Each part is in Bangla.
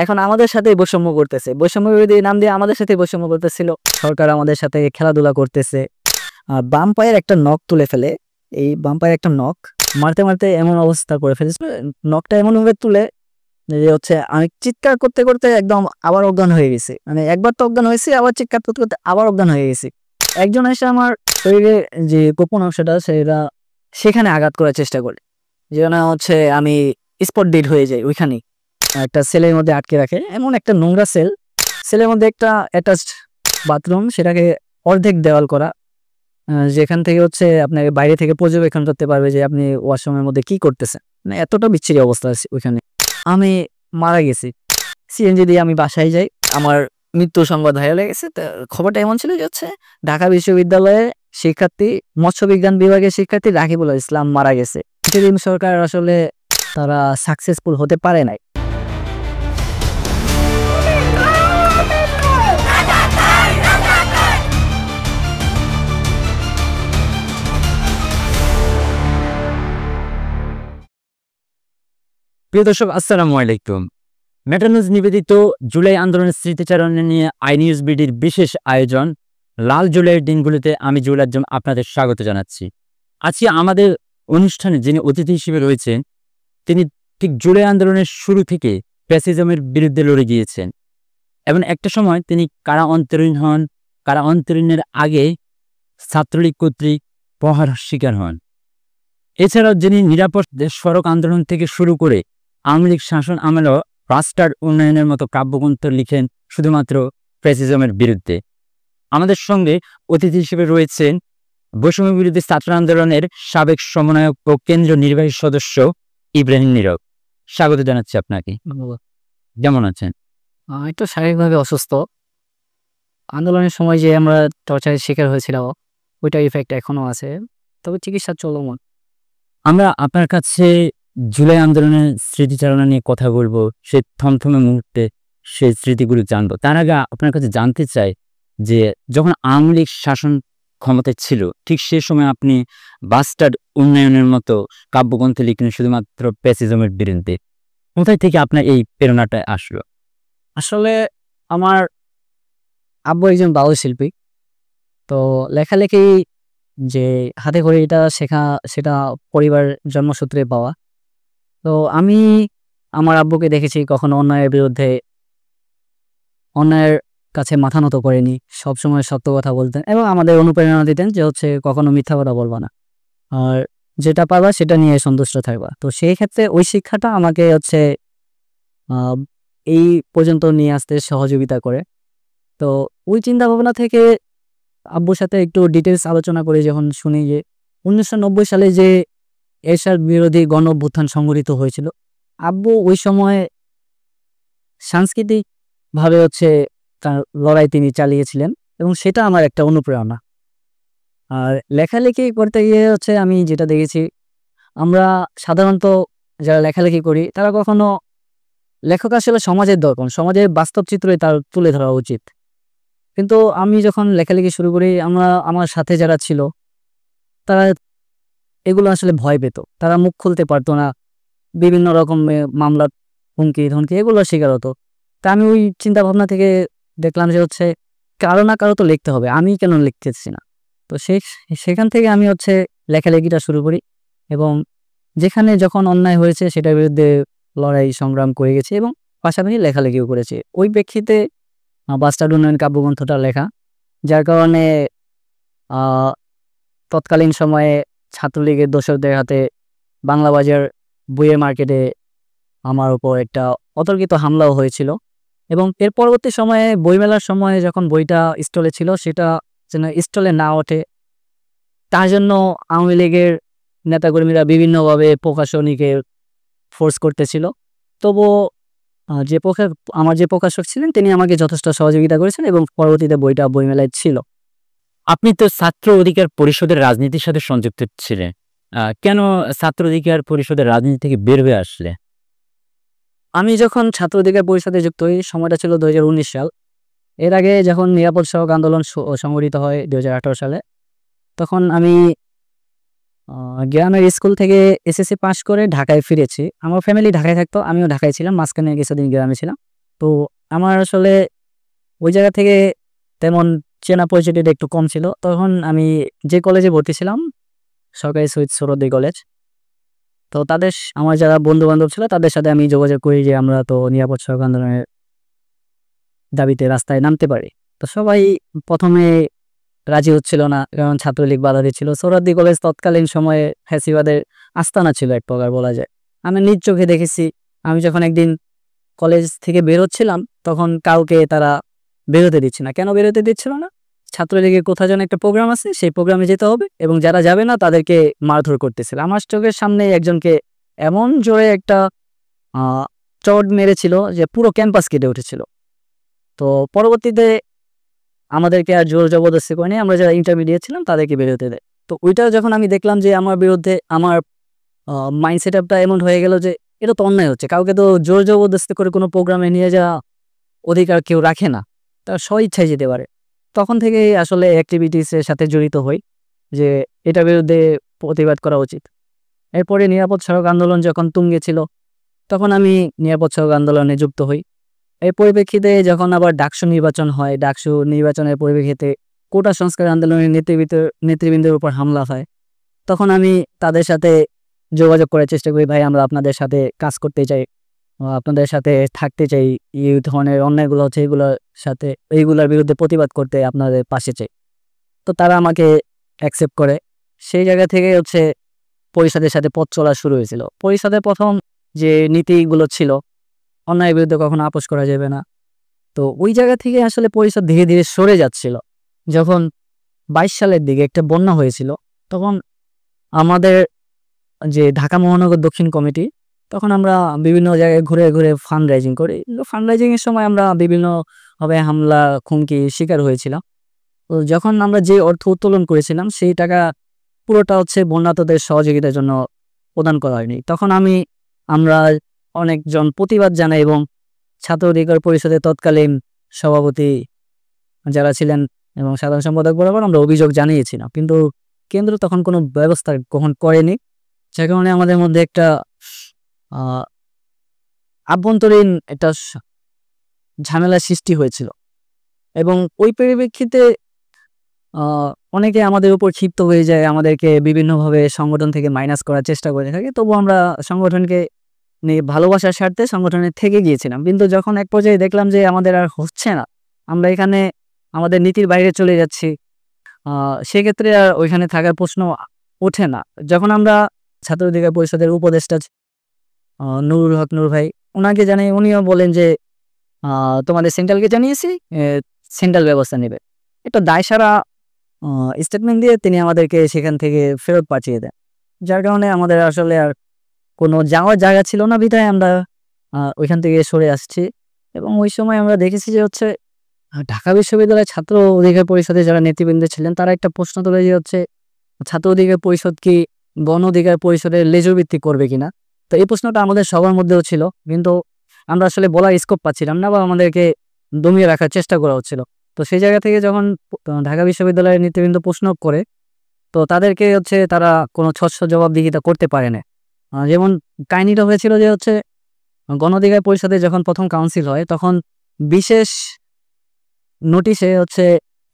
এখন আমাদের সাথেই বৈষম্য করতেছে, বৈষম্য বিরোধী নাম দিয়ে আমাদের সাথে বৈষম্য করতেছিল। সরকার আমাদের সাথে খেলাধুলা করতেছে। বাম পায়ের একটা নখ তুলে ফেলে, এই বাম পায়ের একটা নখ মারতে মারতে এমন অবস্থা করে ফেলেছিল, নখটা এমন ভাবে তুলে যে হচ্ছে আমি চিৎকার করতে করতে একদম আবার অজ্ঞান হয়ে গেছি। মানে একবার তো অজ্ঞান হয়েছি, আবার চিৎকার করতে করতে আবার অজ্ঞান হয়ে গেছি। একজন এসে আমার শরীরে যে গোপন অংশটা সেটা সেখানে আঘাত করার চেষ্টা করে, যেন হচ্ছে আমি স্পট ডেড হয়ে যাই ওইখানেই। একটা সেলের মধ্যে আটকে রাখে, এমন একটা নোংরা সেলের মধ্যে একটা অ্যাটাচড বাথরুম, সেটাকে অর্ধেক দেওয়াল করা, যেখান থেকে হচ্ছে আপনাকে বাইরে থেকে পর্যবেক্ষণ করতে পারবে যে আপনি ওয়াশরুমের মধ্যে কি করতেছেন। মানে এতটা বিচ্ছিরি অবস্থা আছে ওইখানে। আমি মারা গেছি, সিএনজি দিয়ে আমি বাসায় যাই, আমার মৃত্যু সংবাদ ভাইরাল হয়ে গেছে। খবরটা এমন ছিল যে হচ্ছে ঢাকা বিশ্ববিদ্যালয়ের শিক্ষার্থী, মৎস্য বিজ্ঞান বিভাগের শিক্ষার্থী রাকিবুল ইসলাম মারা গেছে। ইন্টারিম সরকার আসলে তারা সাকসেসফুল হতে পারে নাই। প্রিয় দর্শক, আসসালামু আলাইকুম। মেটা নিউজ নিবেদিত জুলাই আন্দোলনের স্মৃতিচারণ নিয়ে আইনিউজ বিডির বিশেষ আয়োজন লাল জুলাইয়ের দিনগুলিতে আমি জুয়েল আজম আপনাদের স্বাগত জানাচ্ছি। আজকে আমাদের অনুষ্ঠানে যিনি অতিথি হিসেবে রয়েছেন, তিনি ঠিক জুলাই আন্দোলনের শুরু থেকে ফ্যাসিজমের বিরুদ্ধে লড়ে গিয়েছেন এবং একটা সময় তিনি কারা অন্তরীণ হন। কারা অন্তরীণের আগে ছাত্রলীগ কর্তৃক প্রহার শিকার হন। এছাড়াও যিনি নিরাপদ সড়ক আন্দোলন থেকে শুরু করে আওয়ামী লীগ শাসন আমলেও রাস্তার উন্নয়নের মতো কাব্যগ্রন্থ লিখেন শুধুমাত্র ফ্যাসিজমের বিরুদ্ধে। আমাদের সঙ্গে অতিথি হিসেবে রয়েছেন বৈষম্য বিরোধী ছাত্র আন্দোলনের সাবেক সমন্বয়ক ও কেন্দ্রীয় নির্বাহী সদস্য ইব্রাহিম নীরব। স্বাগত জানাচ্ছি আপনাকে। কেমন আছেন? একটু শারীরিকভাবে অসুস্থ। আন্দোলনের সময় যে আমরা টর্চারের শিকার হয়েছিলাম, ওইটার ইফেক্ট এখনো আছে, তবে চিকিৎসা চলমান। আমরা আপনার কাছে জুলাই আন্দোলনের স্মৃতিচারণা নিয়ে কথা বলবো, সেই থমথমে মুহূর্তে সেই স্মৃতিগুলো জানবো। তার আগে আপনার কাছে জানতে চাই যে যখন আওয়ামী লীগ শাসন ক্ষমতায় ছিল, ঠিক সে সময় আপনি বাস্টার্ড উন্নয়নের মতো কাব্যগ্রন্থ লিখলেন শুধুমাত্র ফ্যাসিজমের বিরুদ্ধে। কোথায় থেকে আপনার এই প্রেরণাটা আসলো? আসলে আমার আব্বু একজন বাউল শিল্পী, তো লেখালেখি যে হাতে করে এটা শেখা, সেটা পরিবার জন্মসূত্রে পাওয়া। তো আমি আমার আব্বুকে দেখেছি কখনো অন্যায়ের বিরুদ্ধে, অন্যায়ের কাছে মাথা নত করেনি, সবসময় সত্য কথা বলতেন এবং আমাদের অনুপ্রেরণা দিতেন যে হচ্ছে কখনো মিথ্যা কথা বলবা না, আর যেটা পাবা সেটা নিয়ে সন্তুষ্ট থাকবা। তো সেই ক্ষেত্রে ওই শিক্ষাটা আমাকে হচ্ছে এই পর্যন্ত নিয়ে আসতে সহযোগিতা করে। তো ওই চিন্তা ভাবনা থেকে আব্বুর সাথে একটু ডিটেলস আলোচনা করে যখন শুনি যে 1990 সালে যে এরশাদ বিরোধী গণ অভ্যুত্থান সংঘটিত হয়েছিল, আব্বু ওই সময় সাংস্কৃতিক ভাবে হচ্ছে তার লড়াই তিনি চালিয়েছিলেন এবং সেটা আমার একটা অনুপ্রেরণা। আর লেখালেখি করতে গিয়ে হচ্ছে আমি যেটা দেখেছি, আমরা সাধারণত যারা লেখালেখি করি তারা কখনো, লেখক আসলে সমাজের দর্পণ, সমাজের বাস্তব চিত্রই তার তুলে ধরা উচিত। কিন্তু আমি যখন লেখালেখি শুরু করি, আমার সাথে যারা ছিল তারা এগুলো আসলে ভয় পেত, তারা মুখ খুলতে পারতো না, বিভিন্ন রকম মামলা, হুমকি ধমকি এগুলো শিকার হতো। তা আমি ওই চিন্তা ভাবনা থেকে দেখলাম যে হচ্ছে কারো না কারো তো লিখতে হবে, আমি কেন লিখতেছি না। তো সেখান থেকে আমি হচ্ছে লেখালেখিটা শুরু করি এবং যেখানে যখন অন্যায় হয়েছে সেটার বিরুদ্ধে লড়াই সংগ্রাম করে গেছি এবং পাশাপাশি লেখালেখিও করেছি। ওই প্রেক্ষিতে বাস্টার্ড উন্নয়ন কাব্যগ্রন্থটা লেখা, যার কারণে তৎকালীন সময়ে ছাত্রলীগের দোসরদের হাতে বাংলা বাজার বইয়ের মার্কেটে আমার উপর একটা অতর্কিত হামলাও হয়েছিল এবং এর পরবর্তী সময়ে বইমেলার সময়ে যখন বইটা স্টলে ছিল, সেটা যেন স্টলে না ওঠে তার জন্য আওয়ামী লীগের নেতাকর্মীরা বিভিন্নভাবে প্রকাশনীকে ফোর্স করতেছিল। তবুও আমার যে প্রকাশক ছিলেন তিনি আমাকে যথেষ্ট সহযোগিতা করেছেন এবং পরবর্তীতে বইটা বইমেলায় ছিল। আপনি তো ছাত্র অধিকার পরিষদের রাজনীতির সাথে সংযুক্ত ছিলেন, কেন ছাত্র অধিকার পরিষদের রাজনীতি থেকে বের হয়ে আসলে? আমি যখন ছাত্র অধিকার পরিষদে যুক্ত হই, সময়টা ছিল 2019 সাল। এর আগে যখন নিরাপদ সড়ক আন্দোলন সংগঠিত হয় 2018 সালে, তখন আমি গ্রামের স্কুল থেকে এসএসসি পাস করে ঢাকায় ফিরেছি। আমার ফ্যামিলি ঢাকায় থাকতো, আমিও ঢাকায় ছিলাম, মাঝখানে কিছুদিন গ্রামে ছিলাম। তো আমার আসলে ওই জায়গা থেকে তেমন চেনা পরিচিতিটা একটু কম ছিল। তখন আমি যে কলেজে ভর্তি ছিলাম, সরকারি শহীদ সোহরাওয়ার্দী কলেজ। তো আমার যারা বন্ধু-বান্ধব ছিল তাদের সাথে আমি যোগাযোগ করি যে আমরা তো নিরাপদ সড়ক আন্দোলনের দাবিতে রাস্তায় নামতে পারি। তো সবাই ১ম এ রাজি হচ্ছিল না, কারণ ছাত্রলীগ বাধা দিচ্ছিল। সোহরাওয়ার্দী কলেজ তৎকালীন সময়ে ফ্যাসিবাদের আস্তানা ছিল এক প্রকার বলা যায়। আমি নিজ চোখে দেখেছি, আমি যখন একদিন কলেজ থেকে বের হচ্ছিলাম তখন কাউকে তারা বেরোতে দিচ্ছে না। কেন বেরোতে দিচ্ছিল না? ছাত্রলীগের কোথাও যেন একটা প্রোগ্রাম আছে, সেই প্রোগ্রামে যেতে হবে এবং যারা যাবে না তাদেরকে মারধর করতেছিল। আমার চোখের সামনে একজনকে এমন জোরে একটা আ চড় মেরেছিল যে পুরো ক্যাম্পাস কেঁপে উঠেছিল। তো পরবর্তীতে আমাদেরকে আর জোর জবরদস্তি করেনি। আমরা যারা ইন্টারমিডিয়েট ছিলাম তাদেরকে বেরোতে দেয়। তো ওইটা যখন আমি দেখলাম যে আমার বিরুদ্ধে আমার মাইন্ড সেটআপটা এমন হয়ে গেল যে এটা তো অন্যায় হচ্ছে। কাউকে তো জোর জবরদস্তি করে কোনো প্রোগ্রামে নিয়ে যাওয়া অধিকার কেউ রাখে না। তারা স্বইচ্ছায় যেতে পারে। তখন থেকেই আসলে অ্যাক্টিভিটিস এর সাথে জড়িত হই যে এটার বিরুদ্ধে প্রতিবাদ করা উচিত। এরপরে নিরাপদ সড়ক আন্দোলন যখন তুঙ্গে ছিল, তখন আমি নিরাপদ সড়ক আন্দোলনে যুক্ত হই। এর পরিপ্রেক্ষিতে যখন আবার ডাকসু নির্বাচন হয়, ডাকসু নির্বাচনের পরিপ্রেক্ষিতে কোটা সংস্কার আন্দোলনের নেতৃবৃন্দের উপর হামলা হয়। তখন আমি তাদের সাথে যোগাযোগ করার চেষ্টা করি, ভাই আমরা আপনাদের সাথে কাজ করতে চাই, আপনাদের সাথে থাকতে চাই। এই ধরনের অন্যায়গুলো হচ্ছে এইগুলোর বিরুদ্ধে প্রতিবাদ করতে আপনাদের পাশে চাই। তো তারা আমাকে অ্যাকসেপ্ট করে। সেই জায়গা থেকে হচ্ছে পরিষদের সাথে পথ চলা শুরু হয়েছিল। পরিষদের ১ম যে নীতিগুলো ছিল, অন্যায়ের বিরুদ্ধে কখনো আপোস করা যাবে না। তো ওই জায়গা থেকে আসলে পরিষদ ধীরে, ধীরে সরে যাচ্ছিল। যখন ২২ সালের দিকে একটা বন্যা হয়েছিল, তখন আমাদের যে ঢাকা মহানগর দক্ষিণ কমিটি, তখন আমরা বিভিন্ন জায়গায় ঘুরে, ঘুরে ফান্ড রাইজিং করি। ফান্ড রাইজিং এর সময় আমরা বিভিন্নভাবে হামলা, হুমকির শিকার হয়েছিলাম। তো যখন আমরা যে অর্থ উত্তোলন করেছিলাম, সেই টাকা পুরোটা হচ্ছে বন্যার্তদের সহযোগিতার জন্য প্রদান করা হয়নি। তখন আমরা অনেকজন প্রতিবাদ জানাই এবং ছাত্র অধিকার পরিষদের তৎকালীন সভাপতি যারা ছিলেন এবং সাধারণ সম্পাদক বরাবর আমরা অভিযোগ জানিয়েছিলাম। কিন্তু কেন্দ্র তখন কোনো ব্যবস্থা গ্রহণ করেনি। যার কারণে আমাদের মধ্যে একটা আ আভ্যন্তরীণ একটা ঝামেলার সৃষ্টি হয়েছিল এবং ওই পরিপ্রেক্ষিতে আ অনেকে আমাদের উপর ক্ষিপ্ত হয়ে যায়, আমাদেরকে বিভিন্নভাবে সংগঠন থেকে মাইনাস করার চেষ্টা করে থাকে। তবুও আমরা সংগঠনকে নিয়ে ভালোবাসার স্বার্থে সংগঠনে থেকে গিয়েছিলাম। কিন্তু যখন এক পর্যায়ে দেখলাম যে আমাদের আর হচ্ছে না, আমরা এখানে আমাদের নীতির বাইরে চলে যাচ্ছি, আ সেক্ষেত্রে আর ওইখানে থাকার প্রশ্ন ওঠে না। যখন আমরা ছাত্র অধিকার পরিষদের উপদেষ্টা নুরুল হক নূর ভাই, উনাকে জানাই, উনিও বলেন যে তোমাদের সেন্ট্রালকে জানিয়েছি, সেন্ট্রাল ব্যবস্থা নেবে। একটা দায়সারা স্টেটমেন্ট দিয়ে তিনি আমাদেরকে সেখান থেকে ফেরত পাঠিয়ে দেন। যার কারণে আমাদের আসলে আর কোনো যাওয়ার জায়গা ছিল না, বিধায় আমরা ওইখান থেকে সরে আসছি। এবং ওই সময় আমরা দেখেছি যে হচ্ছে ঢাকা বিশ্ববিদ্যালয়ের ছাত্র অধিকার পরিষদে যারা নেতৃবৃন্দ ছিলেন, তারা একটা প্রশ্ন তোলে যে হচ্ছে ছাত্র অধিকার পরিষদ কি গণ অধিকার পরিষদের লেজুর ভিত্তিক করবে কিনা। তো এই প্রশ্নটা আমাদের সবার মধ্যেও ছিল, কিন্তু আমরা আসলে বলার স্কোপ পাচ্ছিলাম না বা আমাদেরকে দমিয়ে রাখার চেষ্টা করা হচ্ছিল। তো সেই জায়গা থেকে যখন ঢাকা বিশ্ববিদ্যালয়ের নেতৃবৃন্দ প্রশ্ন করে, তো তাদেরকে হচ্ছে তারা কোনো স্বচ্ছ জবাবদিহিতা করতে পারে না। যেমন কাহিনীটা হয়েছিল যে হচ্ছে গণ অধিকার পরিষদে যখন প্রথম কাউন্সিল হয়, তখন বিশেষ নোটিশে হচ্ছে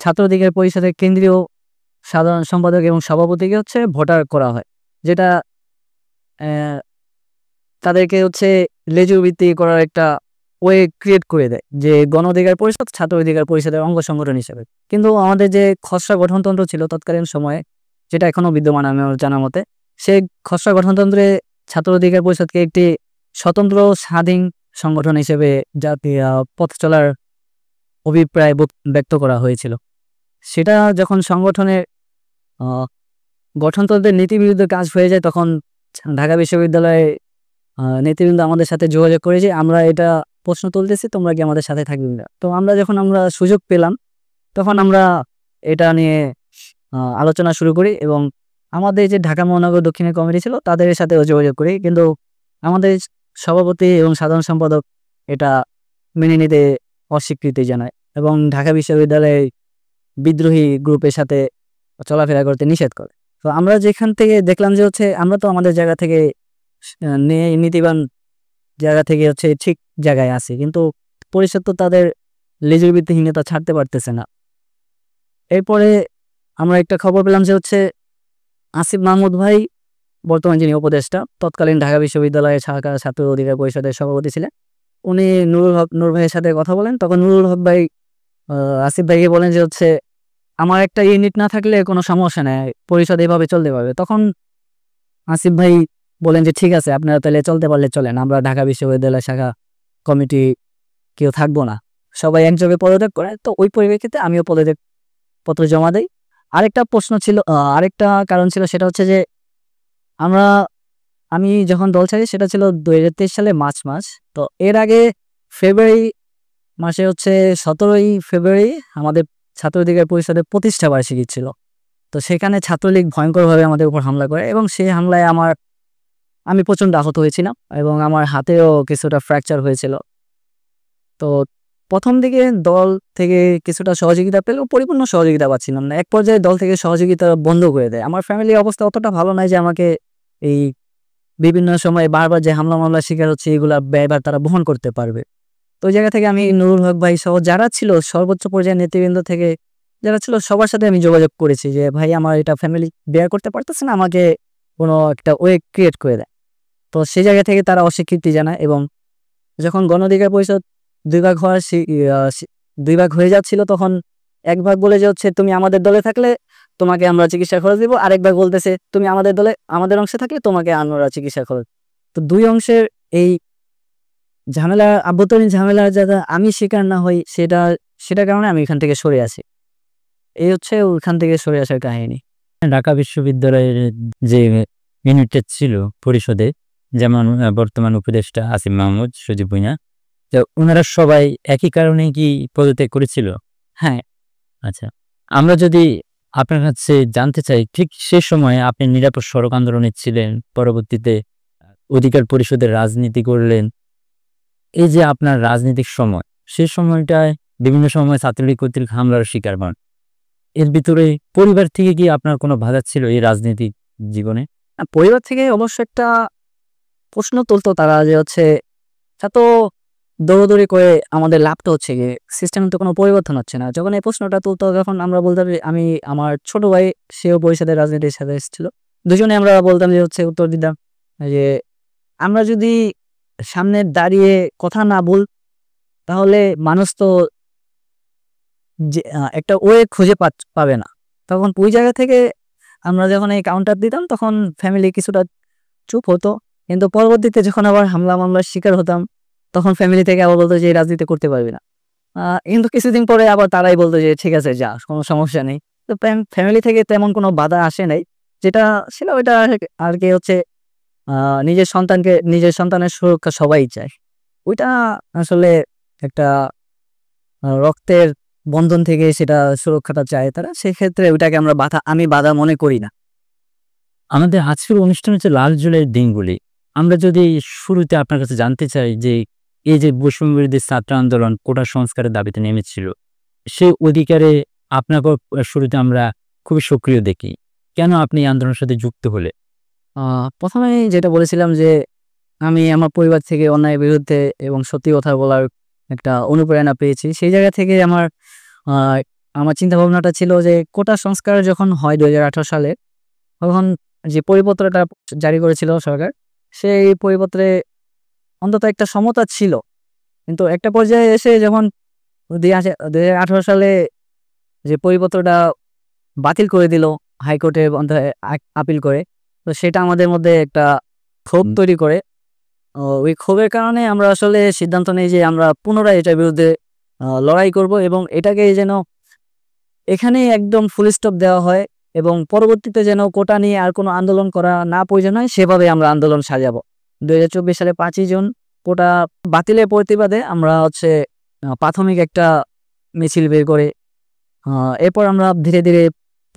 ছাত্র অধিকার পরিষদের কেন্দ্রীয় সাধারণ সম্পাদক এবং সভাপতিকে হচ্ছে ভোটার করা হয়, যেটা তাদেরকে হচ্ছে লেজুর ভিত্তিক করার একটা ওয়ে ক্রিয়েট করে দেয় যে গণ অধিকার পরিষদ ছাত্র অধিকার পরিষদের অঙ্গ সংগঠন হিসেবে। কিন্তু আমাদের যে খসড়া গঠনতন্ত্র ছিল তৎকালীন সময়ে, যেটা এখনো বিদ্যমান আমার জানা মতে, সেই খসড়া গঠনতন্ত্রে ছাত্র অধিকার পরিষদকে একটি স্বতন্ত্র স্বাধীন সংগঠন হিসেবে জাতীয় পথ চলার অভিপ্রায় ব্যক্ত করা হয়েছিল। সেটা যখন সংগঠনের গঠনতন্ত্রের নীতিবিরুদ্ধে কাজ হয়ে যায়, তখন ঢাকা বিশ্ববিদ্যালয়ে নেতৃবৃন্দ আমাদের সাথে যোগাযোগ করে যে আমরা এটা প্রশ্ন তুলতেছি, তোমরা কি আমাদের সাথে থাকবে না। তো আমরা সুযোগ পেলাম, তখন আমরা এটা নিয়ে আলোচনা শুরু করি এবং আমাদের যে ঢাকা মহানগর দক্ষিণের কমিটি ছিল তাদের সাথেও যোগাযোগ করি। কিন্তু আমাদের সভাপতি এবং সাধারণ সম্পাদক এটা মেনে নিতে অস্বীকৃতি জানায় এবং ঢাকা বিশ্ববিদ্যালয়ের বিদ্রোহী গ্রুপের সাথে চলাফেরা করতে নিষেধ করে। তো আমরা যেখান থেকে দেখলাম যে হচ্ছে আমরা তো আমাদের জায়গা থেকে নীতিবান জায়গা থেকে হচ্ছে ঠিক জায়গায় আছি, কিন্তু পরিষদ তো তাদের লেজুর ভিত্তিহীনতা ছাড়তে পারতেছে না। এরপরে আমরা একটা খবর পেলাম যে হচ্ছে আসিফ মাহমুদ ভাই, বর্তমান যিনি উপদেষ্টা, তৎকালীন ঢাকা বিশ্ববিদ্যালয়ের ছাত্র অধিকার পরিষদের সভাপতি ছিলেন, উনি নূর ভাইয়ের সাথে কথা বলেন। তখন নুরুল হক ভাই আসিফ ভাইকে বলেন যে হচ্ছে আমার একটা ইউনিট না থাকলে কোনো সমস্যা নেই, পরিষদ এভাবে চলতে পারবে। তখন আসিফ ভাই বলেন যে ঠিক আছে, আপনারা তাহলে চলতে পারলে চলেন, আমরা ঢাকা বিশ্ববিদ্যালয় শাখা কমিটি কেউ থাকবো না, সবাই একযোগে পদত্যাগ করে। তো ওই পরিপ্রেক্ষিতে আমিও পদত্যাগ পত্র জমা দেই। আরেকটা প্রশ্ন ছিল, আরেকটা কারণ ছিল, সেটা হচ্ছে যে আমি যখন দল ছাড়ি সেটা ছিল 2023 সালে মার্চ মাস। তো এর আগে ফেব্রুয়ারি মাসে হচ্ছে 17ই ফেব্রুয়ারি আমাদের ছাত্র অধিকার পরিষদের প্রতিষ্ঠা বার্ষিকী ছিল। তো সেখানে ছাত্রলীগ ভয়ঙ্করভাবে আমাদের উপর হামলা করে এবং সেই হামলায় আমি প্রচণ্ড আহত হয়েছিলাম এবং আমার হাতেও কিছুটা ফ্র্যাকচার হয়েছিল। তো প্রথম দিকে দল থেকে কিছুটা সহযোগিতা পেলেও পরিপূর্ণ সহযোগিতা পাচ্ছিলাম না। এক পর্যায়ে দল থেকে সহযোগিতা বন্ধ করে দেয়। আমার ফ্যামিলির অবস্থা অতটা ভালো নয় যে আমাকে এই বিভিন্ন সময় বারবার যে হামলা মামলার শিকার হচ্ছে এগুলা ব্যয়ভার তারা বহন করতে পারবে। তো ওই জায়গা থেকে আমি নুরুল হক ভাই সহ যারা ছিল সর্বোচ্চ পর্যায়ের নেতৃবৃন্দ থেকে যারা ছিল সবার সাথে আমি যোগাযোগ করেছি যে ভাই আমার এটা ফ্যামিলি বেয়ার করতে পারতেছে না, আমাকে কোনো একটা ওয়ে ক্রিয়েট করে দেয়। তো সেই জায়গা থেকে তারা অস্বীকৃতি জানায় এবং যখন গণ অধিকার পরিষদ দুই ভাগ হয়ে যাচ্ছিল তখন এক ভাগ বলে যে হচ্ছে তুমি আমাদের দলে থাকলে তোমাকে আমরা চিকিৎসা খরচ দিব, আরেক ভাগ বলতেছে তুমি আমাদের দলে আমাদের অংশে থাকলে তোমাকে আমরা চিকিৎসা খরচ। তো দুই অংশের এই আভ্যন্তরীণ ঝামেলার যাতে আমি শিকার না হই সেটার কারণে আমি এখান থেকে সরে আসি। এই হচ্ছে ওখান থেকে সরে আসার কাহিনী। ঢাকা বিশ্ববিদ্যালয়ের যে ইউনিটটা ছিল পরিষদে, যেমন বর্তমান উপদেষ্টা আসিফ মাহমুদ, সজীব ভুঁইয়া, তো ওনারা সবাই একই কারণে কি পদত্যাগ করেছিল? হ্যাঁ। আচ্ছা, আমরা যদি আপনার কাছে জানতে চাই, ঠিক সে সময় আপনি নিরাপদ সড়ক আন্দোলনে ছিলেন, পরবর্তীতে অধিকার পরিষদের রাজনীতি করলেন। এই যে আপনার রাজনৈতিক সময়, সে সময়টায় বিভিন্ন সময় ছাত্রলীগ কর্তৃক হামলার শিকার হন। এর ভিতরে পরিবার থেকে কি আপনার কোনো বাধা ছিল এই রাজনৈতিক জীবনে? পরিবার থেকে অবশ্য একটা প্রশ্ন তুলতো তারা যে হচ্ছে এত দৌড়দৌড়ি করে আমাদের লাভটা হচ্ছে গিয়ে সিস্টেমে তো কোনো পরিবর্তন হচ্ছে না। যখন এই প্রশ্নটা তুলতো তখন আমরা বলতাম যে আমি আমার ছোট ভাই সেও পরিষদের রাজনীতির সাথে এসেছিল, দুজনে আমরা বলতাম যে হচ্ছে উত্তর দিতাম যে আমরা যদি সামনে দাঁড়িয়ে কথা না বল তাহলে মানুষ তো যে একটা ওয়ে খুঁজে পাবে না। তখন ওই জায়গা থেকে আমরা যখন এই কাউন্টার দিতাম তখন ফ্যামিলি কিছুটা চুপ হতো, কিন্তু পরবর্তীতে যখন আবার হামলা মামলার শিকার হতাম তখন ফ্যামিলি থেকে আবার বলতো যে এই রাজনীতি করতে পারবি না। কিন্তু কিছুদিন পরে আবার তারাই বলতো যে ঠিক আছে যা, কোনো সমস্যা নেই। তো ফ্যামিলি থেকে তেমন কোনো বাধা আসে নাই, যেটা ছিল ওইটা আর কি হচ্ছে নিজের সন্তানের সুরক্ষা সবাই চায়। ওইটা আসলে একটা রক্তের বন্ধন থেকে সেটা সুরক্ষাটা চায় তারা, সেক্ষেত্রে ওইটাকে আমি বাধা মনে করি না। আমাদের আজকের অনুষ্ঠান হচ্ছে লাল জুলাইয়ের দিনগুলি। আমরা যদি শুরুতে আপনার কাছে জানতে চাই যে এই যে বৈষম্য বিরোধী ছাত্র আন্দোলন কোটা সংস্কারের দাবিতে নেমেছিল, সেই অধিকারে আপনাকে শুরুতে আমরা খুবই সক্রিয় দেখি। কেন আপনি এই আন্দোলনের সাথে যুক্ত হলে? প্রথমে যেটা বলেছিলাম যে আমি আমার পরিবার থেকে অন্যায়ের বিরুদ্ধে এবং সত্যি কথা বলার একটা অনুপ্রেরণা পেয়েছি। সেই জায়গা থেকে আমার চিন্তা ভাবনাটা ছিল যে কোটা সংস্কার যখন হয় 2018 সালে, তখন যে পরিপত্রটা জারি করেছিল সরকার, সেই পরিপত্রে অন্তত একটা সমতা ছিল। কিন্তু একটা পর্যায়ে এসে যখন 2018 সালে যে পরিপত্রটা বাতিল করে দিল হাইকোর্টে আপিল করে, তো সেটা আমাদের মধ্যে একটা ক্ষোভ তৈরি করে। ওই ক্ষোভের কারণে আমরা আসলে সিদ্ধান্ত নেই যে আমরা পুনরায় এটার বিরুদ্ধে লড়াই করব এবং এটাকে যেন এখানেই একদম ফুল স্টপ দেওয়া হয় এবং পরবর্তীতে যেন কোটা নিয়ে আর কোনো আন্দোলন করা না প্রয়োজন হয়, সেভাবে আমরা আন্দোলন সাজাবো। 2024 সালে 5ই জুন কোটা বাতিলের প্রতিবাদে আমরা হচ্ছে প্রাথমিক একটা মিছিল বের করে এরপর আমরা ধীরে ধীরে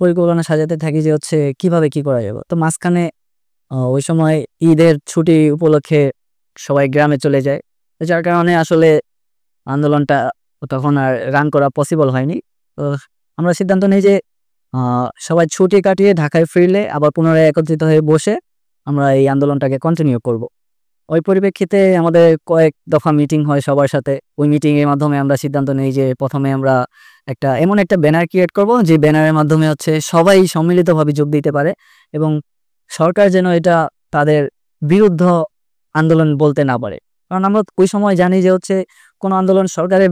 পরিকল্পনা সাজাতে থাকি যে হচ্ছে কিভাবে কি করা যাবে। তো মাঝখানে ওই সময় ঈদের ছুটি উপলক্ষে সবাই গ্রামে চলে যায়, যার কারণে আসলে আন্দোলনটা তখন আর রান করা পসিবল হয়নি। তো আমরা সিদ্ধান্ত নিই যে সবাই ছুটি কাটিয়ে ঢাকায় ফিরলে আবার পুনরায় একত্রিত হয়ে বসে আমরা এই আন্দোলনটাকে কন্টিনিউ করব। ওই পরিপ্রেক্ষিতে আমাদের কয়েক দফা মিটিং হয় সবার সাথে। ওই মিটিং এর মাধ্যমে আমরা সিদ্ধান্ত নেই যে প্রথমে আমরা এমন একটা ব্যানার ক্রিয়েট করব যে ব্যানারের মাধ্যমে হচ্ছে সবাই সম্মিলিতভাবে যোগ দিতে পারে এবং সরকার যেন এটা তাদের বিরুদ্ধ আন্দোলন বলতে না পারে। কারণ আমরা ওই সময় জানি যে হচ্ছে কোনো আন্দোলন সরকারের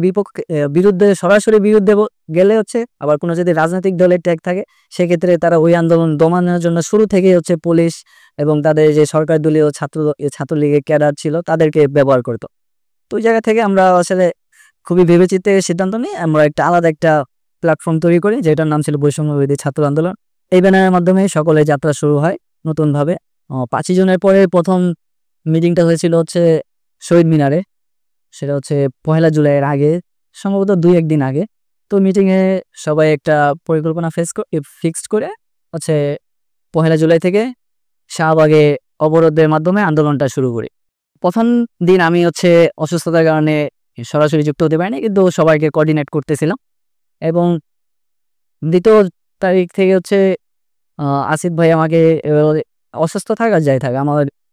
বিরুদ্ধে সরাসরি বিরুদ্ধে গেলে হচ্ছে, আবার কোনো যদি রাজনৈতিক দলের ট্যাগ থাকে সেক্ষেত্রে তারা ওই আন্দোলন দমানোর জন্য শুরু থেকেই হচ্ছে পুলিশ এবং তাদের যে সরকার দলীয় ছাত্রলীগের ক্যাডার ছিল তাদেরকে ব্যবহার করতো। তো ওই জায়গা থেকে আমরা আসলে খুবই ভেবেচিন্তে সিদ্ধান্ত নিই আমরা আলাদা একটা প্ল্যাটফর্ম তৈরি করি, যেটার নাম ছিল বৈষম্য বিরোধী ছাত্র আন্দোলন। এই ব্যানারের মাধ্যমে সকলের যাত্রা শুরু হয় নতুনভাবে। 5 জুনের পরে প্রথম মিটিংটা হয়েছিল হচ্ছে শহীদ মিনারে, সেটা হচ্ছে 1 জুলাইয়ের আগে, সম্ভবত 2-1 দিন আগে। তো মিটিংয়ে সবাই একটা পরিকল্পনা ফিক্সড করে হচ্ছে 1 জুলাই থেকে শাহবাগে অবরোধের মাধ্যমে আন্দোলনটা শুরু করি। প্রথম দিন আমি হচ্ছে অসুস্থতার কারণে সরাসরি যুক্ত হতে পারিনি, কিন্তু সবাইকে কোঅর্ডিনেট করতেছিলাম। এবং 2 তারিখ থেকে হচ্ছে আসিফ ভাই আমাকে অসুস্থ থাক আর যাই থাক,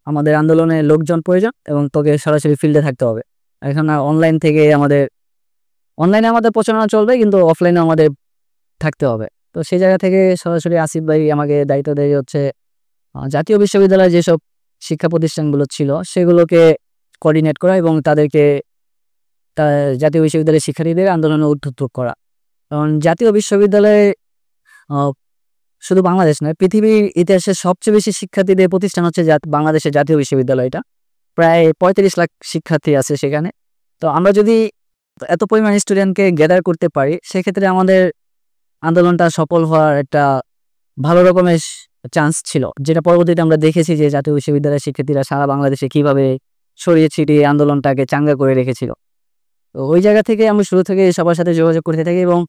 আমাদের আন্দোলনে লোকজন প্রয়োজন এবং তোকে সরাসরি ফিল্ডে থাকতে হবে। এখন অনলাইনে আমাদের প্রচারণা চলবে, কিন্তু অফলাইনে আমাদের থাকতে হবে। তো সেই জায়গা থেকে সরাসরি আসিফ ভাই আমাকে দায়িত্ব দেয় হচ্ছে জাতীয় বিশ্ববিদ্যালয়ে যেসব শিক্ষা প্রতিষ্ঠানগুলো ছিল সেগুলোকে কোঅর্ডিনেট করা এবং তাদেরকে জাতীয় বিশ্ববিদ্যালয়ের শিক্ষার্থীদের আন্দোলনে উদ্বুদ্ধ করা। কারণ জাতীয় বিশ্ববিদ্যালয়ে শুধু বাংলাদেশ নয়, পৃথিবীর ইতিহাসে সবচেয়ে বেশি শিক্ষার্থীদের প্রতিষ্ঠান হচ্ছে বাংলাদেশের জাতীয় বিশ্ববিদ্যালয়টা। প্রায় 35 লাখ শিক্ষার্থী আছে সেখানে। তো আমরা যদি এত পরিমাণ স্টুডেন্টকে গ্যাদার করতে পারি সেক্ষেত্রে আমাদের আন্দোলনটা সফল হওয়ার একটা ভালো রকমের চান্স ছিল, যেটা পরবর্তীতে আমরা দেখেছি যে জাতীয় বিশ্ববিদ্যালয়ের শিক্ষার্থীরা সারা বাংলাদেশে কিভাবে ছড়িয়ে ছিটিয়ে আন্দোলনটাকে চাঙ্গা করে রেখেছিল। তো ওই জায়গা থেকে আমি শুরু থেকে সবার সাথে যোগাযোগ করতে থাকি এবং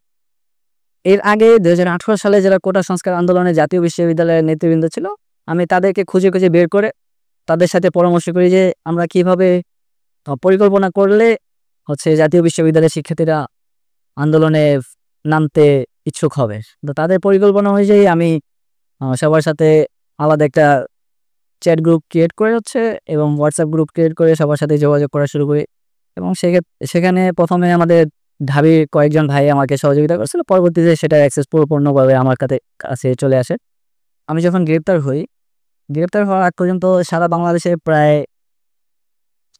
এর আগে 2018 সালে যারা কোটা সংস্কার আন্দোলনে জাতীয় বিশ্ববিদ্যালয়ের নেতৃবৃন্দ ছিল, আমি তাদেরকে খুঁজে খুঁজে বের করে তাদের সাথে পরামর্শ করি যে আমরা কিভাবে পরিকল্পনা করলে হচ্ছে জাতীয় বিশ্ববিদ্যালয়ের শিক্ষার্থীরা আন্দোলনে নামতে ইচ্ছুক হবে। তো তাদের পরিকল্পনা অনুযায়ী আমি সবার সাথে আলাদা একটা চ্যাট গ্রুপ ক্রিয়েট করে হচ্ছে এবং হোয়াটসঅ্যাপ গ্রুপ ক্রিয়েট করে সবার সাথে যোগাযোগ করা শুরু করি। এবং সেখানে প্রথমে আমাদের ঢাবির কয়েকজন ভাই আমাকে সহযোগিতা করছিল, পরবর্তীতে সেটা অ্যাক্সেস পূর্ণভাবে আমার কাছে চলে আসে। আমি যখন গ্রেপ্তার হওয়ার আগ পর্যন্ত সারা বাংলাদেশে প্রায়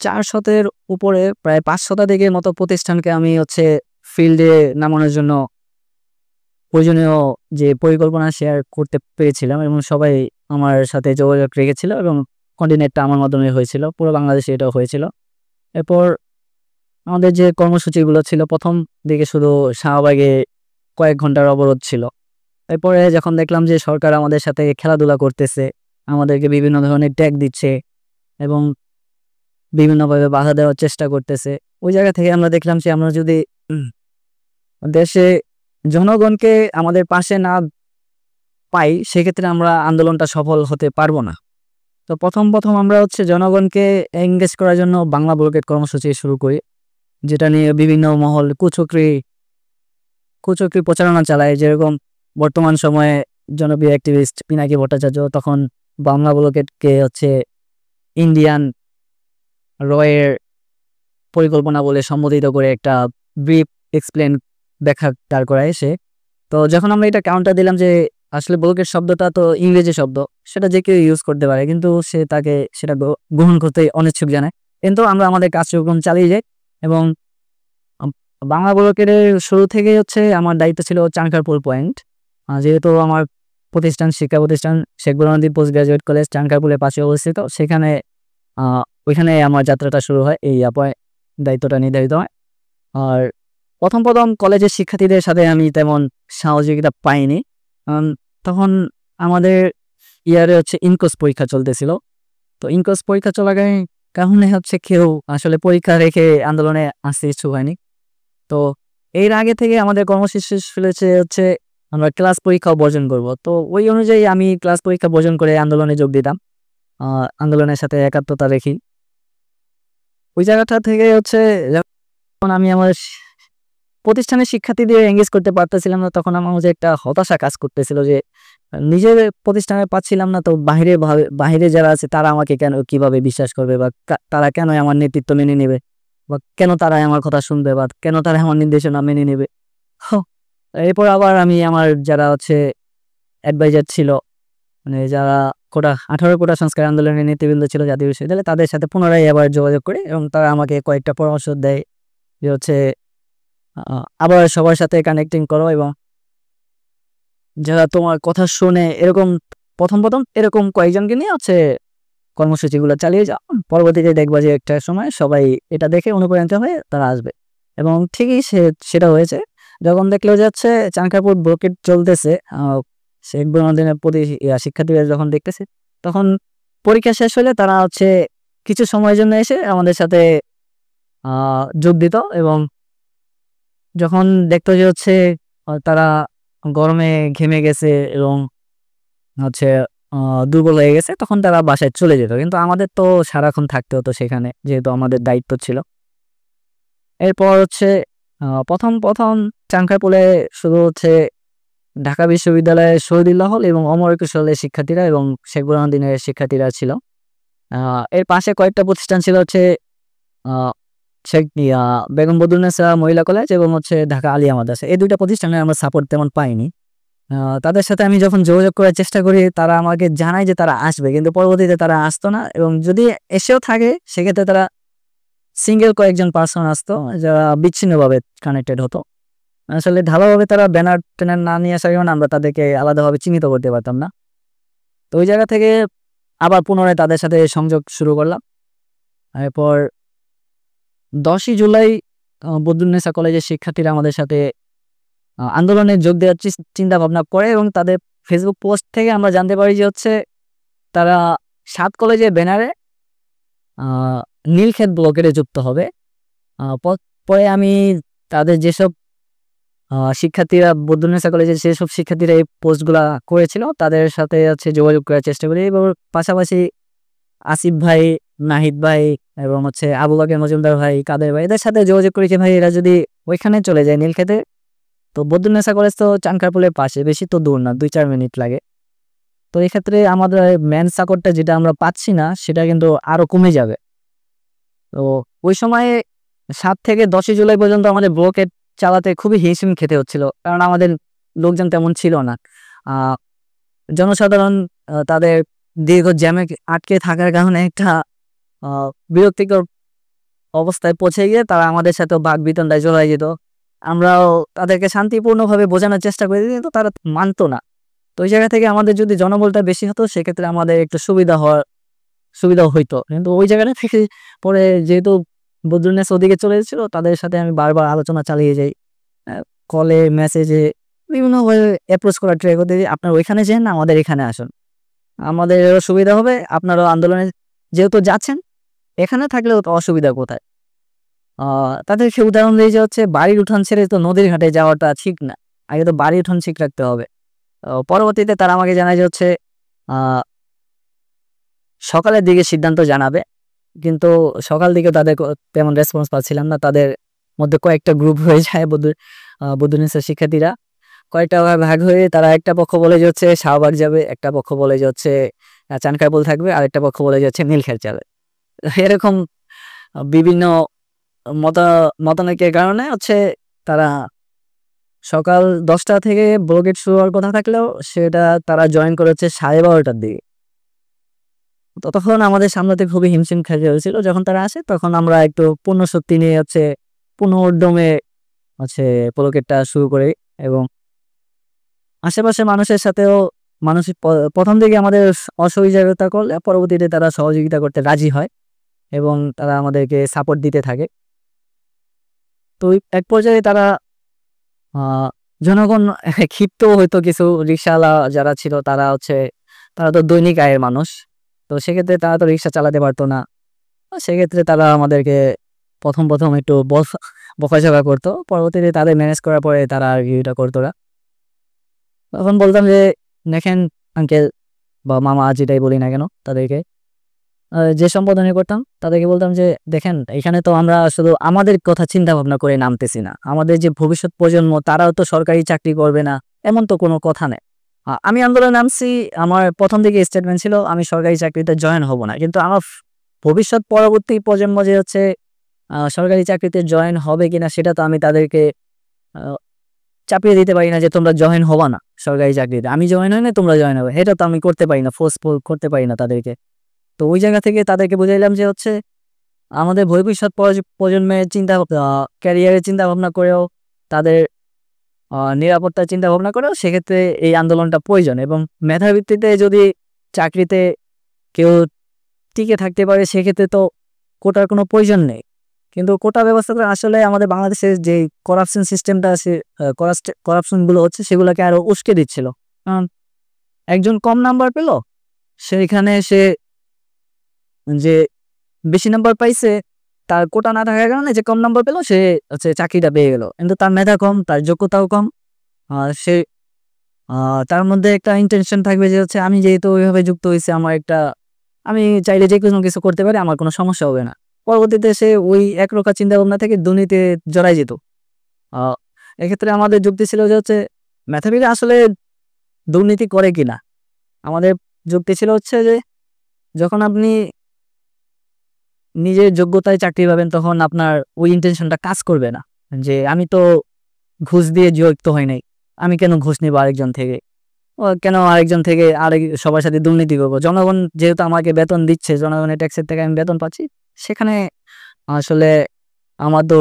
400-এর উপরে প্রায় 500 থেকে মতো প্রতিষ্ঠানকে আমি হচ্ছে ফিল্ডে নামানোর জন্য প্রয়োজনীয় যে পরিকল্পনা শেয়ার করতে পেরেছিলাম এবং সবাই আমার সাথে যোগাযোগ রেখেছিল এবং কোঅর্ডিনেটটা আমার মাধ্যমে হয়েছিল, পুরো বাংলাদেশে এটা হয়েছিল। এরপর আমাদের যে কর্মসূচিগুলো ছিল, প্রথম দিকে শুধু শাহবাগে কয়েক ঘন্টার অবরোধ ছিল। এরপরে যখন দেখলাম যে সরকার আমাদের সাথে খেলাধুলা করতেছে, আমাদেরকে বিভিন্ন ধরনের ট্যাগ দিচ্ছে এবং বিভিন্নভাবে বাধা দেওয়ার চেষ্টা করতেছে, ওই জায়গা থেকে আমরা দেখলাম যে আমরা যদি দেশে জনগণকে আমাদের পাশে না পাই সেক্ষেত্রে আমরা আন্দোলনটা সফল হতে পারবো না। তো প্রথম আমরা হচ্ছে জনগণকে এঙ্গেজ করার জন্য বাংলা ব্লকেট কর্মসূচি শুরু করি, যেটা নিয়ে বিভিন্ন মহল কুচক্রি প্রচারণা চালায়। যেরকম বর্তমান সময়ে জনপ্রিয় অ্যাক্টিভিস্ট পিনাকি ভট্টাচার্য তখন বাংলা ব্লকেটকে হচ্ছে ইন্ডিয়ান রয়ের পরিকল্পনা বলে সম্বোধিত করে একটা ব্রিফ এক্সপ্লেন ব্যাখ্যা দাঁড় করায় সে। তো যখন আমরা এটা কাউন্টার দিলাম যে আসলে ব্লকেট শব্দটা তো ইংরেজি শব্দ, সেটা যে কেউ ইউজ করতে পারে, কিন্তু সে তাকে সেটা গ্রহণ করতে অনিচ্ছুক জানায়। কিন্তু আমরা আমাদের কার্যক্রম চালিয়ে যাই এবং বাংলা ব্লকেটের শুরু থেকে হচ্ছে আমার দায়িত্ব ছিল চানখারপুল পয়েন্ট। যেহেতু আমার শিক্ষা প্রতিষ্ঠান Sheikh Burhanuddin post graduate college চানখারপুলের পাশে অবস্থিত, ওইখানে আমার যাত্রাটা শুরু হয়, এই দায়িত্বটা নির্ধারিত হয়। আর প্রথম কলেজের শিক্ষার্থীদের সাথে আমি তেমন সহযোগিতা পাইনি, তখন আমাদের ইয়ারে হচ্ছে ইনকোর্স পরীক্ষা চলতেছিল। তো ইনকোর্স পরীক্ষা চলাকালীন কারণে হচ্ছে কেউ আসলে পরীক্ষা রেখে আন্দোলনে আসতে ইচ্ছুক হয়নি। তো এর আগে থেকে আমাদের কর্মসূচি ফেলেছে হচ্ছে আমরা ক্লাস পরীক্ষাও বর্জন করব। তো ওই অনুযায়ী আমি ক্লাস পরীক্ষা বর্জন করে আন্দোলনে যোগ দিতাম, আন্দোলনের সাথে একাত্মতা রেখি। ওই জায়গাটা থেকে হচ্ছে যখন আমি আমার প্রতিষ্ঠানের শিক্ষার্থীদের এঙ্গেজ করতে পারতেছিলাম না, তখন আমার মধ্যে একটা হতাশা কাজ করতেছিল যে নিজের প্রতিষ্ঠানে পাচ্ছিলাম না, তো বাহিরে যারা আছে তারা আমাকে কেন কিভাবে বিশ্বাস করবে, বা তারা কেন আমার নেতৃত্ব মেনে নেবে, বা কেন তারা আমার কথা শুনবে, বা কেন তারা আমার নির্দেশনা মেনে নেবে। হো, এরপর আবার আমি আমার যারা হচ্ছে অ্যাডভাইজার ছিল, মানে যারা 18 কোটা সংস্কার আন্দোলনের নেতৃবৃন্দ ছিল জাতীয় বিশ্ববিদ্যালয়ে, তাদের সাথে পুনরায় আবার যোগাযোগ করি এবং তারা আমাকে কয়েকটা পরামর্শ দেয় যে হচ্ছে আবার সবার সাথে কানেক্টিং করো, এবং যারা তোমার কথা শুনে এরকম প্রথম এরকম কয়েকজনকে নিয়ে হচ্ছে কর্মসূচিগুলো চালিয়ে যাও। পরবর্তীতে দেখবা যে একটা সময় সবাই এটা দেখে অনুপ্রাণিত হয়ে তারা আসবে, এবং ঠিকই সেটা হয়েছে। যখন দেখলো যাচ্ছে চানখারপুল ব্লকেট চলতেছে, শেখ বুরহানুদ্দিনের প্রতি শিক্ষার্থীরা যখন দেখতেছে, তখন পরীক্ষা শেষ হলে তারা হচ্ছে কিছু সময়ের জন্য এসে আমাদের সাথে যোগ দিত, এবং যখন দেখতো যে হচ্ছে তারা গরমে ঘেমে গেছে এবং হচ্ছে দুর্বল হয়ে গেছে, তখন তারা বাসায় চলে যেত। কিন্তু আমাদের তো সারাক্ষণ থাকতে হতো সেখানে, যেহেতু আমাদের দায়িত্ব ছিল। এরপর হচ্ছে প্রথম চানখারপুলে শুধু হচ্ছে ঢাকা বিশ্ববিদ্যালয়ের শহীদুল্লাহ হল এবং অমর একুশ হলের শিক্ষার্থীরা এবং শেখ বুরহানুদ্দিনের শিক্ষার্থীরা ছিল। এর পাশে কয়েকটা প্রতিষ্ঠান ছিল, হচ্ছে শেখ বেগম বদরুন্নেসা মহিলা কলেজ এবং হচ্ছে ঢাকা আলিয়া মাদ্রাসা। এই দুইটা প্রতিষ্ঠানে আমরা সাপোর্ট তেমন পাইনি। তাদের সাথে আমি যখন যোগাযোগ করার চেষ্টা করি, তারা আমাকে জানায় যে তারা আসবে, কিন্তু পরবর্তীতে তারা আসতো না, এবং যদি এসেও থাকে সেক্ষেত্রে তারা সিঙ্গেল কয়েকজন পার্সন আসতো যারা বিচ্ছিন্নভাবে কানেক্টেড হতো। আসলে ঢালাভাবে তারা ব্যানার ট্যানার না নিয়ে আসার কারণে আমরা তাদেরকে আলাদাভাবে চিহ্নিত করতে পারতাম না। তো ওই জায়গা থেকে আবার পুনরায় তাদের সাথে সংযোগ শুরু করলাম। এরপর 10ই জুলাই বদরুন্নেসা কলেজের শিক্ষার্থীরা আমাদের সাথে আন্দোলনে যোগ দেওয়ার চিন্তা ভাবনা করে, এবং তাদের ফেসবুক পোস্ট থেকে আমরা জানতে পারি যে হচ্ছে তারা 7 কলেজের ব্যানারে নীলক্ষেত ব্লকেটে যুক্ত হবে। পরে আমি তাদের যেসব শিক্ষার্থীরা বদরুন্নেসা কলেজের যেসব শিক্ষার্থীরা এই পোস্টগুলা করেছিল তাদের সাথে হচ্ছে যোগাযোগ করার চেষ্টা করি, এবং পাশাপাশি আসিফ ভাই, নাহিদ ভাই এবং হচ্ছে আবু বকর মজুমদার ভাই, কাদের ভাই, এদের সাথে যোগাযোগ করেছি ভাই এরা যদি ওইখানে চলে যায় নীলক্ষেতে। তো বদরুন্নেসা কলেজ তো চানখারপুলের পাশে, বেশি তো দূর না, 2-4 মিনিট লাগে। তো এক্ষেত্রে আমাদের ম্যান সাপোর্টটা যেটা আমরা পাচ্ছি না সেটা কিন্তু আরো কমে যাবে। তো ওই সময়ে 7 থেকে 10ই জুলাই পর্যন্ত আমাদের ব্লকেট চালাতে খুবই হিমশিম খেতে হচ্ছিল, কারণ আমাদের লোকজন তেমন ছিল না। জনসাধারণ তাদের দীর্ঘ জ্যামে আটকে থাকার কারণে একটা বিরক্তিকর অবস্থায় পৌঁছে গিয়ে তারা আমাদের সাথে বাক বিতণ্ডায় জড়াই যেত। আমরাও তাদেরকে শান্তিপূর্ণভাবে বোঝানোর চেষ্টা করি, কিন্তু তারা মানতো না। তো ওই জায়গা থেকে আমাদের যদি জনবলটা বেশি হতো সেক্ষেত্রে আমাদের একটু সুবিধা হইতো। কিন্তু ওই জায়গাটা থেকে পরে যেহেতু বদরুন্নেসা ওদিকে চলে এসেছিল, তাদের সাথে আমি বারবার আলোচনা চালিয়ে যাই, কলে মেসেজে বিভিন্নভাবে অ্যাপ্রোচ করার ট্রাই করতে যাই, আপনার ওইখানে যেন না আমাদের এখানে আসুন, আমাদের সুবিধা হবে, আপনারাও আন্দোলনে যেহেতু যাচ্ছেন এখানে থাকলেও তো অসুবিধা কোথায়। তাদেরকে উদাহরণ দিয়ে যে হচ্ছে বাড়ির উঠান ছেড়ে তো নদীর ঘাটে যাওয়াটা ঠিক না, আগে তো বাড়ির উঠান ঠিক রাখতে হবে। পরবর্তীতে তারা আমাকে জানায় যে হচ্ছে সকালের দিকে সিদ্ধান্ত জানাবে, কিন্তু সকাল দিকে তাদের তেমন রেসপন্স পাচ্ছিলাম না। তাদের মধ্যে কয়েকটা গ্রুপ হয়ে যায়, বদরুন্নেসা শিক্ষার্থীরা কয়েকটা ভাগ হয়ে তারা একটা পক্ষ বলে যে হচ্ছে শাহবাগ যাবে, একটা পক্ষ বলে যে হচ্ছে চানখারপুল থাকবে, আর একটা পক্ষ বলে যে হচ্ছে নীলক্ষেত যাবে। এরকম বিভিন্ন মতানৈক্যের কারণে হচ্ছে তারা সকাল 10টা থেকে ব্লকেট শুরু হওয়ার কথা থাকলেও সেটা তারা জয়েন করেছে 12:30টার দিকে। ততক্ষণ আমাদের সামলাতে খুবই হিমশিম খেতে হয়েছিল। যখন তারা আসে তখন আমরা একটু পূর্ণ শক্তি নিয়ে হচ্ছে পূর্ণ উদ্যমে হচ্ছে ব্লকেটটা শুরু করি, এবং আশেপাশের মানুষের সাথেও প্রথম দিকে আমাদের অসহযোগিতা করলে পরবর্তীতে তারা সহযোগিতা করতে রাজি হয় এবং তারা আমাদেরকে সাপোর্ট দিতে থাকে। তো এক পর্যায়ে তারা জনগণ ক্ষিপ্ত হয়তো, কিছু রিক্সাওয়ালা যারা ছিল তারা তো দৈনিক আয়ের মানুষ, তো সেক্ষেত্রে তারা তো রিক্সা চালাতে পারতো না। সেক্ষেত্রে তারা আমাদেরকে প্রথম একটু বকাঝকা করতো, পরবর্তীতে তাদের ম্যানেজ করার পরে তারা আর কি এটা করতো না। তখন বলতাম যে দেখেন আঙ্কেল বা মামা, যেটাই বলি না কেন তাদেরকে, যে সম্বোধনে করতাম তাদেরকে বলতাম যে দেখেন এখানে তো আমরা শুধু আমাদের কথা চিন্তা ভাবনা করে নামতেছি না, আমাদের যে ভবিষ্যৎ প্রজন্ম তারাও তো সরকারি চাকরি করবে না এমন তো কোনো কথা নেই। আমি আন্দোলনে নামছি, আমার প্রথম দিকে স্টেটমেন্ট ছিল আমি সরকারি চাকরিতে জয়েন হব না, কিন্তু আমার ভবিষ্যৎ পরবর্তী প্রজন্ম যে হচ্ছে সরকারি চাকরিতে জয়েন হবে কিনা সেটা তো আমি তাদেরকে আহ, চাপিয়ে দিতে পারি না যে তোমরা জয়েন হবা না সরকারি চাকরিতে, আমি জয়েন হয় না তোমরা জয়েন হবে, এটা তো আমি করতে পারি না, ফোর্স করতে পারি না তাদেরকে। তো ওই জায়গা থেকে তাদেরকে বুঝাইলাম যে হচ্ছে আমাদের ভবিষ্যৎ প্রজন্মের ক্যারিয়ারের চিন্তা ভাবনা করেও, তাদের নিরাপত্তার চিন্তা ভাবনা করেও সেক্ষেত্রে এই আন্দোলনটা প্রয়োজন। এবং মেধার ভিত্তিতে যদি চাকরিতে কেউ টিকে থাকতে পারে সেক্ষেত্রে তো কোটার কোনো প্রয়োজন নেই। কিন্তু কোটা ব্যবস্থাটা আসলে আমাদের বাংলাদেশের যে করাপশন সিস্টেমটা আছে, করাপশনগুলো হচ্ছে সেগুলোকে আরো উস্কে দিচ্ছিল। কারণ একজন কম নাম্বার পেল, সেইখানে সে যে বেশি নাম্বার পাইছে, তার কোটা না থাকার কারণে যে কম নাম্বার পেলো সে হচ্ছে চাকরিটা পেয়ে গেল, কিন্তু তার মেধা কম, তার যোগ্যতাও কম। সে তার মধ্যে একটা ইন্টেনশন থাকবে যে হচ্ছে আমি যেহেতু ওইভাবে যুক্ত হয়েছে, আমি চাইলে যে কোনো কিছু করতে পারি, আমার কোনো সমস্যা হবে না। পরবর্তীতে সে ওই একরকম চিন্তা ভাবনা থেকে দুর্নীতিতে জড়াই যেত। আহ, এক্ষেত্রে আমাদের যুক্তি ছিল যে হচ্ছে ম্যাথামেটিক্স আসলে দুর্নীতি করে কিনা। আমাদের যুক্তি ছিল হচ্ছে যে যখন আপনি নিজের যোগ্যতায় চাকরি পাবেন তখন আপনার ওই ইন্টেনশনটা কাজ করবে না যে আমি তো ঘুষ দিয়ে যুক্ত হয় নাই, আমি কেন ঘুষ নিব আরেকজন থেকে, কেন আরেকজন থেকে সবার সাথে দুর্নীতি করবো। জনগণ যেহেতু আমাকে বেতন দিচ্ছে, জনগণের ট্যাক্সের থেকে আমি বেতন পাচ্ছি, সেখানে আসলে আমার তো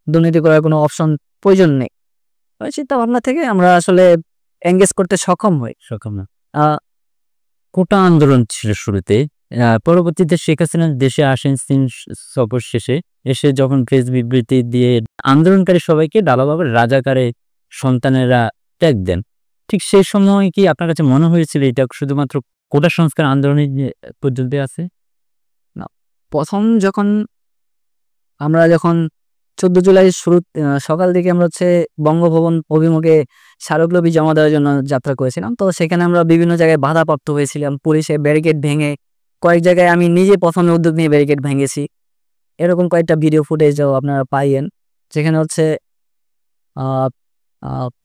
দুর্নীতি করার কোনো অপশন প্রয়োজন নেই। ওই চিন্তা ভাবনা থেকে আমরা আসলে এঙ্গেজ করতে সক্ষম হই। না কোটা আন্দোলন ছিল শুরুতে, পরবর্তীতে শেখ হাসিনা দেশে আসেন চীন সফর শেষে, এসে যখন প্রেস বিবৃতি দিয়ে আন্দোলনকারী সবাইকে ডালাভাবে রাজাকারে সন্তানেরা ট্যাগ দেন, ঠিক সেই সময় কি আপনার কাছে মনে হয়েছিল এটা শুধুমাত্র কোটা সংস্কার আন্দোলনের পর্যন্ত আছে? প্রথম যখন 14 জুলাই শুরু সকাল দিকে আমরা হচ্ছে বঙ্গভবন অভিমুখে স্মারকলিপি জমা দেওয়ার জন্য যাত্রা করেছিলাম, তো সেখানে আমরা বিভিন্ন জায়গায় বাধাপ্রাপ্ত হয়েছিলাম, পুলিশে ব্যারিকেড ভেঙে কয়েক জায়গায় আমি নিজে প্রথমে উদ্যোগ নিয়ে ব্যারিকেড ভেঙেছি। এরকম কয়েকটা ভিডিও ফুটেজও আপনারা পাইয়েন, যেখানে হচ্ছে আহ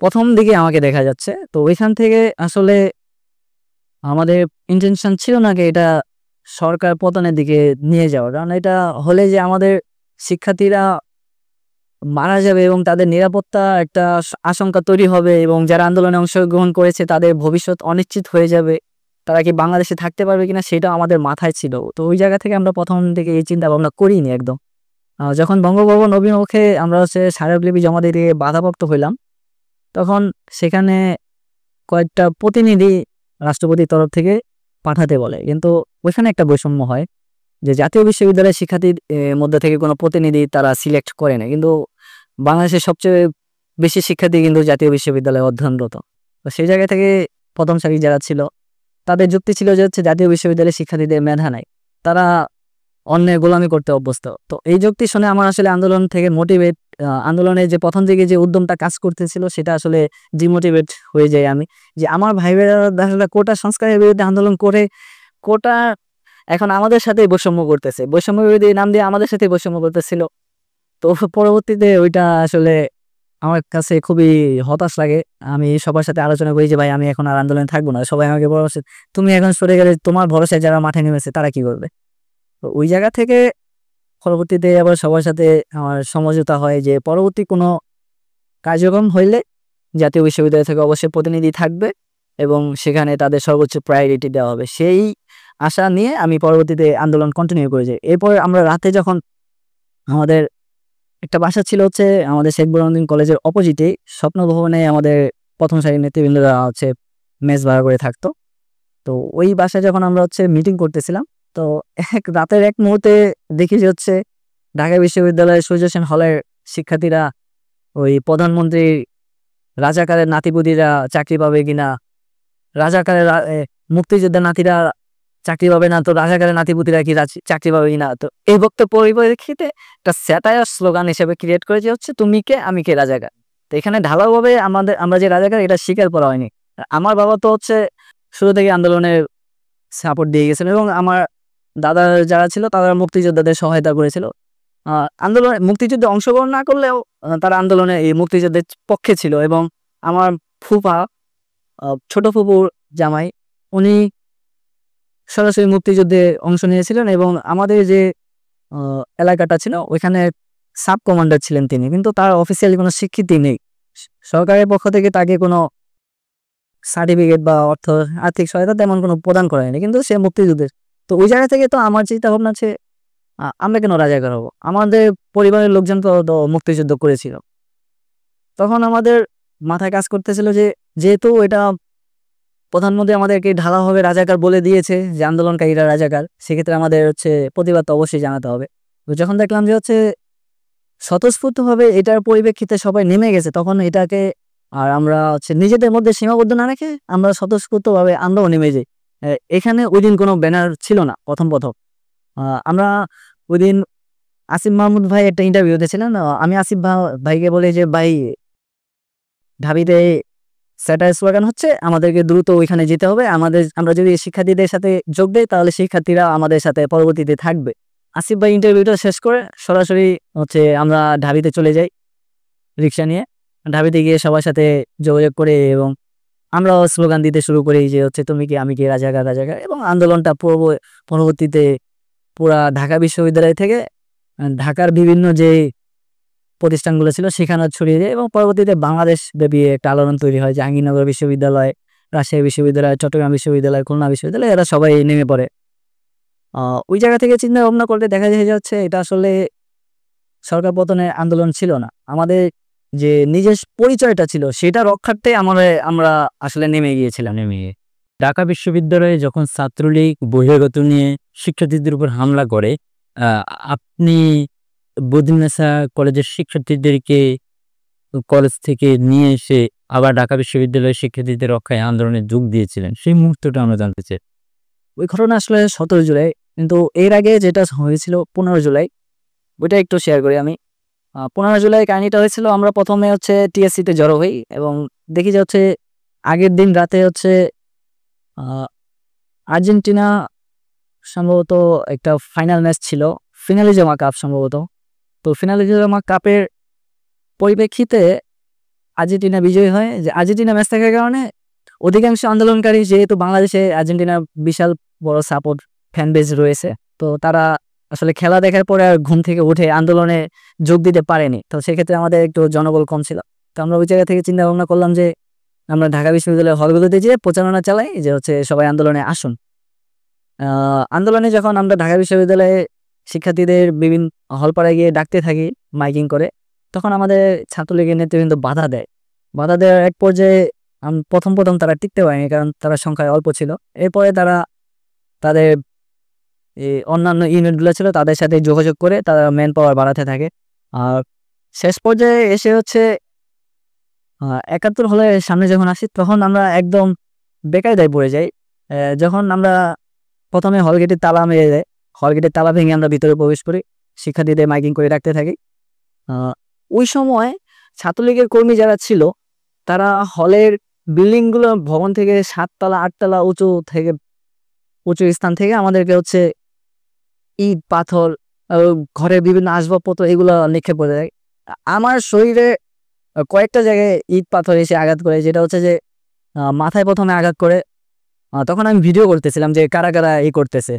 প্রথম দিকে আমাকে দেখা যাচ্ছে। তো ওইখান থেকে আসলে আমাদের ইন্টেনশন ছিল না কি এটা সরকার পতনের দিকে নিয়ে যাওয়া, কারণ এটা হলে যে আমাদের শিক্ষার্থীরা মারা যাবে এবং তাদের নিরাপত্তা একটা আশঙ্কা তৈরি হবে, এবং যারা আন্দোলনে অংশগ্রহণ করেছে তাদের ভবিষ্যৎ অনিশ্চিত হয়ে যাবে, তারা কি বাংলাদেশে থাকতে পারবে কিনা সেটা আমাদের মাথায় ছিল। তো ওই জায়গা থেকে আমরা প্রথম থেকে এই চিন্তা ভাবনা করিনি একদম। যখন বঙ্গভবন অভিমুখে আমরা হচ্ছে স্মারকলিপি জমা দিতে বাধাপ্রাপ্ত হইলাম, তখন সেখানে কয়েকটা প্রতিনিধি রাষ্ট্রপতির তরফ থেকে পাঠাতে বলে, কিন্তু ওইখানে একটা বৈষম্য হয় যে জাতীয় বিশ্ববিদ্যালয়ের শিক্ষার্থীর মধ্যে থেকে কোনো প্রতিনিধি তারা সিলেক্ট করে না, কিন্তু বাংলাদেশের সবচেয়ে বেশি শিক্ষার্থী কিন্তু জাতীয় বিশ্ববিদ্যালয়ে অধ্যয়নরত। তো সেই জায়গা থেকে প্রথম সারি যারা ছিল তাদের যুক্তি ছিল যে হচ্ছে জাতীয় বিশ্ববিদ্যালয়ের শিক্ষার্থীদের মেধা নাই, তারা অন্যের গোলামি করতে অভ্যস্ত। তো এই যুক্তি শুনে আমার আসলে আন্দোলন থেকে আন্দোলনের যে প্রথম দিকে যে উদ্যমটা কাজ করতেছিল সেটা আসলে ডিমোটিভেট হয়ে যায় আমি, যে আমার ভাই বোনেরা আসলে কোটা সংস্কারের বিরুদ্ধে আন্দোলন করে কোটা এখন আমাদের সাথে বৈষম্য করতেছে, বৈষম্য বিরোধী নাম দিয়ে আমাদের সাথে বৈষম্য করতেছিল। তো পরবর্তীতে ওইটা আসলে আমার কাছে খুবই হতাশ লাগে। আমি সবার সাথে আলোচনা করি যে ভাই আমি এখন আর আন্দোলনে থাকবো না, সবাই আমাকে বলছে তুমি এখন সরে গেলে তোমার ভরসায় যারা মাঠে নেমেছে তারা কি করবে। তো ওই জায়গা থেকে পরবর্তীতে আবার সবার সাথে আমার সমঝোতা হয় যে পরবর্তী কোনো কার্যক্রম হইলে জাতীয় বিশ্ববিদ্যালয় থেকে অবশ্যই প্রতিনিধি থাকবে এবং সেখানে তাদের সর্বোচ্চ প্রায়োরিটি দেওয়া হবে। সেই আশা নিয়ে আমি পরবর্তীতে আন্দোলন কন্টিনিউ করে যাই। এরপর আমরা রাতে যখন আমাদের একটা বাসা ছিল হচ্ছে আমাদের শেখ বুরহানুদ্দিন কলেজের অপোজিটে স্বপ্ন ভবনে, আমাদের প্রথম সারির নেতৃবৃন্দরা হচ্ছে মেস ভাড়া করে থাকতো। তো ওই বাসায় যখন আমরা হচ্ছে মিটিং করতেছিলাম, তো রাতের এক মুহূর্তে দেখি যে হচ্ছে ঢাকা বিশ্ববিদ্যালয়ের সূর্য সেন হলের শিক্ষার্থীরা ওই প্রধানমন্ত্রী রাজাকারের নাতিপুতিরা চাকরি পাবে কিনা, মুক্তিযোদ্ধার নাতিরা চাকরি পাবে না, তো রাজাকারের নাতিপুতিরা কি চাকরি পাবে কিনা। তো এই বক্তব্য পরিপ্রেক্ষিতে একটা স্যাটায়ার স্লোগান হিসেবে ক্রিয়েট করেছে হচ্ছে তুমি কে আমি কে রাজাকার। তো এখানে ঢালাওভাবে আমরা যে রাজাকার এটা স্বীকার করা হয়নি। আমার বাবা তো হচ্ছে শুরু থেকে আন্দোলনের সাপোর্ট দিয়ে গেছিল এবং আমার দাদা যারা ছিল তারা মুক্তিযোদ্ধাদের সহায়তা করেছিল। মুক্তিযুদ্ধে অংশগ্রহণ না করলেও তারা আন্দোলনে এই মুক্তিযুদ্ধের পক্ষে ছিল। এবং আমার ফুফা ছোট ফুপুর জামাই, উনি সরাসরি মুক্তিযুদ্ধে অংশ নিয়েছিলেন এবং আমাদের যে এলাকাটা ছিল ওইখানে সাব কমান্ডার ছিলেন তিনি, কিন্তু তার অফিসিয়ালি কোনো স্বীকৃতি নেই। সরকারের পক্ষ থেকে তাকে কোনো সার্টিফিকেট বা আর্থিক সহায়তা তেমন কোনো প্রদান করা হয়নি, কিন্তু সে মুক্তিযুদ্ধের। তো ওই জায়গা থেকে তো আমার চিন্তা ভাবনা আছে, আমরা কেন রাজাকার হবো, আমাদের পরিবারের লোকজন তো মুক্তিযুদ্ধ করেছিল। তখন আমাদের মাথায় কাজ করতেছিল যে যেহেতু এটা প্রধানমন্ত্রী আমাদেরকে ঢালাভাবে রাজাকার বলে দিয়েছে যে আন্দোলনকারীরা রাজাকার, সেক্ষেত্রে আমাদের প্রতিবাদ তো অবশ্যই জানাতে হবে। তো যখন দেখলাম যে স্বতঃস্ফূর্তভাবে এটার পরিপ্রেক্ষিতে সবাই নেমে গেছে, তখন এটাকে আর আমরা নিজেদের মধ্যে সীমাবদ্ধ না রেখে আমরা স্বতঃস্ফূর্তভাবে আমরাও নেমে যাই। এখানে ওই দিন কোনো ব্যানার ছিল না। প্রথম আমরা ওই দিন আসিফ মাহমুদ ভাই একটা ইন্টারভিউ দিয়েছিলেন। আমি আসিফ ভাইকে বলি যে ভাই, ঢাবিতে স্যাটার স্লোগান হচ্ছে, আমাদেরকে দ্রুত ওইখানে যেতে হবে, আমরা যদি শিক্ষার্থীদের সাথে যোগ দেই তাহলে শিক্ষার্থীরা আমাদের সাথে পরবর্তীতে থাকবে। আসিফ ভাই ইন্টারভিউটা শেষ করে সরাসরি আমরা ঢাবিতে চলে যাই রিক্সা নিয়ে। ঢাবিতে গিয়ে সবার সাথে যোগাযোগ করে এবং আমরাও স্লোগান দিতে শুরু করি যে তুমি কি আমি কি, রাজাকার রাজাকার। এবং আন্দোলনটা পরবর্তীতে পুরা ঢাকা বিশ্ববিদ্যালয় থেকে ঢাকার বিভিন্ন যে প্রতিষ্ঠানগুলো ছিল সেখানে ছড়িয়ে যায় এবং পরবর্তীতে বাংলাদেশ ব্যাপী একটা আলোড়ন তৈরি হয়। জাহাঙ্গীরনগর বিশ্ববিদ্যালয়, রাজশাহী বিশ্ববিদ্যালয়, চট্টগ্রাম বিশ্ববিদ্যালয়, খুলনা বিশ্ববিদ্যালয়, এরা সবাই নেমে পড়ে। ওই জায়গা থেকে চিন্তা ভাবনা করলে দেখা যায় যে এটা আসলে সরকার পতনের আন্দোলন ছিল না, আমাদের যে নিজের পরিচয়টা ছিল সেটা রক্ষার্থে আমরা আসলে নেমে গিয়েছিলাম। ঢাকা বিশ্ববিদ্যালয়ে যখন ছাত্রলীগ বহিরাগত নিয়ে শিক্ষার্থীদের উপর হামলা করে, আপনি বদিউন্নেসা কলেজের শিক্ষার্থীদেরকে কলেজ থেকে নিয়ে এসে আবার ঢাকা বিশ্ববিদ্যালয়ের শিক্ষার্থীদের রক্ষায় আন্দোলনে যোগ দিয়েছিলেন, সেই মুহূর্তটা আমরা জানতে চাই। ওই ঘটনা আসলে 17 জুলাই, কিন্তু এর আগে যেটা হয়েছিল 15 জুলাই, ওইটা একটু শেয়ার করি আমি। 15 জুলাই কাহিনীটা হয়েছিল, আমরা প্রথমে টিএসসিতে জড়ো হই এবং দেখি যে আগের দিন রাতে আর্জেন্টিনা সম্ভবত একটা ফাইনাল ম্যাচ ছিল, ফিনালিজামা কাপ সম্ভবত। তো ফিনালিজামা কাপের পরিপ্রেক্ষিতে আর্জেন্টিনা বিজয়ী হয়। যে আর্জেন্টিনা ম্যাচ থাকার কারণে অধিকাংশ আন্দোলনকারী, যেহেতু বাংলাদেশে আর্জেন্টিনার বিশাল বড় সাপোর্ট ফ্যান বেজ রয়েছে, তো তারা আসলে খেলা দেখার পরে আর ঘুম থেকে উঠে আন্দোলনে যোগ দিতে পারেনি। তো সেক্ষেত্রে আমাদের একটু জনবল কম ছিল। তো আমরা ওই জায়গা থেকে চিন্তা ভাবনা করলাম যে আমরা ঢাকা বিশ্ববিদ্যালয়ের হলগুলোতে যেয়ে প্রচারণা চালাই যে সবাই আন্দোলনে আসুন। আন্দোলনে যখন আমরা ঢাকা বিশ্ববিদ্যালয়ে শিক্ষার্থীদের বিভিন্ন হলপাড়ায় গিয়ে ডাকতে থাকি মাইকিং করে, তখন আমাদের ছাত্রলীগের নেতৃবৃন্দ বাধা দেওয়ার এক পর্যায়ে প্রথম তারা টিকতে পারেনি, কারণ তারা সংখ্যায় অল্প ছিল। এরপরে তারা তাদের অন্যান্য ইউনিটগুলো ছিল তাদের সাথে যোগাযোগ করে তারা ম্যান পাওয়ার বাড়াতে থাকে। আর শেষ পর্যায়ে এসে 71 হলের সামনে যখন আসি, তখন আমরা একদম বেকায়দায় পড়ে যাই। যখন আমরা প্রথমে হলগেটের তালা মেরে দেয়, হলগেটের তালা ভেঙে আমরা ভিতরে প্রবেশ করি, শিক্ষার্থীদের মাইকিং করে রাখতে থাকি। ওই সময় ছাত্রলীগের কর্মী যারা ছিল তারা হলের বিল্ডিংগুলো, ভবন থেকে 7 তলা 8 তলা উঁচু স্থান থেকে আমাদেরকে ইট পাথর, ঘরের বিভিন্ন আসবাবপত্র এগুলো নিক্ষেপ করে দেয়। আমার শরীরে কয়েকটা জায়গায় ইট পাথর এসে আঘাত করে, যেটা যে মাথায় প্রথমে আঘাত করে। তখন আমি ভিডিও করতেছিলাম যে কারা কারা করতেছে।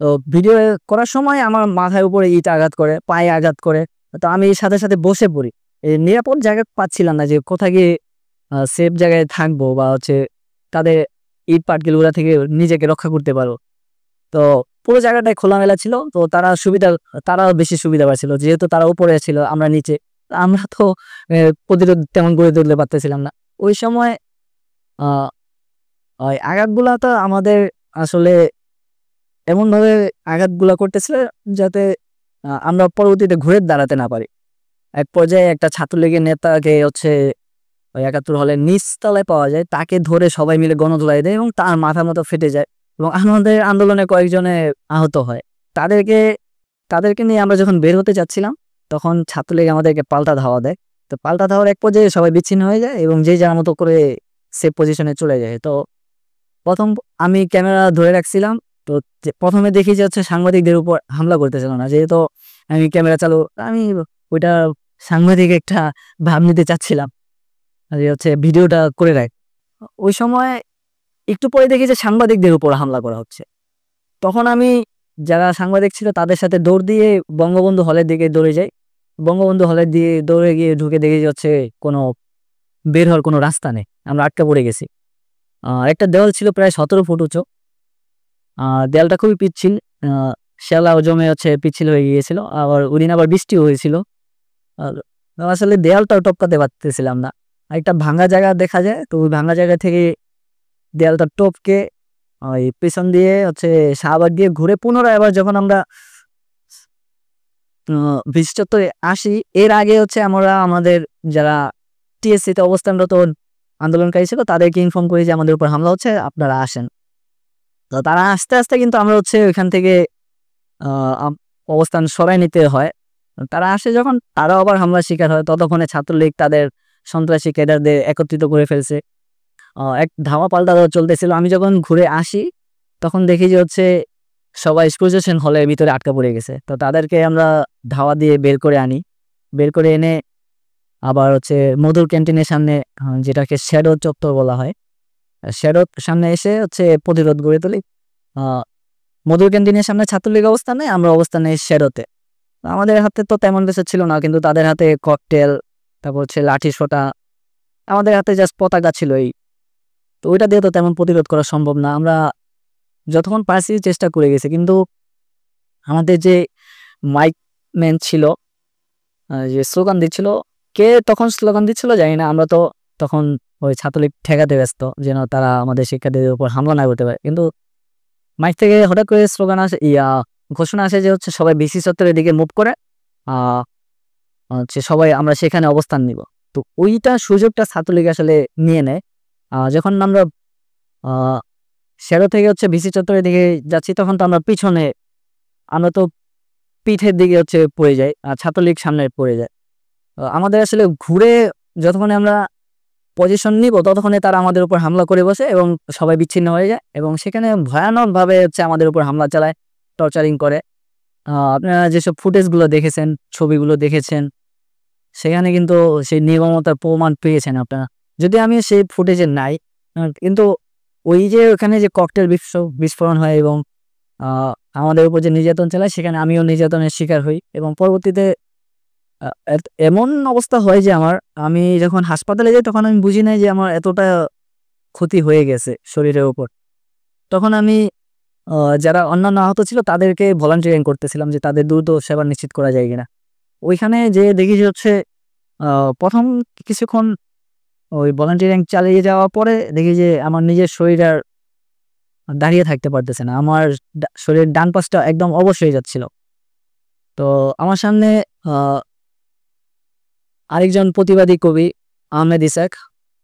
তো ভিডিও করার সময় আমার মাথার উপরে ইট আঘাত করে, পায়ে আঘাত করে। তো আমি সাথে সাথে বসে পড়ি, নিরাপদ জায়গা পাচ্ছিলাম না যে কোথায় গিয়ে সেফ জায়গায় থাকবো বা তাদের ইট পাটকেলগুলা থেকে নিজেকে রক্ষা করতে পারবো। তো পুরো জায়গাটায় খোলামেলা ছিল, তো তারা বেশি সুবিধা পাচ্ছিল, যেহেতু তারা উপরে ছিল আমরা নিচে। আমরা তো প্রতিরোধ তেমন গড়ে তুলতে পারতেছিলাম না। ওই সময় আঘাতগুলা তো আমাদের আসলে এমনভাবে আঘাতগুলা করতেছিল যাতে আমরা পরবর্তীতে ঘুরে দাঁড়াতে না পারি। এক পর্যায়ে একটা ছাত্রলীগের নেতাকে 71 হলে নিচতলায় পাওয়া যায়, তাকে ধরে সবাই মিলে গণধোলাই দেয় এবং তার মাথা মতো ফেটে যায় এবং আমাদের আন্দোলনে কয়েকজনে আহত হয়। তাদেরকে নিয়ে আমরা যখন বের হতে যাচ্ছিলাম, তখন ছাত্রলীগ আমাদেরকে পাল্টা ধাওয়া দেয়। তো পাল্টা ধাওয়ার এক পর্যায়ে সবাই বিচ্ছিন্ন হয়ে যায় এবং যে যার মতো করে সেফ পজিশনে চলে যায়। তো প্রথম আমি ক্যামেরা ধরে রাখছিলাম, তো প্রথমে দেখি যে সাংবাদিকদের উপর হামলা করতেছিল না, যেহেতু আমি ক্যামেরা চালু, আমি ওইটা সাংবাদিক একটা ভাব নিতে চাচ্ছিলাম যে ভিডিওটা করে রাখ। ওই সময় একটু পরে দেখি যে সাংবাদিকদের উপর হামলা করা হচ্ছে। তখন আমি যারা সাংবাদিক ছিল তাদের সাথে দৌড় দিয়ে বঙ্গবন্ধু হলের দিকে দৌড়ে যাই। বঙ্গবন্ধু হলের দিয়ে দৌড়ে গিয়ে ঢুকে দেখি যে হচ্ছে কোনো বের হওয়ার কোনো রাস্তা নেই, আমরা আটকা পড়ে গেছি। একটা দেওয়াল ছিল প্রায় 17 ফুট উঁচু। দেয়ালটা খুবই পিচ্ছিল, শ্যালাও জমে হচ্ছে পিচ্ছিল হয়ে গিয়েছিল। আবার ওদিন আবার বৃষ্টিও হয়েছিল। আর আসলে দেয়ালটাও টপকাতে পারতেছিলাম না। একটা ভাঙা জায়গা দেখা যায়, তো ওই ভাঙা জায়গা থেকে দেয়ালটা টপকে ওই পেছন দিয়ে হচ্ছে শাহবাগ দিয়ে ঘুরে পুনরায় আবার যখন আমরা ব্রিজ চত্বরে আসি, এর আগে হচ্ছে আমরা আমাদের যারা টিএসসিতে অবস্থানরত আন্দোলনকারী ছিল তাদেরকে ইনফর্ম করি যে আমাদের উপর হামলা হচ্ছে, আপনারা আসেন। তো তারা আস্তে আস্তে কিন্তু আমরা হচ্ছে ওইখান থেকে অবস্থান সরাই নিতে হয়। তারা আসে যখন, তারাও আবার হামলার শিকার হয়। ততক্ষণে ছাত্রলীগ তাদের সন্ত্রাসী ক্যাডারদের একত্রিত করে ফেলছে। এক ধাওয়া পাল্টা চলতেছিল। আমি যখন ঘুরে আসি তখন দেখি যে হচ্ছে সবাই এক্সপোজিশন হলের ভিতরে আটকা পড়ে গেছে। তো তাদেরকে আমরা ধাওয়া দিয়ে বের করে আনি। বের করে এনে আবার হচ্ছে মধুর ক্যান্টিনের সামনে, যেটাকে শ্যাডো চত্বর বলা হয়, শ্যাডোর সামনে এসে হচ্ছে প্রতিরোধ গড়ে তুলি। মধুর ক্যান্টিনের সামনে ছাত্রলীগ অবস্থানে, আমরা অবস্থানে শ্যাডোতে। আমাদের হাতে তো তেমন কিছু ছিল না, কিন্তু তাদের হাতে ককটেল, তারপর হচ্ছে লাঠি সোটা, আমাদের হাতে জাস্ট পতাকা ছিল। এই তো ওইটা দিয়ে তো তেমন প্রতিরোধ করা সম্ভব না। আমরা যতক্ষণ পারছি চেষ্টা করে গেছি, কিন্তু আমাদের যে মাইক ম্যান ছিল, যে স্লোগান দিচ্ছিল, কে তখন স্লোগান দিচ্ছিল জানি না। আমরা তো তখন ওই ছাত্রলীগ ঠেকাতে ব্যস্ত যেন তারা আমাদের শিক্ষার্থীদের উপর হামলা না করতে পারে। কিন্তু মাইক থেকে হঠাৎ করে স্লোগান আসে, ঘোষণা আসে যে হচ্ছে সবাই বিসি চত্বরের দিকে মুভ করে হচ্ছে সবাই আমরা সেখানে অবস্থান নিব। তো ওইটা সুযোগটা ছাত্রলীগ আসলে নিয়ে নেয়। যখন আমরা শ্যাডো থেকে হচ্ছে বিসি চত্বরের দিকে যাচ্ছি, তখন তো আমরা পিছনে, আমরা তো পিঠের দিকে হচ্ছে পড়ে যাই, আর ছাত্রলীগ সামনে পড়ে যায়। আমাদের আসলে ঘুরে যতক্ষণে আমরা পজিশন নিব ততক্ষণে তারা আমাদের উপর হামলা করে বসে এবং সবাই বিচ্ছিন্ন হয়ে যায়, এবং সেখানে ভয়ানকভাবে হচ্ছে আমাদের উপর হামলা চালায়, টর্চারিং করে। আপনারা যেসব ফুটেজগুলো দেখেছেন, ছবিগুলো দেখেছেন, সেখানে কিন্তু সেই নির্মমতার প্রমাণ পেয়েছেন আপনারা। যদি আমি সেই ফুটেজে নাই, কিন্তু ওই যে ওখানে যে ককটেল বিস্ফোরণ হয় এবং আমাদের উপর যে নির্যাতন চালায়, সেখানে আমিও নির্যাতনের শিকার হই। এবং পরবর্তীতে এমন অবস্থা হয় যে আমি যখন হাসপাতালে যাই তখন আমি বুঝি নাই যে আমার এতটা ক্ষতি হয়ে গেছে শরীরের উপর। তখন আমি যারা অন্যান্য আহত ছিল তাদেরকে ভলান্টিয়ারিং করতেছিলাম যে তাদের দ্রুত সেবা নিশ্চিত করা যায় কিনা। ওইখানে যে দেখি যে হচ্ছে প্রথম কিছুক্ষণ ওই ভলান্টিয়ারিং চালিয়ে যাওয়ার পরে দেখি যে আমার নিজের শরীর আর দাঁড়িয়ে থাকতে পারতেছে না। আমার শরীরের ডান পাশটা একদম অবশ হয়ে যাচ্ছিল। তো আমার সামনে আরেকজন প্রতিবাদী কবি আহমেদ ইসাক,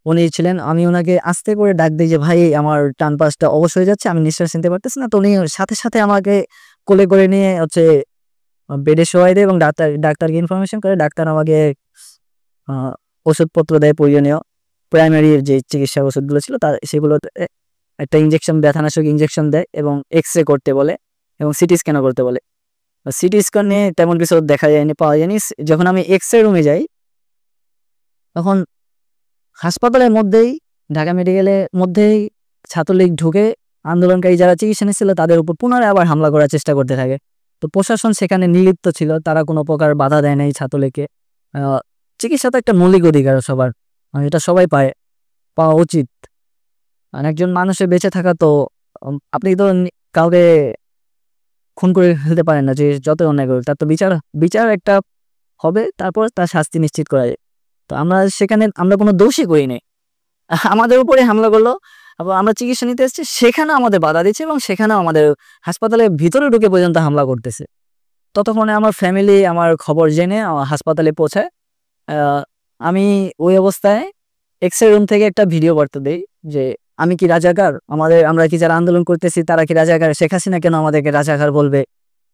উনি ছিলেন। আমি ওনাকে আস্তে করে ডাক দিই যে ভাই, আমার ডান পাশটা অবশ হয়ে যাচ্ছে, আমি নিঃশ্বাস নিতে পারতেছি না। তো উনি সাথে সাথে আমাকে কোলে করে নিয়ে হচ্ছে বেডে শোয়াই দেয় এবং ডাক্তারকে ইনফরমেশন করে। ডাক্তার আমাকে ওষুধপত্র দেয়, প্রয়োজনীয় প্রাইমারি যে চিকিৎসা ওষুধগুলো ছিল তার, সেগুলো একটা ইঞ্জেকশন, ব্যথানাশক ইঞ্জেকশন দেয় এবং এক্স-রে করতে বলে এবং সিটি স্ক্যানও করতে বলে। সিটি স্ক্যান নিয়ে তেমন কিছু দেখা যায়নি, পাওয়া যায়নি। যখন আমি এক্স-রে রুমে যাই তখন হাসপাতালের মধ্যেই, ঢাকা মেডিকেলের মধ্যেই ছাত্রলীগ ঢুকে আন্দোলনকারী যারা চিকিৎসা নিচ্ছিল তাদের উপর পুনরায় আবার হামলা করার চেষ্টা করতে থাকে। তো প্রশাসন সেখানে নির্লিপ্ত ছিল, তারা কোনো প্রকার বাধা দেয় নাই ছাত্রলীগকে। চিকিৎসা তো একটা মৌলিক অধিকার সবার, এটা সবাই পাওয়া উচিত। আর একজন মানুষের বেঁচে থাকা তো, আপনি তো কাউকে খুন করে ফেলতে পারেন না, যে যত অন্যায় করবে তার তো বিচার একটা হবে, তারপর তার শাস্তি নিশ্চিত করা যায়। তো আমরা সেখানে আমরা কোনো দোষই করি নাই, আমাদের উপরে হামলা করলো। আবার আমরা চিকিৎসা নিতে এসেছি, সেখানেও আমাদের বাধা দিচ্ছে এবং সেখানেও আমাদের হাসপাতালের ভিতরে ঢুকে পর্যন্ত হামলা করতেছে। ততক্ষণে আমার ফ্যামিলি আমার খবর জেনে হাসপাতালে পৌঁছায়। আমি ওই অবস্থায় এক্স-রে রুম থেকে একটা ভিডিও বার্তা দেই যে আমি কি রাজাকার, আমরা কি যারা আন্দোলন করতেছি তারা কি রাজাকার, শেখ হাসিনা কেন আমাদেরকে রাজাকার বলবে,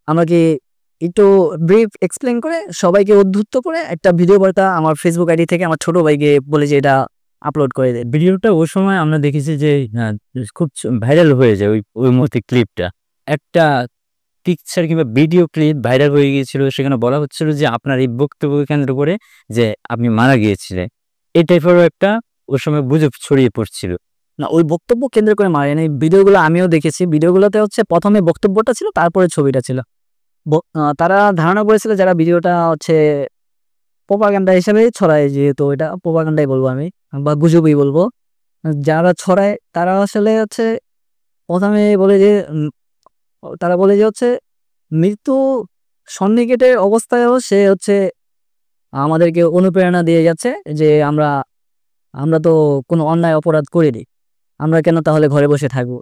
আমরা কি একটু ব্রিফ এক্সপ্লেন করে সবাইকে উদ্ধৃত করে একটা ভিডিও বার্তা আমার ফেসবুক আইডি থেকে আমার ছোট ভাইকে বলে যে এটা আপলোড করে দেয়। ভিডিওটা ওই সময় আমরা দেখেছি যে খুব ভাইরাল হয়ে যায় ওই মুহূর্তে ক্লিপটা, একটা পিকচার কিংবা ভিডিও ক্লিপ ভাইরাল হয়ে গিয়েছিল। সেখানে বলা হচ্ছিল যে আপনার এই বক্তব্য কেন্দ্র করে যে আপনি মারা গিয়েছিলেন, এই টাইপেরও একটা ওই সময় গুজব ছড়িয়ে পড়ছিল। না, ওই বক্তব্য কেন্দ্র করে মারেনি। ভিডিওগুলো আমিও দেখেছি। ভিডিওগুলোতে হচ্ছে প্রথমে বক্তব্যটা ছিল, তারপরে ছবিটা ছিল। তারা ধারণা করেছিল যারা ভিডিওটা হচ্ছে প্রোপাগান্ডা হিসেবে ছড়ায়, যেহেতু এটা প্রোপাগান্ডাই বলবো আমি বা গুজবই বলবো। যারা ছড়ায় তারা আসলে হচ্ছে প্রথমে বলে যে তারা বলে যে হচ্ছে মৃত্যু সন্নিকটের অবস্থায়ও সে হচ্ছে আমাদেরকে অনুপ্রেরণা দিয়ে যাচ্ছে যে আমরা আমরা তো কোনো অন্যায় অপরাধ করিনি, আমরা কেন তাহলে ঘরে বসে থাকবো।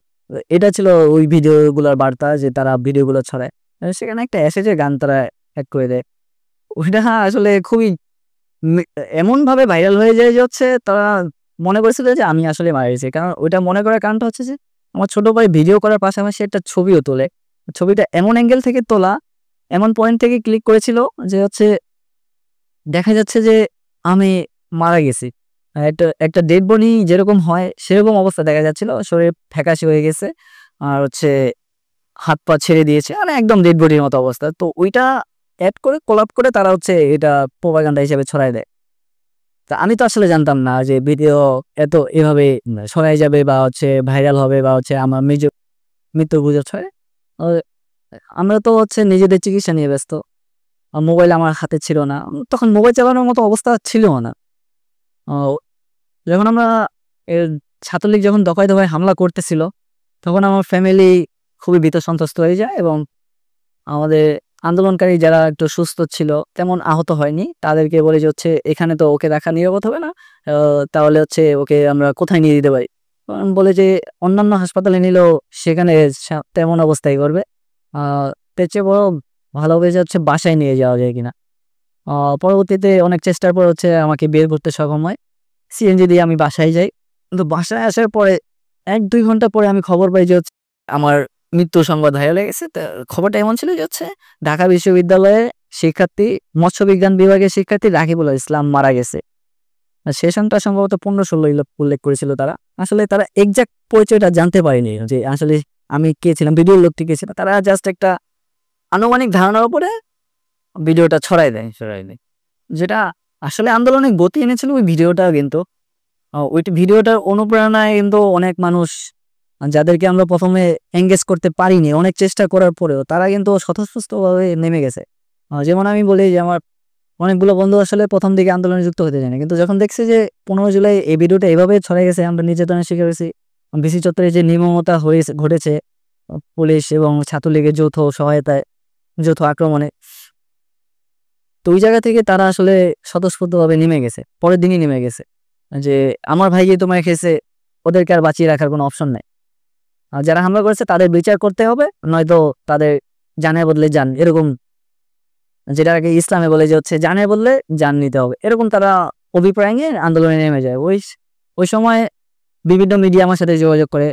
এটা ছিল ওই ভিডিওগুলোর বার্তা, যে তারা ভিডিওগুলো ছড়ায়। সেখানে একটা অ্যাসেজের গান তারা অ্যাড করে দেয়। ওইটা আসলে খুবই মি- এমন ভাবে ভাইরাল হয়ে যায় যে হচ্ছে তারা মনে করেছিল যে আমি আসলে মারা গেছি। কারণ ওইটা মনে করার কারণটা হচ্ছে যে আমার ছোট ভাই ভিডিও করার পাশাপাশি একটা ছবিও তোলে। ছবিটা এমন অ্যাঙ্গেল থেকে তোলা, এমন পয়েন্ট থেকে ক্লিক করেছিল যে হচ্ছে দেখা যাচ্ছে যে আমি মারা গেছি। একটা একটা ডেড বডি যেরকম হয় সেরকম অবস্থা দেখা যাচ্ছিল, শরীর ফ্যাকাশে হয়ে গেছে আর হচ্ছে হাত পা ছেড়ে দিয়েছে, মানে একদম ডেড বডির মতো অবস্থা। তো ওইটা অ্যাড করে কোলাপ করে তারা হচ্ছে এটা প্রোপাগান্ডা হিসেবে ছড়ায় দেয়। তা আমি তো আসলে জানতাম না যে ভিডিও এত এভাবে ছড়াই যাবে বা হচ্ছে ভাইরাল হবে বা হচ্ছে আমার মৃত্যুর গুজব ছড়ায়। আহ, আমরা তো হচ্ছে নিজেদের চিকিৎসা নিয়ে ব্যস্ত। মোবাইল আমার হাতে ছিল না, তখন মোবাইল চালানোর মতো অবস্থা ছিল না। আহ, যখন আমরা এর ছাত্রলীগ যখন দফায় দফায় হামলা করতেছিল, তখন আমার ফ্যামিলি খুবই ভীত সন্ত্রস্ত হয়ে যায় এবং আমাদের আন্দোলনকারী যারা একটু সুস্থ ছিল, তেমন আহত হয়নি, তাদেরকে বলে যে হচ্ছে এখানে তো ওকে রাখা নিরাপদ হবে না, তাহলে হচ্ছে ওকে আমরা কোথায় নিয়ে দিতে পারি। কারণ বলে যে অন্যান্য হাসপাতালে নিলেও সেখানে তেমন অবস্থায় করবে, তার চেয়ে বড় ভালো হবে যে হচ্ছে বাসায় নিয়ে যাওয়া যায় কিনা। পরবর্তীতে অনেক চেষ্টার পর হচ্ছে আমাকে বের করতে সক্ষম হয়। সিএনজি দিয়ে আমি বাসায় যাই। কিন্তু বাসায় আসার পরে ১-২ ঘন্টা পরে আমি খবর পাই যে হচ্ছে আমার মৃত্যু সংবাদ ভাইরাল হয়ে গেছে। তা খবরটা এমন ছিল যে হচ্ছে ঢাকা বিশ্ববিদ্যালয়ের শিক্ষার্থী, মৎস্য বিজ্ঞান বিভাগের শিক্ষার্থী রাকিবুল ইসলাম মারা গেছে। আর সে সংখ্যা সম্ভবত ১৫-১৬ উল্লেখ করেছিল তারা। আসলে তারা এক্সাক্ট পরিচয়টা জানতে পারেনি যে আসলে আমি কে ছিলাম, ভিডিওর লোকটি কে ছিল। তারা জাস্ট একটা আনুমানিক ধারণার উপরে ভিডিওটা ছড়াই দেয়। যেটা আসলে আন্দোলনে গতি এনেছিল ওই ভিডিওটা কিন্তু। ওই ভিডিওটার অনুপ্রেরণায় কিন্তু অনেক মানুষ, যাদেরকে আমরা প্রথমে এঙ্গেজ করতে পারিনি, অনেক চেষ্টা করার পরেও তারা কিন্তু স্বতঃস্ফূর্তভাবে নেমে গেছে। যেমন আমি বলি যে আমার অনেকগুলো বন্ধু আসলে প্রথম দিকে আন্দোলনে যুক্ত হতে চায়নি, কিন্তু যখন দেখছে যে ১৫ জুলাই এই ভিডিওটা এভাবে ছড়াই গেছে, আমরা নির্যাতনের শিকার হয়েছি, বিসি চত্বরে যে নির্মমতা হয়েছে ঘটেছে পুলিশ এবং ছাত্রলীগের যৌথ সহায়তায়, যৌথ আক্রমণে, তো ওই জায়গা থেকে তারা আসলে স্বতঃস্ফূর্তভাবে নেমে গেছে, পরের দিনই নেমে গেছে যে আমার ভাই যে তোমায় খেয়েছে, ওদেরকে আর বাঁচিয়ে রাখার কোনো অপশন নাই। আর যারা হামলা করেছে তাদের বিচার করতে হবে, নয়তো তাদের জানের বদলে জান, এরকম যেটা আগে ইসলামে বলে যে হচ্ছে জানের বদলে জান নিতে হবে, এরকম তারা অভিপ্রায় নিয়ে আন্দোলনে নেমে যায়। ওই সময় বিভিন্ন মিডিয়া আমার সাথে যোগাযোগ করে,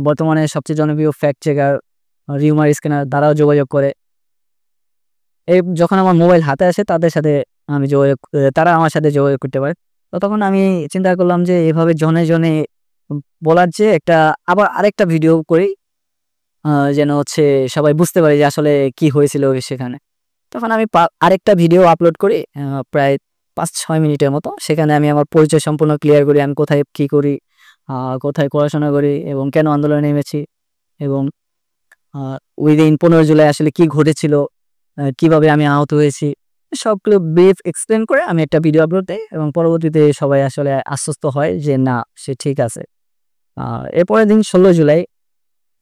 বর্তমানে সবচেয়ে জনপ্রিয় ফ্যাক্ট চেকার রিউমার স্ক্যানার, তারাও যোগাযোগ করে। এই যখন আমার মোবাইল হাতে আসে তাদের সাথে আমি তারা আমার সাথে যোগাযোগ করতে পারে। তো তখন আমি চিন্তা করলাম যে এভাবে জনে জনে বলার চেয়ে আবার আরেকটা ভিডিও করি, যেন হচ্ছে সবাই বুঝতে পারে যে আসলে কি হয়েছিল সেখানে। তখন আমি আরেকটা ভিডিও আপলোড করি, প্রায় ৫-৬ মিনিটের মতো। সেখানে আমি আমার পরিচয় সম্পূর্ণ ক্লিয়ার করি, আমি কোথায় কি করি, কোথায় পড়াশোনা করি এবং কেন আন্দোলনে নেমেছি, এবং উইদিন ১৫ জুলাই আসলে কি ঘটেছিল, কিভাবে আমি আহত হয়েছি, সবগুলো ব্রিফ এক্সপ্লেন করে আমি একটা ভিডিও আপলোড দেই এবং পরবর্তীতে সবাই আসলে আশ্বস্ত হয় যে না, সে ঠিক আছে। এরপরের দিন ১৬ জুলাই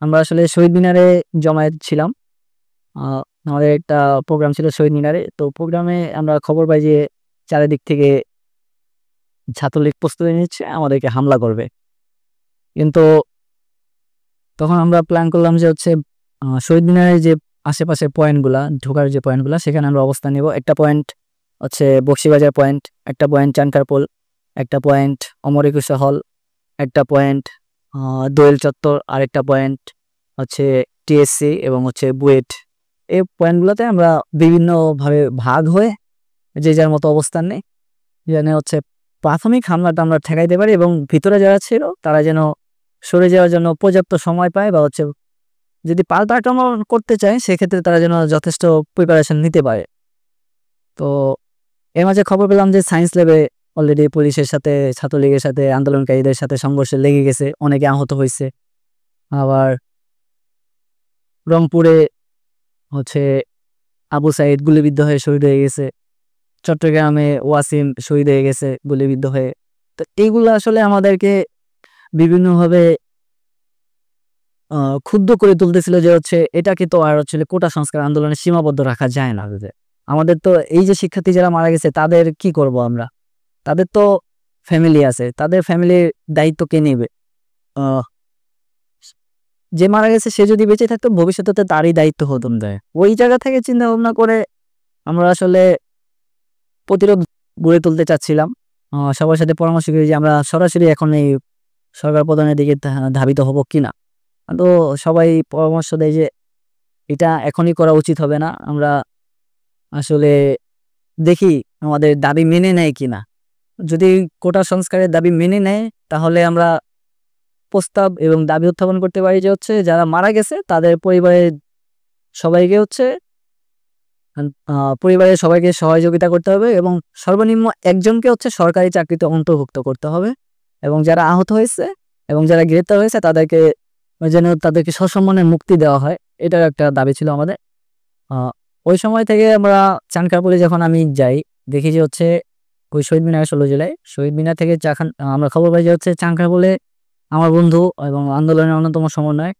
আমরা আসলে শহীদ মিনারে জমায়েত ছিলাম। আমাদের একটা প্রোগ্রাম ছিল শহীদ মিনারে। তো প্রোগ্রামে আমরা খবর পাই যে চারিদিক থেকে ছাত্রলীগ প্রস্তুতি নিচ্ছে, আমাদেরকে হামলা করবে। কিন্তু তখন আমরা প্ল্যান করলাম যে হচ্ছে শহীদ মিনারের যে আশেপাশের পয়েন্টগুলা, ঢোকার যে পয়েন্টগুলা, সেখানে আমরা অবস্থান নিব। একটা পয়েন্ট হচ্ছে বকশীবাজার পয়েন্ট, একটা পয়েন্ট চানকারপোল, একটা পয়েন্ট অমর একুশে হল, একটা পয়েন্ট দোয়েল চত্বর, আরেকটা পয়েন্ট হচ্ছে টিএসসি এবং হচ্ছে বুয়েট। এই পয়েন্টগুলোতে আমরা বিভিন্নভাবে ভাগ হয়ে যে যার মতো অবস্থান নেই, যেন হচ্ছে প্রাথমিক হামলাটা আমরা ঠেকাইতে পারি এবং ভিতরে যারা ছিল তারা যেন সরে যাওয়ার জন্য পর্যাপ্ত সময় পায়, বা হচ্ছে যদি পাল্টা আক্রমণ করতে চায় সেক্ষেত্রে তারা যেন যথেষ্ট প্রিপারেশন নিতে পারে। তো এর মাঝে খবর পেলাম যে সায়েন্স ল্যাবে অলরেডি পুলিশের সাথে ছাত্রলীগের সাথে আন্দোলনকারীদের সাথে সংঘর্ষে লেগে গেছে, অনেকে আহত হয়েছে। আবার রংপুরে হচ্ছে আবু সাইদ গুলিবিদ্ধ হয়ে শহীদ হয়ে গেছে, চট্টগ্রামে ওয়াসিম শহীদ হয়ে গেছে গুলিবিদ্ধ হয়ে। তো এইগুলো আসলে আমাদেরকে বিভিন্নভাবে ক্ষুব্ধ করে তুলতেছিল যে হচ্ছে এটাকে তো আর হচ্ছে কোটা সংস্কার আন্দোলনে সীমাবদ্ধ রাখা যায় না। যে আমাদের তো এই যে শিক্ষার্থী যারা মারা গেছে তাদের কি করব আমরা, তাদের তো ফ্যামিলি আছে, তাদের ফ্যামিলির দায়িত্ব কে নেবে? আহ, যে মারা গেছে সে যদি বেঁচে থাকতো ভবিষ্যতে তো তারই দায়িত্ব হতো। ওই জায়গা থেকে চিন্তা ভাবনা করে আমরা আসলে প্রতিরোধ গড়ে তুলতে চাচ্ছিলাম। সবার সাথে পরামর্শ করি যে আমরা সরাসরি এখন এই সরকার প্রধানের দিকে ধাবিত হব কিনা। তো সবাই পরামর্শ দেয় যে এটা এখনই করা উচিত হবে না, আমরা আসলে দেখি আমাদের দাবি মেনে নেয় কিনা। যদি কোটা সংস্কারের দাবি মেনে নেয় তাহলে আমরা প্রস্তাব এবং দাবি উত্থাপন করতে পারি যে হচ্ছে যারা মারা গেছে তাদের পরিবারের সবাইকে হচ্ছে পরিবারের সবাইকে সহযোগিতা করতে হবে এবং সর্বনিম্ন একজনকে হচ্ছে সরকারি চাকরিতে অন্তর্ভুক্ত করতে হবে, এবং যারা আহত হয়েছে এবং যারা গ্রেপ্তার হয়েছে তাদেরকে সসম্মানে মুক্তি দেওয়া হয়। এটার একটা দাবি ছিল আমাদের। ওই সময় থেকে আমরা চানখারপুলে যখন আমি যাই দেখি যে হচ্ছে ওই শহীদ মিনার 16 জুলাই শহীদ মিনার থেকে আমরা খবর পাই যে হচ্ছে চানখারপুলে আমার বন্ধু এবং আন্দোলনের অন্যতম সমন্বয়ক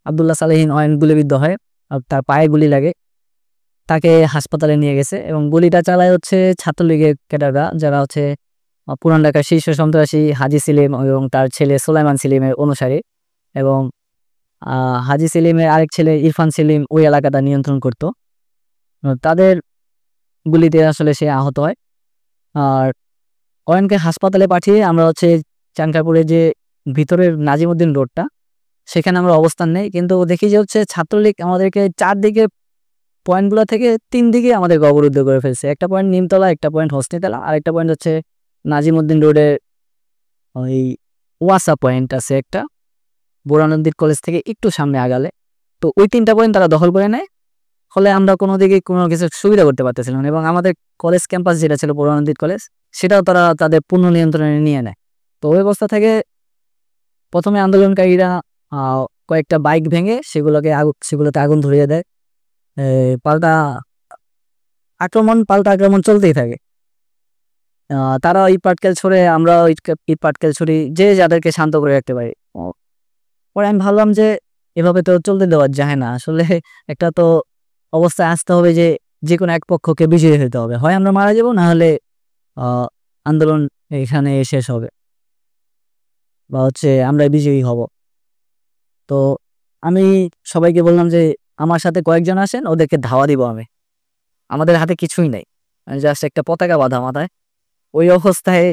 আব্দুল্লাহ সালেহীন অয়ন গুলিবিদ্ধ হয়, তার পায়ে গুলি লাগে, তাকে হাসপাতালে নিয়ে গেছে। এবং গুলিটা চালায় হচ্ছে ছাত্রলীগের ক্যাডাররা, যারা হচ্ছে পুরান ঢাকার শীর্ষ সন্ত্রাসী হাজি সেলিম এবং তার ছেলে সুলাইমান সেলিমের অনুসারী। এবং হাজি সেলিমের আরেক ছেলে ইরফান সেলিম ওই এলাকাটা নিয়ন্ত্রণ করত। তাদের গুলিতে আসলে সে আহত হয়। আর অয়নকে হাসপাতালে পাঠিয়ে আমরা হচ্ছে চানখারপুরে যে ভিতরের নাজিমউদ্দিন রোডটা সেখানে আমরা অবস্থান নেই, কিন্তু দেখি যে হচ্ছে ছাত্রলীগ আমাদেরকে চারদিকে পয়েন্টগুলো থেকে 3 দিকে আমাদেরকে অবরুদ্ধ করে ফেলছে। একটা পয়েন্ট নিমতলা, একটা পয়েন্ট হোসনিতলা, আর একটা পয়েন্ট হচ্ছে নাজিমউদ্দিন রোডের ওই ওয়াসা পয়েন্ট আছে একটা, বোরানন্দির কলেজ থেকে একটু সামনে আগালে। তো ওই 3টা পয়েন্ট তারা দখল করে নেয়, ফলে আমরা কোনো দিকে কোনো কিছু সুবিধা করতে পারতেছিলাম না। এবং আমাদের কলেজ ক্যাম্পাস যেটা ছিল বোরানন্দির কলেজ সেটাও তারা তাদের পূর্ণ নিয়ন্ত্রণে নিয়ে নেয়। তো ওই অবস্থা থেকে প্রথমে আন্দোলনকারীরা কয়েকটা বাইক ভেঙে সেগুলোতে আগুন ধরিয়ে দেয়। পাল্টা আক্রমণ চলতেই থাকে। তারা ইট পাটকেল ছড়ে, আমরা ইট পাটকেল ছড়ি, যে যাদেরকে শান্ত করে রাখতে পারি। পরে আমি ভাবলাম যে এভাবে তো চলতে দেওয়া যায় না, আসলে একটা তো অবস্থায় আসতে হবে যে যে কোনো এক পক্ষকে বিজয়ী হতে হবে, হয় আমরা মারা যাব না হলে আন্দোলন এখানে শেষ হবে বা হচ্ছে আমরা বিজয়ী হব। তো আমি সবাইকে বললাম যে আমার সাথে কয়েকজন আসেন, ওদেরকে ধাওয়া দিব আমি, আমাদের হাতে কিছুই নাই, জাস্ট একটা পতাকা বাঁধা মাথায়। ওই অবস্থায়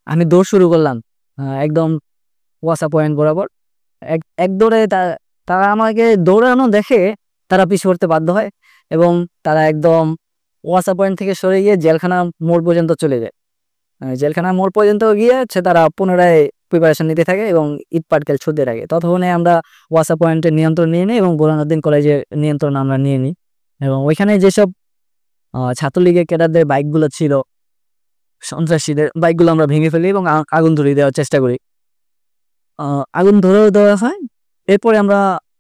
আমি দৌড় শুরু করলাম একদম ওয়াসা পয়েন্ট বরাবর। এক দৌড়ে তারা আমাকে দৌড়ানো দেখে তারা পিছু করতে বাধ্য হয় এবং তারা একদম ওয়াসা পয়েন্ট থেকে সরে গিয়ে জেলখানা মোড় পর্যন্ত চলে যায়। জেলখানা মোড় পর্যন্ত গিয়ে হচ্ছে তারা পুনরায় প্রিপারেশন নিতে থাকে এবং ইট পাটকেল ছুটতে থাকে। ততক্ষণে আমরা ওয়াসা পয়েন্টের নিয়ন্ত্রণ নিয়ে নিই এবং বোরানুদ্দিন কলেজের নিয়ন্ত্রণ আমরা নিয়ে নিই। এবং ওইখানে যেসব ছাত্রলীগের ক্যাডারদের বাইকগুলো ছিল, সন্ত্রাসীদের বাইকগুলো আমরা ভেঙে ফেলি এবং আগুন ধরিয়ে দেওয়ার চেষ্টা করি। আগুন ধরেও দেওয়া হয়। এরপরে আমরা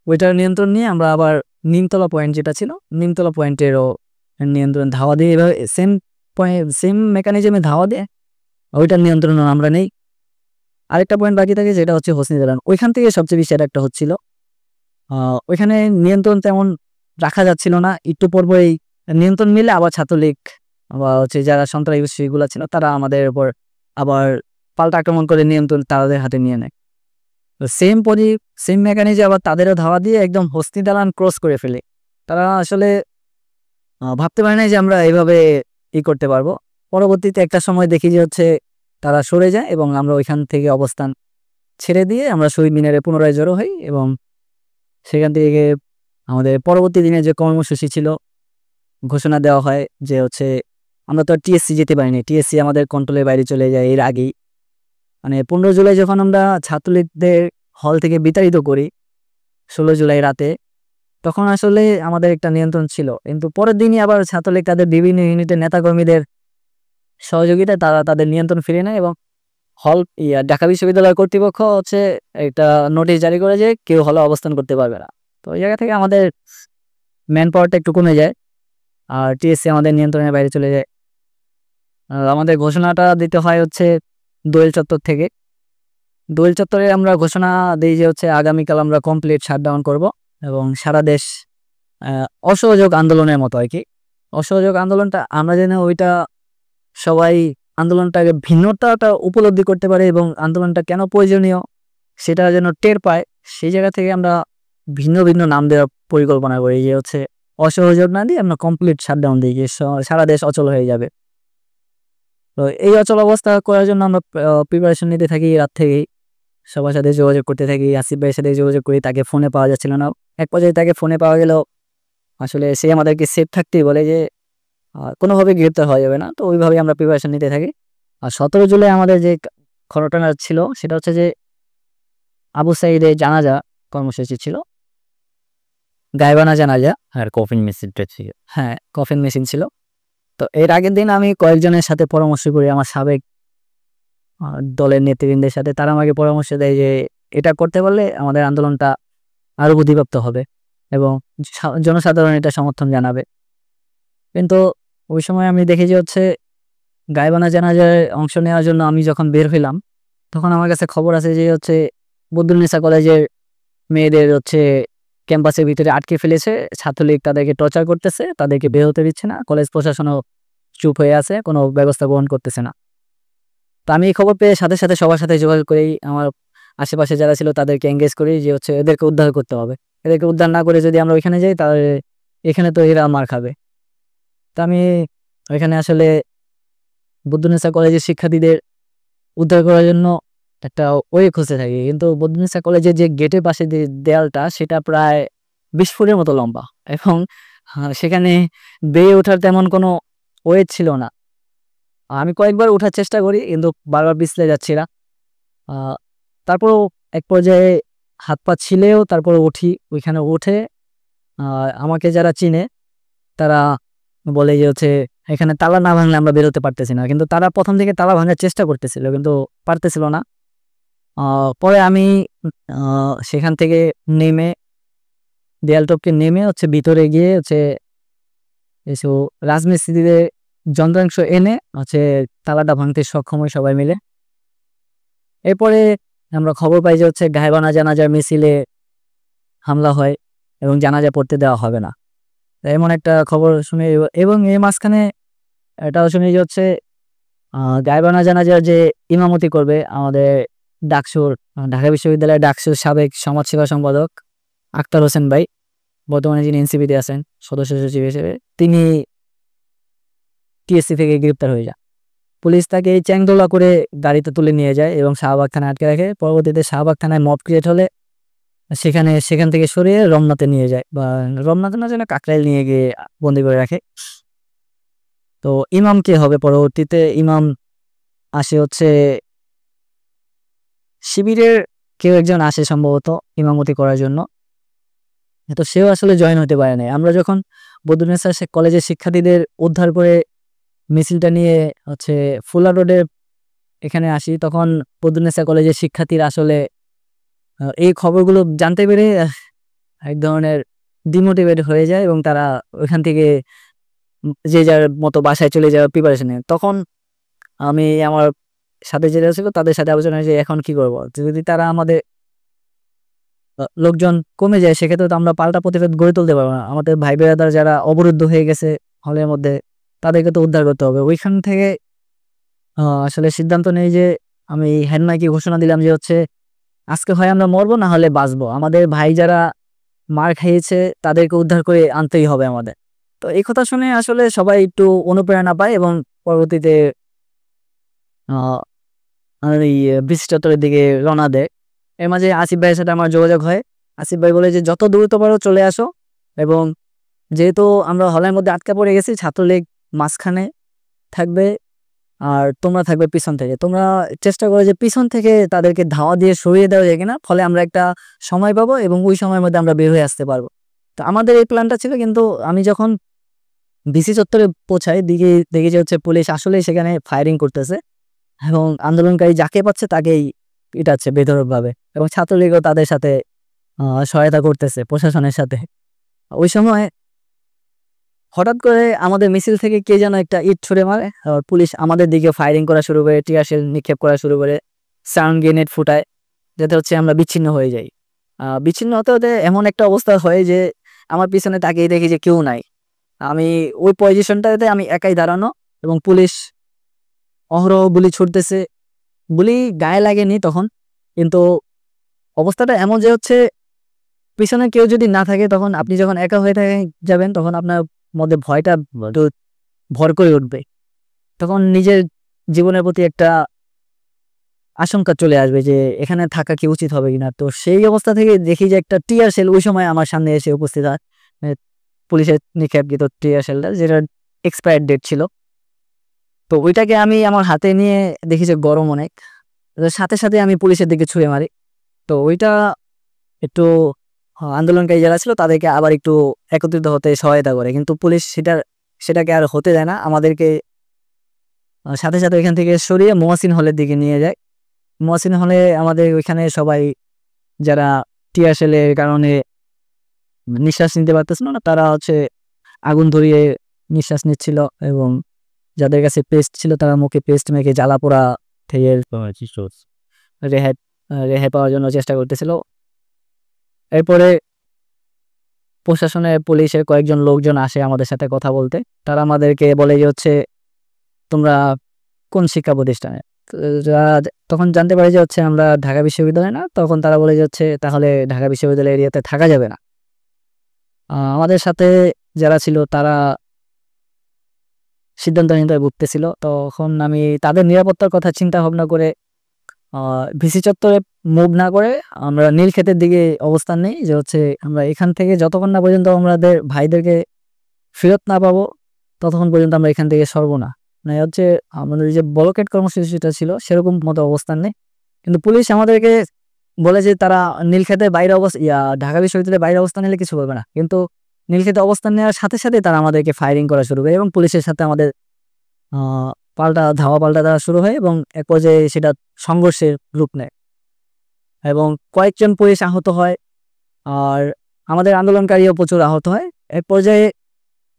ওইটার নিয়ন্ত্রণ নিয়ে আমরা আবার নিমতলা পয়েন্ট যেটা ছিল, নিমতলা পয়েন্টেরও নিয়ন্ত্রণ ধাওয়া দিয়ে এভাবে সেম মেকানিজমে ধাওয়া দিয়ে ওইটার নিয়ন্ত্রণ আমরা নেই। আরেকটা পয়েন্ট বাকি থাকে যেটা হচ্ছে হোসনি দালান, ওইখান থেকে সবচেয়ে বেশি একটা হচ্ছিল। ওইখানে নিয়ন্ত্রণ তেমন রাখা যাচ্ছিল না, একটু পরপরই নিয়ন্ত্রণ মিলে আবার ছাত্রলীগ বা হচ্ছে যারা সন্ত্রাসীগুলো ছিল তারা আমাদের উপর আবার পাল্টা আক্রমণ করে নিয়ন্ত্রণ তাদের হাতে নিয়ে নেয়। তো সেম মেকানিজে আবার তাদেরও ধাওয়া দিয়ে একদম হোসনি দালান ক্রস করে ফেলে। তারা আসলে ভাবতে পারে না যে আমরা এইভাবে করতে পারবো। পরবর্তীতে একটা সময় দেখি যে হচ্ছে তারা সরে যায় এবং আমরা ওইখান থেকে অবস্থান ছেড়ে দিয়ে আমরা শহীদ মিনারে পুনরায় জড়ো হই এবং সেখান থেকে আমাদের পরবর্তী দিনে যে কর্মসূচি ছিল ঘোষণা দেওয়া হয় যে হচ্ছে আমরা তো টিএসসি যেতে পারিনি, টিএসসি আমাদের কন্ট্রোলের বাইরে চলে যায়। এর আগেই মানে 15 জুলাই যখন আমরা ছাত্রলীগদের হল থেকে বিতাড়িত করি 16 জুলাই রাতে, তখন আসলে আমাদের একটা নিয়ন্ত্রণ ছিল, কিন্তু পরের দিনই আবার ছাত্রলীগ তাদের বিভিন্ন ইউনিটের নেতাকর্মীদের সহযোগিতায় তারা তাদের নিয়ন্ত্রণ ফিরিয়ে নেয় এবং ঢাকা বিশ্ববিদ্যালয় কর্তৃপক্ষ হচ্ছে একটা নোটিশ জারি করে যে কেউ হলে অবস্থান করতে পারবে না। তো ওই জায়গা থেকে আমাদের ম্যান পাওয়ারটা একটু কমে যায় আর টিএসসি আমাদের নিয়ন্ত্রণের বাইরে চলে যায়। আমাদের ঘোষণাটা দিতে হয় হচ্ছে দোয়েল চত্বর থেকে। দোয়েল চত্বরে আমরা ঘোষণা দিই যে হচ্ছে আগামীকাল আমরা কমপ্লিট শাটডাউন করব এবং সারা দেশ অসহযোগ আন্দোলনের মতো আর কি। অসহযোগ আন্দোলনটা আমরা যেন ওইটা সবাই আন্দোলনটাকে ভিন্নতাটা উপলব্ধি করতে পারে এবং আন্দোলনটা কেন প্রয়োজনীয় সেটা যেন টের পায়, সেই জায়গা থেকে আমরা ভিন্ন ভিন্ন নাম দেওয়ার পরিকল্পনা করি যে হচ্ছে অসহযোগ না দিয়ে আমরা কমপ্লিট শাটডাউন দিই যে সারা দেশ অচল হয়ে যাবে। তো এই অচল অবস্থা করার জন্য আমরা প্রিপারেশন নিতে থাকি রাত থেকেই, সবার সাথে যোগাযোগ করতে থাকি। আসিফ ভাইয়ের সাথে যোগাযোগ করি, তাকে ফোনে পাওয়া যাচ্ছিল না। এক পর্যায়ে তাকে ফোনে পাওয়া গেলেও আসলে সে আমাদেরকে সেফ থাকতেই বলে যে কোনোভাবে গ্রেপ্তার হওয়া যাবে না। তো ওইভাবেই আমরা প্রিপারেশন নিতে থাকি। আর 17 জুলাই আমাদের যে ঘটনা ছিল সেটা হচ্ছে যে আবু সাঈদের জানাজা কর্মসূচি ছিল, গায়েবানা জানাজা। আর কফিন মেসেজটা ছিল। হ্যাঁ, কফিন মেশিন ছিল। তো এর আগের দিন আমি কয়েকজনের সাথে পরামর্শ করি, আমার সাবেক দলের নেতৃবৃন্দের সাথে। তারা আমাকে পরামর্শ দেয় যে এটা করতে পারলে আমাদের আন্দোলনটা আরো গতিপ্রাপ্ত হবে এবং জনসাধারণ এটা সমর্থন জানাবে। কিন্তু ওই সময় আমি দেখি যে হচ্ছে গায়েবানা জানাজায় অংশ নেওয়ার জন্য আমি যখন বের হইলাম তখন আমার কাছে খবর আছে যে হচ্ছে বদরুন্নেসা কলেজের মেয়েদের হচ্ছে ক্যাম্পাসের ভিতরে আটকে ফেলেছে, ছাত্রলীগ তাদেরকে টর্চার করতেছে, তাদেরকে বের হতে দিচ্ছে না, কলেজ প্রশাসনও চুপ হয়ে আছে, কোনো ব্যবস্থা গ্রহণ করতেছে না। তো আমি এই খবর পেয়ে সাথে সাথে সবার সাথে যোগাযোগ করেই আমার আশেপাশে যারা ছিল তাদেরকে এঙ্গেজ করি যে হচ্ছে এদেরকে উদ্ধার করতে হবে। এদেরকে উদ্ধার না করে যদি আমরা ওইখানে যাই তাহলে এখানে তো এরা মার খাবে। তো আমি ওইখানে আসলে বদরুন্নেসা কলেজের শিক্ষার্থীদের উদ্ধার করার জন্য একটা ওয়ে খুঁজতে থাকি, কিন্তু বদরুন্নেসা কলেজের যে গেটের পাশে যে দেয়ালটা সেটা প্রায় 20 ফুটের মতো লম্বা এবং সেখানে বেয়ে ওঠার তেমন কোনো ওয়ে ছিল না। আমি কয়েকবার ওঠার চেষ্টা করি কিন্তু বারবার পিছলে যাচ্ছিলাম। তারপরও এক পর্যায়ে হাত পা ছিলেও তারপরে উঠি। ওইখানে উঠে আমাকে যারা চিনে তারা বলে যে হচ্ছে এখানে তালা না ভাঙলে আমরা বেরোতে পারতেছি না, কিন্তু তারা প্রথম থেকে তালা ভাঙার চেষ্টা করতেছিল কিন্তু পারতেছিল না। পরে আমি সেখান থেকে নেমে দেয়াল টপকে নেমে হচ্ছে ভিতরে গিয়ে হচ্ছে এসব রাজমিস্ত্রিদের যন্ত্রাংশ এনে হচ্ছে তালাটা ভাঙতে সক্ষম হয় সবাই মিলে। এরপরে আমরা খবর পাই যে হচ্ছে গায়েবানা জানাজার মিছিলে হামলা হয় এবং জানাজা পড়তে দেওয়া হবে না, এমন একটা খবর শুনে। এবং এই মাঝখানে এটাও শুনি যে হচ্ছে গায়েবানা জানাজার যে ইমামতি করবে আমাদের ডাকসুর, ঢাকা বিশ্ববিদ্যালয়ের ডাকসুর সাবেক সমাজসেবা সম্পাদক আক্তার হোসেন ভাই, বর্তমানে যিনি এনসিপিতে আছেন সদস্য সচিব হিসেবে, তিনি টিএসসি থেকে গ্রেপ্তার হয়ে যায়। পুলিশ তাকে চ্যাংদোলা করে গাড়িতে তুলে নিয়ে যায় এবং শাহবাগ থানায় আটকে রাখে। পরবর্তীতে শাহবাগ থানায় মব ক্রিয়েট হলে সেখান থেকে সরিয়ে রমনাতে নিয়ে যায়, বা রমনাতে না যেন কাকরাইল নিয়ে গিয়ে বন্দি করে রাখে। তো ইমাম কে হবে পরবর্তীতে? ইমাম আসে হচ্ছে শিবিরের কেউ একজন আসে সম্ভবত ইমামতি করার জন্য, তো সেও আসলে জয়েন হতে পারে না। আমরা যখন বদরুন্নেসা কলেজের শিক্ষার্থীদের উদ্ধার করে মিছিলটা নিয়ে হচ্ছে ফুলা রোডের এখানে আসি, তখন বদরুন্নেসা কলেজের শিক্ষার্থীরা আসলে এই খবরগুলো জানতে পেরে এক ধরনের ডিমোটিভেট হয়ে যায় এবং তারা ওইখান থেকে যে যার মতো বাসায় চলে যাওয়ার প্রিপারেশন নেয়। তখন আমি আমার সাথে যেটা ছিল তাদের সাথে আলোচনা যে এখন কি করবো, যদি তারা আমাদের লোকজন কমে যায় সেক্ষেত্রে তো আমরা পাল্টা প্রতিরোধ গড়ে তুলতে পারবো না। আমাদের ভাই বেড়াদার যারা অবরুদ্ধ হয়ে গেছে হলের মধ্যে তাদেরকে তো উদ্ধার করতে হবে। ওইখান থেকে আসলে সিদ্ধান্ত নেই যে আমি হেডমাইকে ঘোষণা দিলাম যে হচ্ছে আজকে হয় আমরা মরবো না হলে বাঁচবো, আমাদের ভাই যারা মার খাইয়েছে তাদেরকে উদ্ধার করে আনতেই হবে আমাদের। তো এই কথা শুনে আসলে সবাই একটু অনুপ্রেরণা পায় এবং পরবর্তীতে এই ব্রিজ চত্বরের দিকে রওনা দেয়। এর মাঝে আসিফ ভাইয়ের সাথে আমার যোগাযোগ হয়। আসিফ ভাই বলে যে যত দ্রুত পারো চলে আসো, এবং যেহেতু আমরা হলের মধ্যে আটকা পড়ে গেছি ছাত্রলীগ মাঝখানে থাকবে আর তোমরা থাকবে পিছন থেকে, তোমরা চেষ্টা করো যে পিছন থেকে তাদেরকে ধাওয়া দিয়ে সরিয়ে দেওয়া যায় কিনা, ফলে আমরা একটা সময় পাবো এবং ওই সময়ের মধ্যে আমরা বের হয়ে আসতে পারবো। তো আমাদের এই প্ল্যানটা ছিল, কিন্তু আমি যখন ডিসি চত্বরে পৌঁছায়, দিকে দেখি যে হচ্ছে পুলিশ আসলেই সেখানে ফায়ারিং করতেছে এবং আন্দোলনকারী যাকে পাচ্ছে তাকেই পিটাচ্ছে বেধড়কভাবে, এবং ছাত্রলীগও তাদের সাথে সহায়তা করতেছে প্রশাসনের সাথে। ওই সময় হঠাৎ করে আমাদের মিছিল থেকে কে যেন একটা ইট ছুঁড়ে মারে, আর পুলিশ আমাদের দিকে ফায়ারিং করা শুরু করে, টিয়ার শেল নিক্ষেপ করা শুরু করে, সাউন্ড গ্রেনেড ফুটায়, যাতে হচ্ছে আমরা বিচ্ছিন্ন হয়ে যাই। বিচ্ছিন্ন হতে হতে এমন একটা অবস্থা হয় যে আমার পিছনে তাকিয়ে দেখি যে কেউ নাই। আমি ওই পজিশনটাতে আমি একাই দাঁড়ানো, এবং পুলিশ অহরহ গুলি ছুটতেছে। গুলি গায়ে লাগেনি তখন, কিন্তু অবস্থাটা এমন যে হচ্ছে পিছনে কেউ যদি না থাকে, তখন আপনি যখন একা হয়ে যাবেন তখন আপনার মধ্যে ভয়টা একটু ভর করে উঠবে। তখন নিজের জীবনের প্রতি একটা আশঙ্কা চলে আসবে যে এখানে থাকা কি উচিত হবে কিনা। তো সেই অবস্থা থেকে দেখি যে একটা টিয়ার শেল ওই সময় আমার সামনে এসে উপস্থিত হয়, পুলিশের নিক্ষেপকৃত টিয়ার শেলটা, যেটা এক্সপায়ার ডেট ছিল। তো ওইটাকে আমি আমার হাতে নিয়ে দেখি যে গরম অনেক, সাথে সাথে আমি পুলিশের দিকে ছুঁড়ে মারি। তো ওইটা একটু আন্দোলনকারী যারা ছিল তাদেরকে আবার একটু একত্রিত হতে সহায়তা করে, কিন্তু পুলিশ সেটাকে আর হতে দেয় না, আমাদেরকে সাথে সাথে ওইখান থেকে সরিয়ে মহসিন হলের দিকে নিয়ে যায়। মহসিন হলে আমাদের ওইখানে সবাই যারা টিয়ার শেলের কারণে নিঃশ্বাস নিতে পারতেছিল না, তারা হচ্ছে আগুন ধরিয়ে নিঃশ্বাস নিচ্ছিল, এবং যাদের কাছে পেস্ট ছিল তারা মুখে পেস্ট মেখে জ্বালা পোড়া থেকে রেহাই রেহাই পাওয়ার জন্য চেষ্টা করতেছিল। এরপরে প্রশাসনের পুলিশের কয়েকজন লোকজন আসে আমাদের সাথে কথা বলতে। তারা আমাদেরকে বলে যে হচ্ছে তোমরা কোন শিক্ষা প্রতিষ্ঠানে। তখন জানতে পারি যে হচ্ছে আমরা ঢাকা বিশ্ববিদ্যালয় না। তখন তারা বলে যে হচ্ছে তাহলে ঢাকা বিশ্ববিদ্যালয় এরিয়াতে থাকা যাবে না। আমাদের সাথে যারা ছিল তারা সিদ্ধান্তহীনতায় ভুগতেছিল। তখন আমি তাদের নিরাপত্তার কথা চিন্তা ভাবনা করে ভিসি চত্বরে মুভ না করে আমরা নীলক্ষেতের দিকে অবস্থান নেই, যে হচ্ছে আমরা এখান থেকে যতক্ষণ না পর্যন্ত আমাদের ভাইদেরকে ফেরত না পাবো ততক্ষণ পর্যন্ত আমরা এখান থেকে সরবো না। মানে হচ্ছে আমাদের যে ব্লকেট কর্মসূচিটা ছিল সেরকম মতো অবস্থান নেই, কিন্তু পুলিশ আমাদেরকে বলে যে তারা নীলক্ষেতের বাইরে ঢাকা বিশ্ববিদ্যালয়ের বাইরে অবস্থান নিলে কিছু করবে না, কিন্তু নীলক্ষেতে অবস্থান নেওয়ার সাথে সাথে তারা আমাদেরকে ফায়ারিং করা শুরু করে, এবং পুলিশের সাথে আমাদের পাল্টা দেওয়া শুরু হয়, এবং এক পর্যায়ে সেটা সংঘর্ষের রূপ নেয় এবং কয়েকজন পুলিশ আহত হয়, আর আমাদের আন্দোলনকারীও প্রচুর আহত হয়। এক পর্যায়ে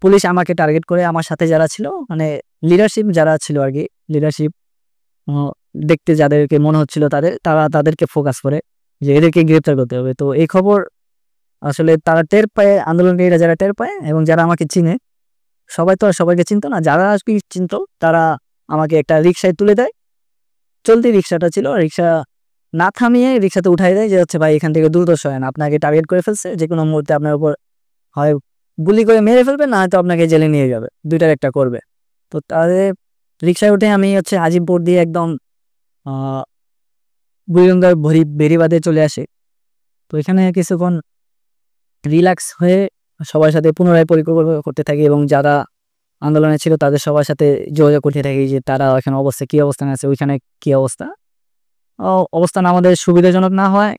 পুলিশ আমাকে টার্গেট করে, আমার সাথে যারা ছিল মানে লিডারশিপ যারা ছিল আর কি, লিডারশিপ দেখতে যাদেরকে মনে হচ্ছিল তাদেরকে ফোকাস করে যে এদেরকে গ্রেপ্তার করতে হবে। তো এই খবর আসলে তারা টের পায়, আন্দোলনকারীরা যারা টের পায় এবং যারা আমাকে চিনে, সবাই তো আর সবাইকে চিনতো না, যারা আর কি চিনতো তারা আমাকে একটা রিক্সায় তুলে দেয়। চলতি রিক্সাটা ছিল, রিক্সা না থামিয়ে রিক্সাতে উঠাই দেয় যে হচ্ছে ভাই এখান থেকে দ্রুত সরেন, আপনাকে টার্গেট করে ফেলছে, যে কোনো মুহূর্তে আপনার উপর হয় গুলি করে মেরে ফেলবে, না হয়তো আপনাকে জেলে নিয়ে যাবে, দুইটার একটা করবে। তো তাদের রিক্সায় উঠে আমি হচ্ছে আজিমপুর দিয়ে একদম বুড়িগঙ্গার বেরিবাদে চলে আসি। তো এখানে কিছুক্ষণ রিল্যাক্স হয়ে সবার সাথে পুনরায় পরিকল্পনা করতে থাকি, এবং যারা আন্দোলনে ছিল তাদের সবার সাথে যোগাযোগ করতে থাকি যে তারা এখানে কি অবস্থানে আছে, ওইখানে কি অবস্থা। অবস্থান আমাদের সুবিধাজনক না হয়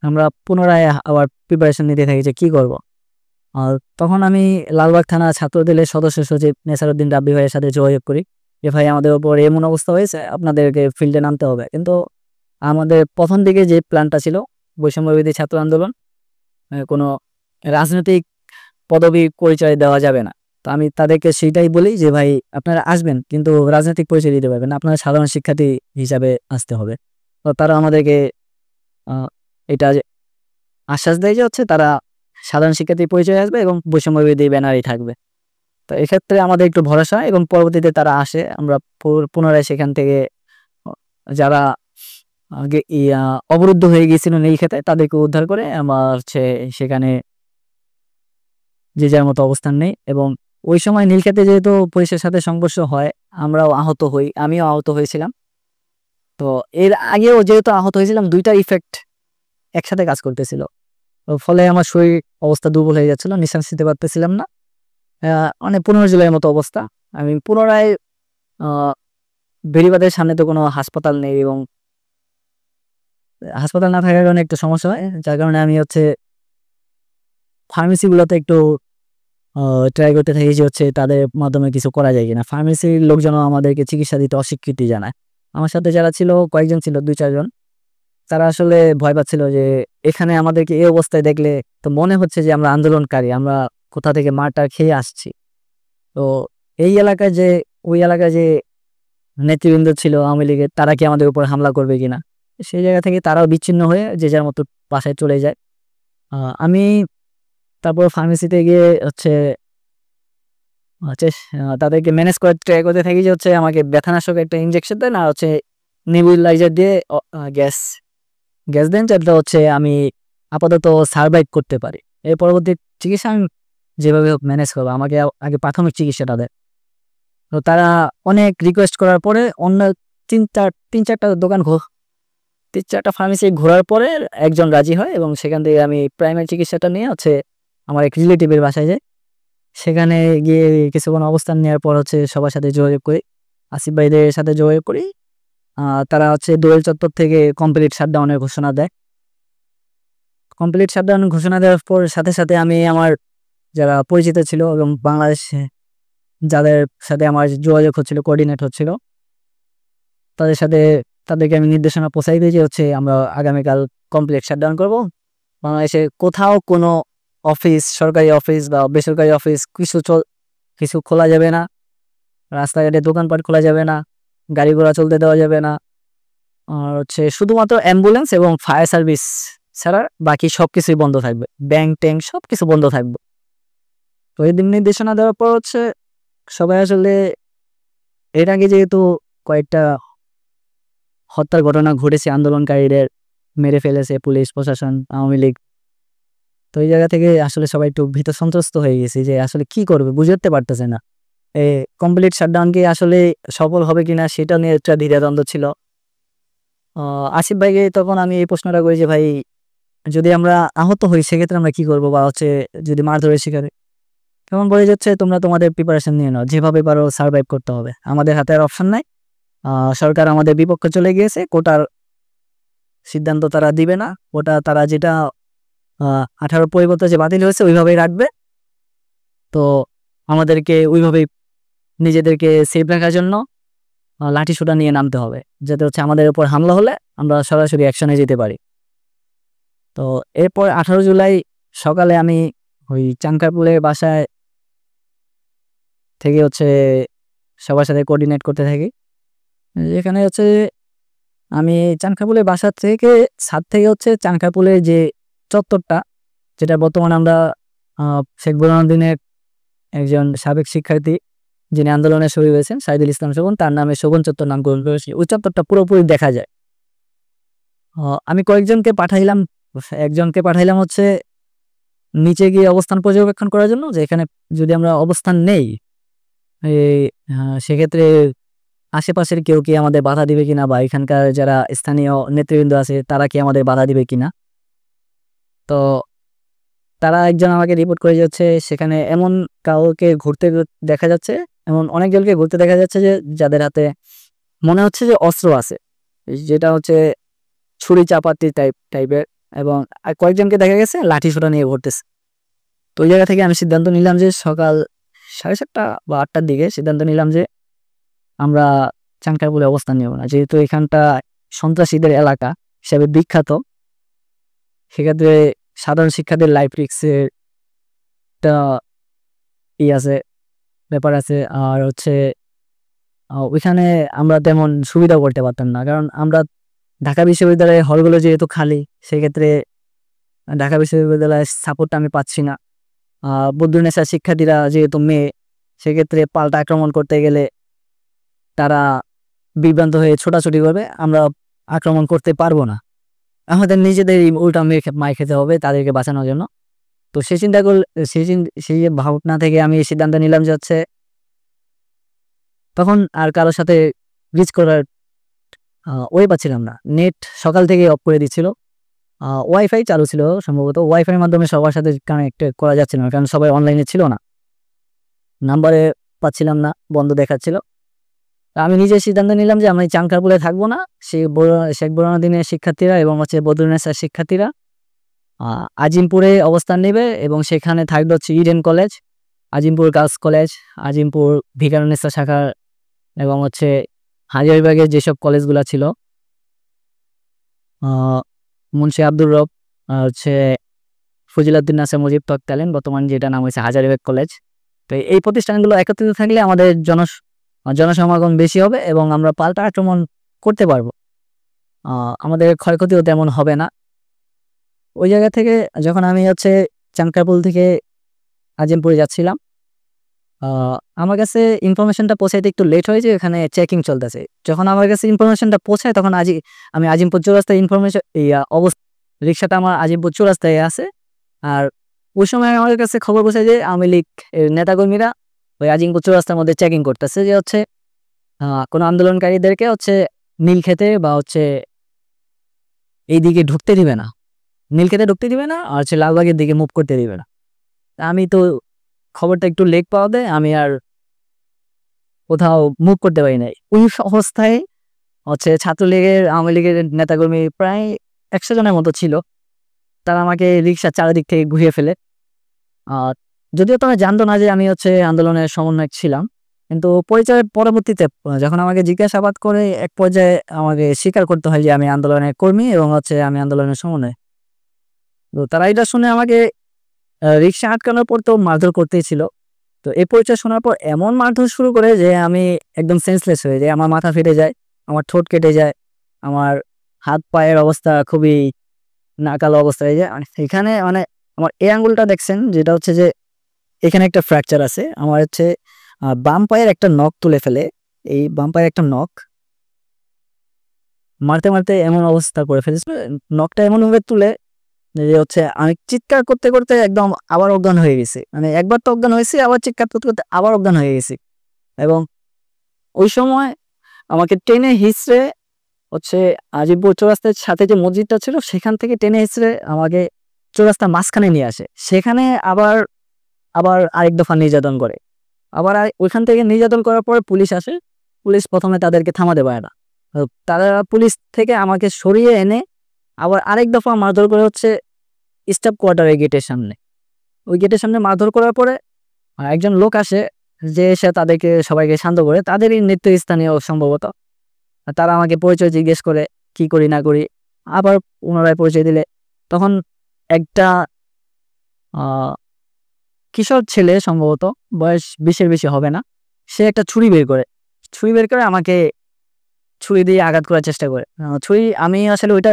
আমরা পুনরায় আবার প্রিপারেশন নিতে থাকি যে কী করব। আর তখন আমি লালবাগ থানা ছাত্রদলের সদস্য সচিব নেসারউদ্দিন রাব্বি ভাইয়ের সাথে যোগাযোগ করি যে ভাই আমাদের ওপর এমন অবস্থা হয়েছে, আপনাদেরকে ফিল্ডে নামতে হবে। কিন্তু আমাদের প্রথম দিকে যে প্ল্যানটা ছিল বৈষম্যবিরোধী ছাত্র আন্দোলন, কোনো রাজনৈতিক পদবি পরিচয় দেওয়া যাবে না। তো আমি তাদেরকে সেইটাই বলি যে ভাই আপনারা আসবেন কিন্তু রাজনৈতিক পরিচয় দিতে পারবেন না, আপনারা সাধারণ শিক্ষার্থী হিসাবে আসতে হবে। তো তারা আমাদেরকে এটা আশ্বাস দেয় যে হচ্ছে তারা সাধারণ শিক্ষার্থী পরিচয় আসবে এবং বৈষম্যবিরোধী ব্যানারই থাকবে। তো এক্ষেত্রে আমাদের একটু ভরসা, এবং পরবর্তীতে তারা আসে, আমরা পুনরায় সেখান থেকে যারা অবরুদ্ধ হয়ে গিয়েছিল নীলক্ষেতে তাদেরকে উদ্ধার করে আমরা হচ্ছে সেখানে যে যার মতো অবস্থান নেই। এবং ওই সময় নীলক্ষেতে যেহেতু পুলিশের সাথে সংঘর্ষ হয়, আমরাও আহত হই, আমিও আহত হয়েছিলাম। তো এর আগেও যেহেতু আহত হয়েছিলাম, দুইটা ইফেক্ট একসাথে কাজ করতেছিল, ফলে আমার শরীর অবস্থা দুর্বল হয়ে যাচ্ছিল, নিঃশ্বাস নিতে পারতেছিলাম না, মানে 15 জুলাইয়ের মতো অবস্থা। আমি পুনরায় বেরিবাদের সামনে তো কোনো হাসপাতাল নেই, এবং হাসপাতাল না থাকার কারণে একটু সমস্যা হয়, যার কারণে আমি হচ্ছে ফার্মেসিগুলোতে একটু ট্রাই করতে থাকি যে হচ্ছে তাদের মাধ্যমে কিছু করা যায় কিনা। ফার্মেসির লোকজনও আমাদেরকে চিকিৎসা দিতে অস্বীকৃতি জানায়। আমার সাথে যারা ছিল, কয়েকজন ছিল, 2-4 জন, তারা আসলে ভয় পাচ্ছিল যে এখানে আমাদেরকে এই অবস্থায় দেখলে তো মনে হচ্ছে যে আমরা আন্দোলনকারী, আমরা কোথা থেকে মারটার খেয়ে আসছি। তো এই এলাকায় যে ওই এলাকায় যে নেতৃবৃন্দ ছিল আওয়ামী লীগের, তারা কি আমাদের উপর হামলা করবে কিনা, সেই জায়গা থেকে তারাও বিচ্ছিন্ন হয়ে যে যার মতো বাসায় চলে যায়। আমি তারপর ফার্মেসিতে গিয়ে হচ্ছে হচ্ছে তাদেরকে ম্যানেজ করে ট্রাই করতে থাকি যে হচ্ছে আমাকে ব্যথানাশক একটা ইনজেকশন দেন, আর হচ্ছে নেবুলাইজার দিয়ে গ্যাস গ্যাস দেন, যাতে হচ্ছে আমি আপাতত সার্ভাইভ করতে পারি। এর পরবর্তী চিকিৎসা আমি যেভাবে ম্যানেজ করবো, আমাকে আগে প্রাথমিক চিকিৎসাটা দেয়। তো তারা অনেক রিকোয়েস্ট করার পরে অন্য 3-4টা দোকান 3-4টা ফার্মেসি ঘোরার পরে একজন রাজি হয়, এবং সেখান থেকে আমি প্রাইমারি চিকিৎসাটা নিয়ে হচ্ছে আমার এক রিলেটিভের বাসায় যাই। সেখানে গিয়ে কিছুক্ষণ অবস্থান নেওয়ার পর হচ্ছে সবার সাথে যোগাযোগ করি, আসিফ ভাইদের সাথে যোগাযোগ করি। তারা হচ্ছে দোয়েল চত্বর থেকে কমপ্লিট শাটডাউনের ঘোষণা দেয়। কমপ্লিট শাটডাউন ঘোষণা দেওয়ার পর সাথে সাথে আমি আমার যারা পরিচিত ছিল এবং বাংলাদেশে যাদের সাথে আমার যোগাযোগ হচ্ছিল, কোঅর্ডিনেট হচ্ছিল, তাদেরকে আমি নির্দেশনা পৌঁছাই দিই যে হচ্ছে আমরা আগামীকাল কমপ্লিট শাটডাউন করবো। বাংলাদেশে কোথাও কোনো অফিস, সরকারি অফিস বা বেসরকারি অফিস কিছু খোলা যাবে না, রাস্তাঘাটে দোকানপাট খোলা যাবে না, গাড়ি ঘোড়া চলতে দেওয়া যাবে না, আর হচ্ছে শুধুমাত্র অ্যাম্বুলেন্স এবং ফায়ার সার্ভিস ছাড়া বাকি সব কিছুই বন্ধ থাকবে, ব্যাংক ট্যাঙ্ক সব কিছু বন্ধ থাকবে। তো এই দিন নির্দেশনা দেওয়ার পর হচ্ছে সবাই আসলে, এর আগে যেহেতু কয়েকটা হত্যার ঘটনা ঘটেছে, আন্দোলনকারীদের মেরে ফেলেছে পুলিশ প্রশাসন, আওয়ামী লীগ, তো এই জায়গা থেকে আসলে সবাই একটু ভীত সন্ত্রস্ত হয়ে গেছে যে আসলে কি করবে, বুঝতে পারতেছে না। এই কমপ্লিট শাটডাউন কি আসলে সফল হবে কিনা সেটা নিয়ে একটা দ্বিধাদ্বন্দ্ব ছিল। আসিফ ভাইকে তখন আমি এই প্রশ্নটা করি যে ভাই, যদি আমরা আহত হই সেক্ষেত্রে আমরা কি করবো, বা হচ্ছে যদি মারধরের শিকারে, তখন বলে যাচ্ছে তোমরা তোমাদের প্রিপারেশন নিয়ে নাও, যেভাবে পারো সার্ভাইভ করতে হবে, আমাদের হাতে আর অপশন নাই। সরকার আমাদের বিপক্ষে চলে গিয়েছে, কোটার সিদ্ধান্ত তারা দিবে না, ওটা তারা যেটা 18 পরিবর্তন যে বাতিল হয়েছে ওইভাবেই রাখবে। তো আমাদেরকে ওইভাবেই নিজেদেরকে সেফ রাখার জন্য লাঠি সোটা নিয়ে নামতে হবে, যাতে হচ্ছে আমাদের উপর হামলা হলে আমরা সরাসরি অ্যাকশনে যেতে পারি। তো এরপর 18 জুলাই সকালে আমি ওই চাঙ্কারপুলের বাসায় থেকে হচ্ছে সবার সাথে কোঅর্ডিনেট করতে থাকি। যেখানে হচ্ছে আমি চানখাপুলের বাসা থেকে ছাদ থেকে হচ্ছে চানখাপুলের যে চত্বরটা, যেটা বর্তমানে আমরা শেখ বুরহানুদ্দিনের একজন সাবেক শিক্ষার্থী যিনি আন্দোলনে শহীদ হয়েছেন, সাইদুল ইসলাম শোভন, তার নামে শোভন চত্বর নামকরণ করেছি, ওই চত্বরটা পুরোপুরি দেখা যায়। আমি কয়েকজনকে পাঠাইলাম, একজনকে পাঠাইলাম হচ্ছে নিচে গিয়ে অবস্থান পর্যবেক্ষণ করার জন্য, যে এখানে যদি আমরা অবস্থান নেই সেক্ষেত্রে আশেপাশের কেউ কি আমাদের বাধা দিবে কিনা, বা এখানকার যারা স্থানীয় নেতৃবৃন্দ আছে তারা কি আমাদের বাধা দিবে কিনা। তো তারা একজন আমাকে রিপোর্ট করে যাচ্ছে সেখানে এমন কাউকে ঘুরতে দেখা যাচ্ছে, এমন অনেকজনকে ঘুরতে দেখা যাচ্ছে যে যাদের হাতে মনে হচ্ছে যে অস্ত্র আছে, যেটা হচ্ছে ছুরি চাপাতি টাইপের, এবং কয়েকজনকে দেখা গেছে লাঠি সোটা নিয়ে ঘুরতেছে। তো ওই জায়গা থেকে আমি সিদ্ধান্ত নিলাম যে সকাল 7:30 বা 8টার দিকে সিদ্ধান্ত নিলাম যে আমরা চানখারপুলে অবস্থান নেব না, যেহেতু এখানটা সন্ত্রাসীদের এলাকা হিসাবে বিখ্যাত, সেক্ষেত্রে সাধারণ শিক্ষার্থীর লাইফ রিস্কের একটা আছে, ব্যাপার আছে। আর হচ্ছে ওইখানে আমরা তেমন সুবিধা করতে পারতাম না, কারণ আমরা ঢাকা বিশ্ববিদ্যালয়ের হলগুলো যেহেতু খালি, সেক্ষেত্রে ঢাকা বিশ্ববিদ্যালয়ের সাপোর্টটা আমি পাচ্ছি না। বদরুন্নেসা শিক্ষার্থীরা যেহেতু মেয়ে, সেক্ষেত্রে পাল্টা আক্রমণ করতে গেলে তারা বিভ্রান্ত হয়ে ছোটাছুটি করবে, আমরা আক্রমণ করতে পারবো না, আমাদের নিজেদের উল্টা মার খেতে হবে তাদেরকে বাঁচানোর জন্য। তো সেই ভাবনা থেকে আমি এই সিদ্ধান্ত নিলাম যে হচ্ছে তখন আর কারোর সাথে রিচ করার ওয়ে পাচ্ছিলাম না, নেট সকাল থেকে অফ করে দিচ্ছিল, ওয়াইফাই চালু ছিল সম্ভবত, ওয়াইফাইয়ের মাধ্যমে সবার সাথে কানেক্ট করা যাচ্ছিল না, কারণ সবাই অনলাইনে ছিল না, নাম্বারে পাচ্ছিলাম না, বন্ধ দেখাচ্ছিল। আমি নিজে সিদ্ধান্ত নিলাম যে আমি চানখারপুলে থাকবো না, শেখ বুরহানুদ্দিনের শিক্ষার্থীরা এবং হচ্ছে বদরুন্নেসার শিক্ষার্থীরা আজিমপুরে অবস্থান নেবে, এবং সেখানে থাকবে হচ্ছে Eden college Azimpur girls college, Azimpur Viqarunnisa শাখা এবং হচ্ছে হাজারীবাগের যেসব কলেজগুলো ছিল, মুন্সি আব্দুর রব, হচ্ছে ফজিলাউদ্দিন নাসির মুজিব তৎকালীন, বর্তমান যেটা নাম হয়েছে হাজারীবাগ কলেজ। তো এই প্রতিষ্ঠানগুলো একত্রিত থাকলে আমাদের জনসমাগম বেশি হবে এবং আমরা পাল্টা আক্রমণ করতে পারবো, আমাদের ক্ষয়ক্ষতিও তেমন হবে না। ওই জায়গা থেকে যখন আমি হচ্ছে চানকারপুল থেকে আজিমপুরে যাচ্ছিলাম, আমার কাছে ইনফরমেশনটা পৌঁছাইতে একটু লেট হয়েছে, এখানে চেকিং চলতেছে। যখন আমার কাছে ইনফরমেশনটা পৌঁছায় তখন আমি আজিমপুর চৌরাস্তায় অবস্থা, রিক্সাটা আমার আজিমপুর চৌরাস্তায় আছে। আর ওই সময় আমার কাছে খবর পৌঁছায় যে আওয়ামী লীগ নেতাকর্মীরা ওই আজিমপুর চৌরাস্তার মধ্যে চেকিং করতেছে, যে হচ্ছে কোনো আন্দোলনকারীদেরকে হচ্ছে নীলক্ষেতে বা হচ্ছে এইদিকে ঢুকতে দিবে না, নীলক্ষেতে ঢুকতে দিবে না, আর হচ্ছে লালবাগের দিকে মুভ করতে দিবে না। আমি তো খবরটা একটু লেট পাওয়া দেয়, আমি আর কোথাও মুভ করতে পারি নাই। ওই অবস্থায় হচ্ছে ছাত্রলীগের আওয়ামী লীগের নেতাকর্মী প্রায় 100 জনের মতো ছিল, তারা আমাকে রিক্সার চারিদিক থেকে ঘুরিয়ে ফেলে। আর যদিও তারা জানতো না যে আমি হচ্ছে আন্দোলনের সমন্বয়ক ছিলাম, কিন্তু পরিচয়ের পরবর্তীতে যখন আমাকে জিজ্ঞাসাবাদ করে এক পর্যায়ে আমাকে স্বীকার করতে হয় যে আমি আন্দোলনের কর্মী এবং হচ্ছে আমি আন্দোলনের সমন্বয়। তো তারা এটা শুনে আমাকে রিক্সা আটকানোর পর তো মারধর করতেই ছিল। তো এই পরিচয় শোনার পর এমন মারধর শুরু করে যে আমি একদম সেন্সলেস হয়ে যাই, আমার মাথা ফেটে যায়, আমার ঠোঁট কেটে যায়, আমার হাত পায়ের অবস্থা খুবই নাকালো অবস্থা হয়ে যায়। এখানে মানে আমার এই আঙ্গুলটা দেখছেন, যেটা হচ্ছে যে এখানে একটা ফ্র্যাকচার আছে, আমার হচ্ছে বাম পায়ের একটা নখ তুলে ফেলে, এই বাম পায়ের একটা নখ মারতে মারতে এমন অবস্থা করে ফেলেছিল, নখটা এমনভাবে তুলে যে হচ্ছে আমি চিৎকার করতে করতে একদম আবার অজ্ঞান হয়ে গেছি। মানে একবার তো অজ্ঞান হয়েছি, আবার চিৎকার করতে করতে আবার অজ্ঞান হয়ে গেছি। এবং ওই সময় আমাকে টেনে হিঁচড়ে হচ্ছে আজিমপুর চৌরাস্তার সাথে যে মসজিদটা ছিল সেখান থেকে টেনে হিঁচড়ে আমাকে চৌরাস্তার মাঝখানে নিয়ে আসে। সেখানে আবার আবার আরেক দফা নির্যাতন করে, আবার ওইখান থেকে নির্যাতন করার পর পুলিশ আসে। পুলিশ প্রথমে তাদেরকে থামাতে পারে না, তারা পুলিশ থেকে আমাকে সরিয়ে এনে আবার আরেক দফা মারধর করে হচ্ছে স্টাফ কোয়ার্টারের গেটের সামনে। ওই গেটের সামনে মারধর করার পরে একজন লোক আসে, যে এসে তাদেরকে সবাইকে শান্ত করে, তাদেরই নেতৃস্থানীয় সম্ভবত। তারা আমাকে পরিচয় জিজ্ঞেস করে কি করি না করি, আবার পুনরায় পরিচয় দিলে তখন একটা কিশোর ছেলে, সম্ভবত বয়স 20-এর বেশি হবে না, সে একটা ছুরি বের করে আমাকে ছুরি দিয়ে আঘাত করার চেষ্টা করে। আমি আসলে ওইটা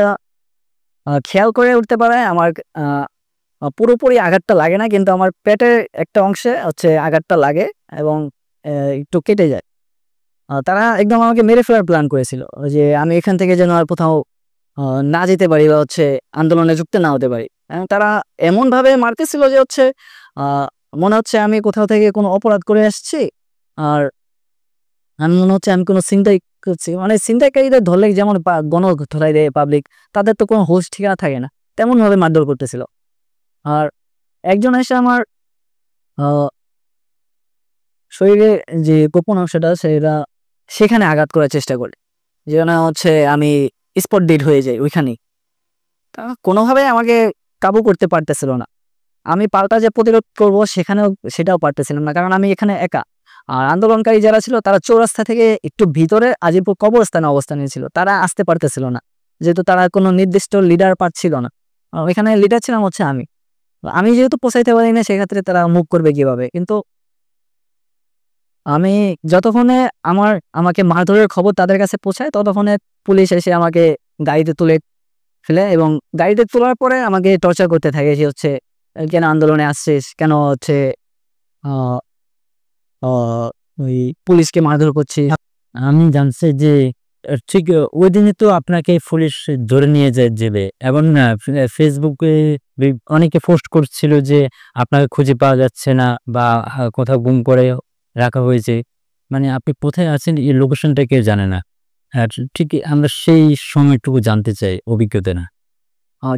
খেয়াল করে উঠতে পারায় আমার পুরোপুরি আঘাতটা লাগে না, কিন্তু আমার পেটের একটা অংশে হচ্ছে আঘাতটা লাগে এবং একটু কেটে যায়। তারা একদম আমাকে মেরে ফেলার প্ল্যান করেছিল, যে আমি এখান থেকে যেন আর কোথাও না যেতে পারি বা হচ্ছে আন্দোলনে যুক্ত না হতে পারি। তারা এমনভাবে মারতেছিল যে হচ্ছে মনে হচ্ছে আমি কোথাও থেকে কোনো অপরাধ করে আসছি, আর আমি মনে হচ্ছে আমি কোনো ছিনতাই করছি। মানে ছিনতাইকারীদের ধরলে যেমন গণ ধরাই দেয় পাবলিক, তাদের তো কোনো হোশ ঠিকানা থাকে না, তেমনভাবে মারধর করতেছিল। আর একজন এসে আমার শরীরে যে গোপন অংশটা সেখানে আঘাত করার চেষ্টা করে, যেন হচ্ছে আমি স্পট ডেড হয়ে যাই ওইখানেই। তা কোনোভাবে আমাকে কাবু করতে পারতেছিল না। আমি পাল্টা যে প্রতিরোধ করবো সেটাও পারতেছিলাম না, কারণ আমি এখানে একা। আর আন্দোলনকারী যারা ছিল তারা চৌরাস্তা থেকে একটু ভিতরে আজিমপুর কবরস্থানে অবস্থান নিয়েছিল, তারা আসতে পারতেছিল না, যেহেতু তারা কোনো নির্দিষ্ট লিডার পাচ্ছিল না। ওইখানে লিডার ছিলাম হচ্ছে আমি যেহেতু পোষাইতে পারি না, সেক্ষেত্রে তারা মুভ করবে কিভাবে। কিন্তু আমি যতক্ষণে আমাকে মারধরের খবর তাদের কাছে পৌঁছায়, ততক্ষণে পুলিশ এসে আমাকে গাড়িতে তুলে ফেলে এবং গাড়িতে তোলার পরে আমাকে টর্চার করতে থাকে, যে হচ্ছে কেন আন্দোলনে আসছিস, কেন হচ্ছে ওই পুলিশকে মারধর করছি। আমি জানছি যে ঠিক ওই দিনে তো আপনাকে পুলিশ ধরে নিয়ে যায় জেলে, এবং ফেসবুকে অনেকে পোস্ট করছিল যে আপনাকে খুঁজে পাওয়া যাচ্ছে না বা কোথাও গুম করে রাখা হয়েছে। মানে আপনি কোথায় আছেন এই লোকেশনটা কেউ জানে না। আর ঠিক আমরা সেই সময়টুকু জানতে চাই, অভিজ্ঞতা না।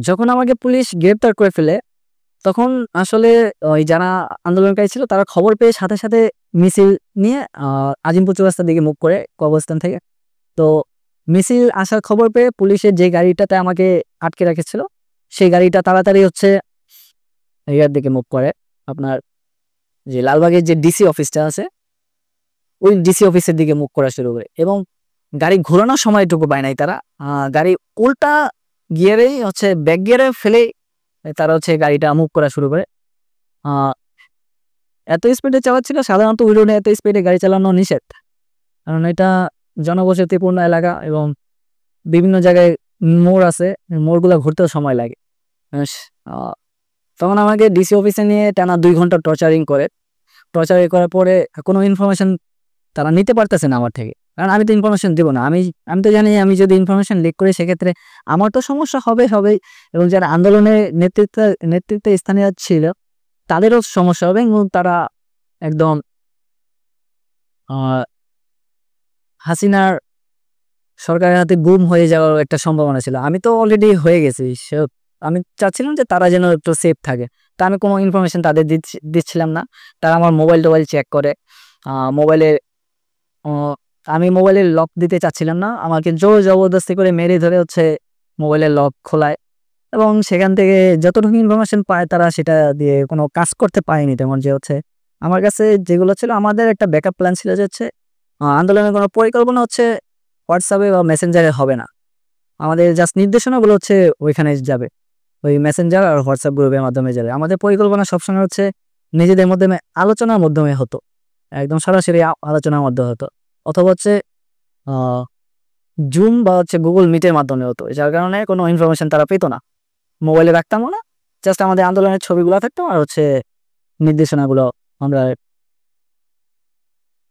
যখন আমাকে পুলিশ গ্রেপ্তার করে ফেলে, তখন আসলে ওই যারা আন্দোলনকারী ছিল তারা খবর পেয়ে সাথে সাথে মিছিল নিয়ে আজিমপুর চৌরাস্তার দিকে মুভ করে কবরস্থান থেকে। তো মিছিল আসার খবর পেয়ে পুলিশের যে গাড়িটাতে আমাকে আটকে রেখেছিল, সেই গাড়িটা তাড়াতাড়ি হচ্ছে ইয়ার দিকে মুভ করে, আপনার যে লালবাগের যে ডিসি অফিসটা আছে ওই ডিসি অফিসের দিকে মুভ করা শুরু করে, এবং গাড়ি ঘোরানোর সময়টুকু পায় নাই তারা। গাড়ি উল্টা গিয়ারে হচ্ছে ব্যাক গিয়ারে ফেলে তারা হচ্ছে গাড়িটা মুভ করা শুরু করে। আহ, এত স্পিডে চালাচ্ছিল, সাধারণত ওই রোডে এত স্পিডে গাড়ি চালানো নিষেধ, কারণ এটা জনবসতিপূর্ণ এলাকা এবং বিভিন্ন জায়গায় মোড় আছে, মোড়গুলো ঘুরতেও সময় লাগে। আহ, তখন আমাকে ডিসি অফিসে নিয়ে টানা 2 ঘন্টা টর্চারিং করার পরে কোনো ইনফরমেশন তারা নিতে পারতেছে না আমার থেকে, কারণ আমি তো ইনফরমেশন দেবো না। আমি তো জানি আমি যদি ইনফরমেশন লিক করি সেক্ষেত্রে আমার তো সমস্যা হবেই, এবং যারা আন্দোলনের নেতৃত্বে স্থানীয় ছিল তাদেরও সমস্যা হবে, এবং তারা একদম হাসিনার সরকারের হাতে গুম হয়ে যাওয়ার একটা সম্ভাবনা ছিল। আমি তো অলরেডি হয়ে গেছি, আমি চাচ্ছিলাম যে তারা যেন একটু সেফ থাকে। তা আমি কোনো ইনফরমেশন তাদের দিচ্ছিলাম না। তারা আমার মোবাইল চেক করে, মোবাইলে আমি মোবাইলের লক দিতে চাচ্ছিলাম না, আমাকে জোর জবরদস্তি করে মেরে ধরে হচ্ছে মোবাইলের লক খোলায়, এবং সেখান থেকে যতটুকু ইনফরমেশন পায় তারা সেটা দিয়ে কোনো কাজ করতে পারেনি তেমন। যে হচ্ছে আমার কাছে যেগুলো ছিল, আমাদের একটা ব্যাকআপ প্ল্যান ছিল যে হচ্ছে আন্দোলনের কোনো পরিকল্পনা হচ্ছে হোয়াটসঅ্যাপে বা মেসেঞ্জারে হবে না, আমাদের জাস্ট নির্দেশনাগুলো হচ্ছে ওইখানে যাবে, ওই মেসেঞ্জার আর হোয়াটসঅ্যাপ গ্রুপের মাধ্যমে যাবে। আমাদের পরিকল্পনা সবসময় হচ্ছে নিজেদের মধ্যে আলোচনার মাধ্যমে হতো, একদম সরাসরি আলোচনার মাধ্যমে হতো, অথবা হচ্ছে জুম বা হচ্ছে গুগল মিটের মাধ্যমে হতো, যার কারণে কোনো ইনফরমেশন তারা পেতো না। মোবাইলে রাখতামও না, জাস্ট আমাদের আন্দোলনের ছবিগুলো থাকতো আর হচ্ছে নির্দেশনাগুলো আমরা।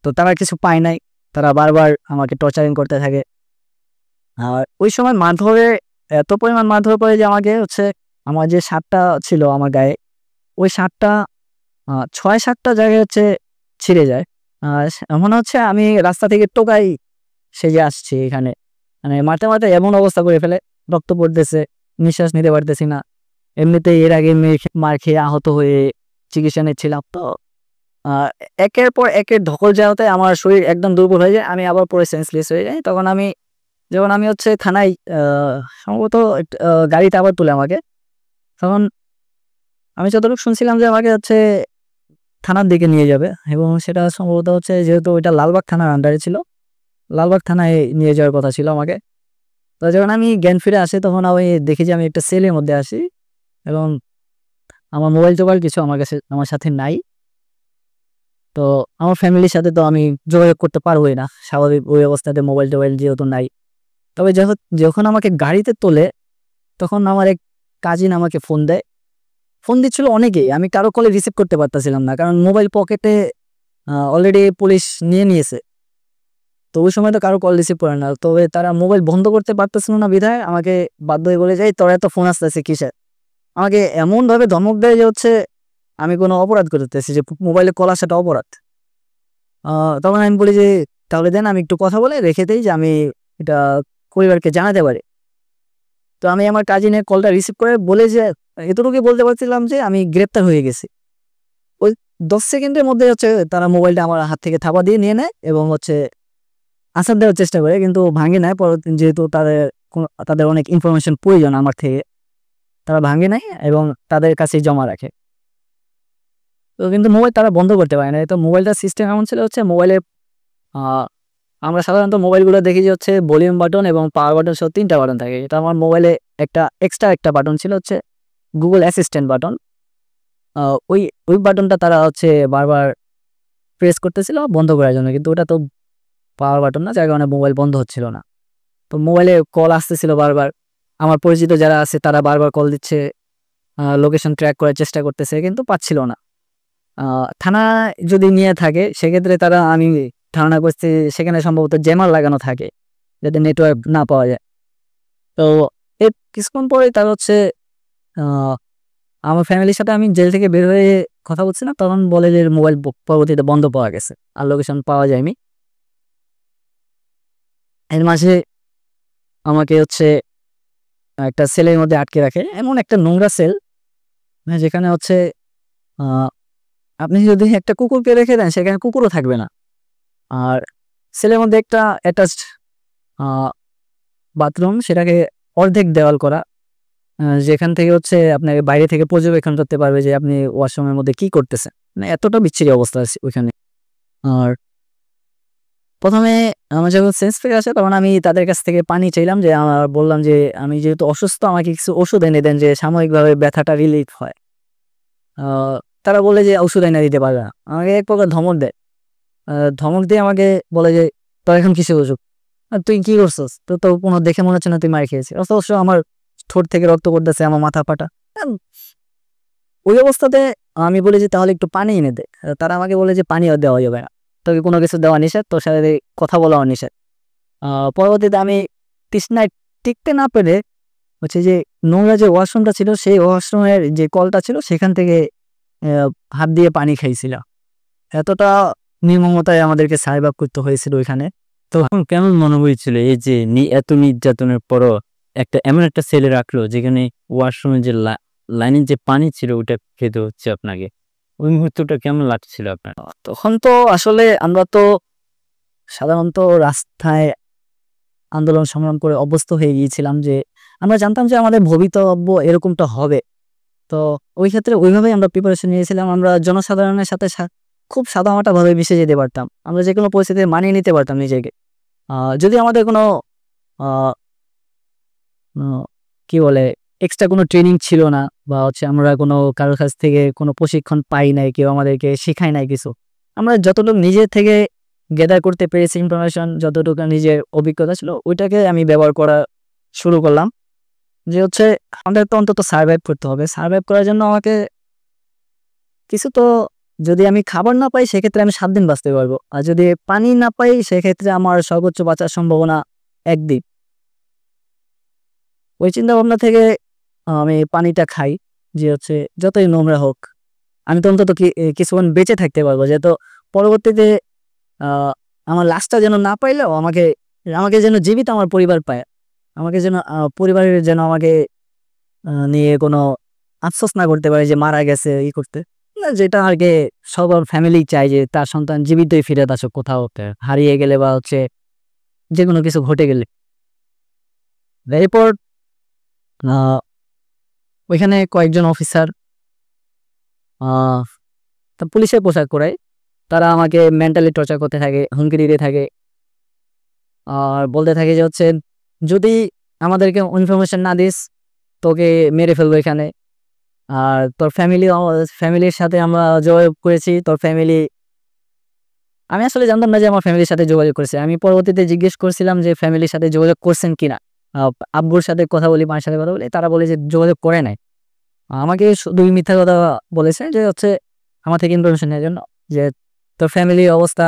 তো তারা কিছু পায় নাই, তারা বারবার আমাকে টর্চারিং করতে থাকে। আর ওই সময় মারধরে এত পরিমাণ মারধর পড়ে যে আমাকে হচ্ছে আমার যে শার্টটা ছিল আমার গায়ে, ওই শার্টটা 6-7টা জায়গায় হচ্ছে ছিঁড়ে যায়। মনে হচ্ছে আমি রাস্তা থেকে টোকাই সেজে আসছি এখানে, মানে মারতে এমন অবস্থা করে ফেলে, রক্ত পড়তেছে, নিঃশ্বাস নিতে পারতেছি না। এমনিতেই এর আগে মার খেয়ে আহত হয়ে চিকিৎসা নিচ্ছিলাম। তো একের পর একের ধকল যাওয়াতে আমার শরীর একদম দুর্বল হয়ে যায়, আমি আবার পরে সেন্সলেস হয়ে যাই। তখন যখন আমি হচ্ছে থানায় সম্ভবত গাড়িতে আবার তুলে আমাকে, তখন আমি যতটুকু শুনছিলাম যে আমাকে হচ্ছে থানার দিকে নিয়ে যাবে, এবং সেটা সম্ভবত হচ্ছে যেহেতু ওইটা লালবাগ থানার আন্ডারে ছিল, লালবাগ থানায় নিয়ে যাওয়ার কথা ছিল আমাকে। তো যখন আমি জ্ঞান ফিরে আসি তখন আমি দেখি যে আমি একটা সেলের মধ্যে আসি, এবং আমার মোবাইল টোবাইল কিছু আমার সাথে নাই। তো আমার ফ্যামিলির সাথে তো আমি যোগাযোগ করতে পারবোই না স্বাভাবিক ওই অবস্থাতে, মোবাইল টোবাইল যেহেতু নাই। তবে যখন আমাকে গাড়িতে তোলে তখন আমার এক কাজিন আমাকে ফোন দিচ্ছিল অনেকেই, আমি কারো কলে রিসিভ করতে পারতেছিলাম না, কারণ মোবাইল পকেটে অলরেডি পুলিশ নিয়েছে। তো ওই সময় তো কারো কল রিসিভ করে না, তবে তারা মোবাইল বন্ধ করতে পারতেছিল না বিধায় আমাকে বাধ্য হয়ে বলে যাই তোর এত ফোন আসতেছে কিসের। আমাকে এমনভাবে ধমক দেয় যে হচ্ছে আমি কোনো অপরাধ করতেছি, যে মোবাইলে কল আসাটা অপরাধ। তখন আমি বলি যে তাহলে দেন আমি একটু কথা বলে রেখে দিই, যে আমি এটা পরিবারকে জানাতে পারি। তো আমি আমার কাজিনের কলটা রিসিভ করে বলে যে এতটুকুই বলতে পারছিলাম যে আমি গ্রেপ্তার হয়ে গেছি। ওই 10 সেকেন্ডের মধ্যে হচ্ছে তারা মোবাইলটা আমার হাত থেকে থাবা দিয়ে নিয়ে নেয়, এবং হচ্ছে আসার দেওয়ার চেষ্টা করে, কিন্তু ভাঙে নেয়। যেহেতু তাদের অনেক ইনফরমেশন প্রয়োজন আমার থেকে, তারা ভাঙে নেয় এবং তাদের কাছে জমা রাখে। তো কিন্তু মোবাইল তারা বন্ধ করতে পারে না। তো মোবাইলটার সিস্টেম এমন ছিল হচ্ছে মোবাইলে আমরা সাধারণত মোবাইলগুলো দেখি যে হচ্ছে ভলিউম বাটন এবং পাওয়ার বাটন সহ 3টা বাটন থাকে। এটা আমার মোবাইলে এক্সট্রা একটা বাটন ছিল হচ্ছে গুগল অ্যাসিস্ট্যান্ট বাটন। ওই বাটনটা তারা হচ্ছে বারবার প্রেস করতেছিল বন্ধ করার জন্য, কিন্তু ওটা তো পাওয়ার বাটন না, যার কারণে মোবাইল বন্ধ হচ্ছিল না। তো মোবাইলে কল আসতেছিল বারবার, আমার পরিচিত যারা আছে তারা বারবার কল দিচ্ছে, লোকেশন ট্র্যাক করার চেষ্টা করতেছে, কিন্তু পাচ্ছিল না। থানা যদি নিয়ে থাকে সেক্ষেত্রে আমি ধারণা করছি সেখানে সম্ভবত জ্যামার লাগানো থাকে যাতে নেটওয়ার্ক না পাওয়া যায়। তো এর কিছুক্ষণ পরে তার হচ্ছে আমার ফ্যামিলির সাথে আমি জেল থেকে বের হয়ে কথা বলছি না, তখন বলে যে মোবাইল পরবর্তীতে বন্ধ পাওয়া গেছে আর লোকেশন পাওয়া যায়নি। এর মাঝে আমাকে হচ্ছে একটা সেলের মধ্যে আটকে রাখে, এমন একটা নোংরা সেল যেখানে হচ্ছে আপনি যদি একটা কুকুরকে রেখে দেন সেখানে কুকুরও থাকবে না। আর সেলের মধ্যে একটা অ্যাটাচড বাথরুম, সেটাকে অর্ধেক দেওয়াল করা, যেখান থেকে হচ্ছে আপনাকে বাইরে থেকে পর্যবেক্ষণ করতে পারবে যে আপনি ওয়াশরুমের মধ্যে কি করতেছেন। মানে এতটা বিচ্ছিরি অবস্থা আছে ওইখানে। আর প্রথমে আমার যখন সেন্স ফিরে আসে তখন আমি তাদের কাছ থেকে পানি চাইলাম, যে বললাম যে আমি যেহেতু অসুস্থ আমাকে কিছু ওষুধ এনে দেন যে সাময়িকভাবে ব্যথাটা রিলিফ হয়। তারা বলে যে ওষুধ এনে দিতে পারবে না, আমাকে এক প্রকার ধমক দেয়। ধমক দিয়ে আমাকে বলে যে তোর এখন কিসে অসুখ, আর তুই কি করছিস, তো তো কোনো দেখে মনে হচ্ছে না তুই মার খেয়েছিস। অবশ্য আমার ঠোঁট থেকে রক্ত পড়তেছে, আমার মাথা ফাটা। ওই অবস্থাতে আমি বলি যে তাহলে একটু পানি এনে দে। তারা আমাকে বলে যে পানিও দেওয়া যাবে না, তোকে কোনো কিছু দেওয়া নিষেধ, তোর সাথে কথা বলাও নিষেধ। পরবর্তীতে আমি তৃষ্ণায় টিকতে না পেরে হচ্ছে যে নোংরা যে ওয়াশরুমটা ছিল সেই ওয়াশরুমের যে কলটা ছিল সেখান থেকে হাত দিয়ে পানি খাইছিলাম। এতটা নির্মমতায় আমাদেরকে সার্ভাইভ করতে হয়েছিল ওইখানে। তখন কেমন মনে হয়েছিল এই যে এত নির্যাতনের পরও এমন একটা ছেলে রাখলো যেখানে ওয়াশরুমে যে লাইনের যে পানি ছিল ওটা খেতে হচ্ছে আপনাকে, ওই মুহূর্তটা কেমন লাগছিল আপনার? তখন তো আসলে আমরা তো সাধারণত রাস্তায় আন্দোলন সংগ্রাম করে অভ্যস্ত হয়ে গিয়েছিলাম, যে আমরা জানতাম যে আমাদের ভবিতব্য এরকমটা হবে। তো ওই ক্ষেত্রে ওইভাবেই আমরা প্রিপারেশন নিয়েছিলাম। আমরা জনসাধারণের সাথে খুব সাদামাটাভাবে মিশে যেতে পারতাম, আমরা যে কোনো পরিস্থিতি মানিয়ে নিতে পারতাম নিজেকে। যদি আমাদের কোনো কি বলে এক্সট্রা কোনো ট্রেনিং ছিল না, বা হচ্ছে আমরা কোনো কারোর কাছ থেকে কোনো প্রশিক্ষণ পাই নাই, কেউ আমাদেরকে শেখায় নাই কিছু, আমরা যতটুকু নিজের থেকে গ্যাদার করতে পেরেছি ইনফরমেশন, যতটুকু নিজের অভিজ্ঞতা ছিল ওইটাকে আমি ব্যবহার করা শুরু করলাম। যে হচ্ছে আমাদের তো অন্তত সার্ভাইভ করতে হবে, সার্ভাইভ করার জন্য আমাকে কিছু তো, যদি আমি খাবার না পাই সেক্ষেত্রে আমি 7 দিন বাঁচতে পারবো, আর যদি পানি না পাই সেক্ষেত্রে আমার সর্বোচ্চ বাঁচার সম্ভাবনা 1 দিন। ওই চিন্তা ভাবনা থেকে আমি পানিটা খাই, যে হচ্ছে যতই নোংরা হোক আমি তো অন্তত কিছুক্ষণ বেঁচে থাকতে পারবো, যেহেতু পরবর্তীতে আমার লাশটা যেন না পাইলেও আমাকে আমাকে যেন জীবিত আমার পরিবার পায়, আমাকে যেন পরিবারের যেন আমাকে নিয়ে কোনো আফসোস না করতে পারে যে মারা গেছে করতে না, যেটা আর কি সবার ফ্যামিলি চায় যে তার সন্তান জীবিতই ফিরে আসুক, কোথাও হারিয়ে গেলে বা হচ্ছে যে কোনো কিছু ঘটে গেলে। এরপর ওইখানে কয়েকজন অফিসার তা পুলিশের পোশাক পরায়, তারা আমাকে মেন্টালি টর্চার করতে থাকে, হুমকি দিতে থাকে, আর বলতে থাকে যে হচ্ছে যদি আমাদেরকে ইনফরমেশন না দিস তোকে মেরে ফেলবো এখানে। আর তোর ফ্যামিলির সাথে আমরা যোগাযোগ করেছি, তোর ফ্যামিলি, আমি আসলে জানতাম না যে আমার ফ্যামিলির সাথে যোগাযোগ করেছে। আমি পরবর্তীতে জিজ্ঞেস করছিলাম যে ফ্যামিলির সাথে যোগাযোগ করছেন কিনা, আব্বুর সাথে কথা বলি, মায়ের সাথে কথা বলি, তারা বলে যে যোগাযোগ করে নাই। আমাকে শুধুই মিথ্যা কথা বলেছে যে হচ্ছে আমার থেকে ইনফরমেশন নেওয়ার জন্য, যে তোর ফ্যামিলির অবস্থা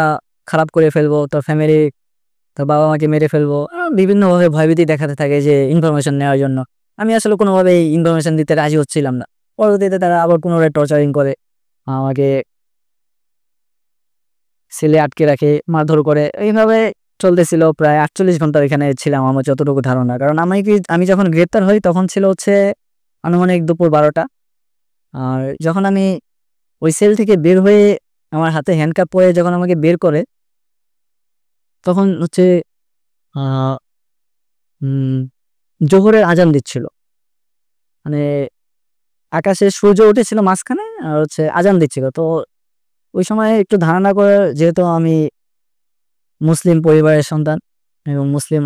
খারাপ করে ফেলবো, তোর বাবা মাকে মেরে ফেলবো, বিভিন্নভাবে ভয়ভীতি দেখাতে থাকে যে ইনফরমেশন নেওয়ার জন্য। আমি আসলে কোনোভাবেই ইনফরমেশন দিতে রাজি হচ্ছিলাম না। পরবর্তীতে তারা আবার পুনরায় টর্চারিং করে, আমাকে সেলে আটকে রাখে, মারধর করে। এইভাবে চলতেছিল প্রায় 48 ঘন্টা এখানে ছিলাম আমার যতটুকু ধারণা। কারণ আমি যখন গ্রেপ্তার হই তখন ছিল হচ্ছে আনুমানিক দুপুর 12টা। আর যখন আমি ওই সেল থেকে বের হয়ে আমার হাতে হ্যান্ডকাপ পরে যখন আমাকে বের করে, তখন হচ্ছে জোহরের আজান দিচ্ছিল, মানে আকাশে সূর্য উঠেছিল মাঝখানে আর হচ্ছে আজান দিচ্ছিল। তো ওই সময় একটু ধারণা করে, যেহেতু আমি মুসলিম পরিবারের সন্তান এবং মুসলিম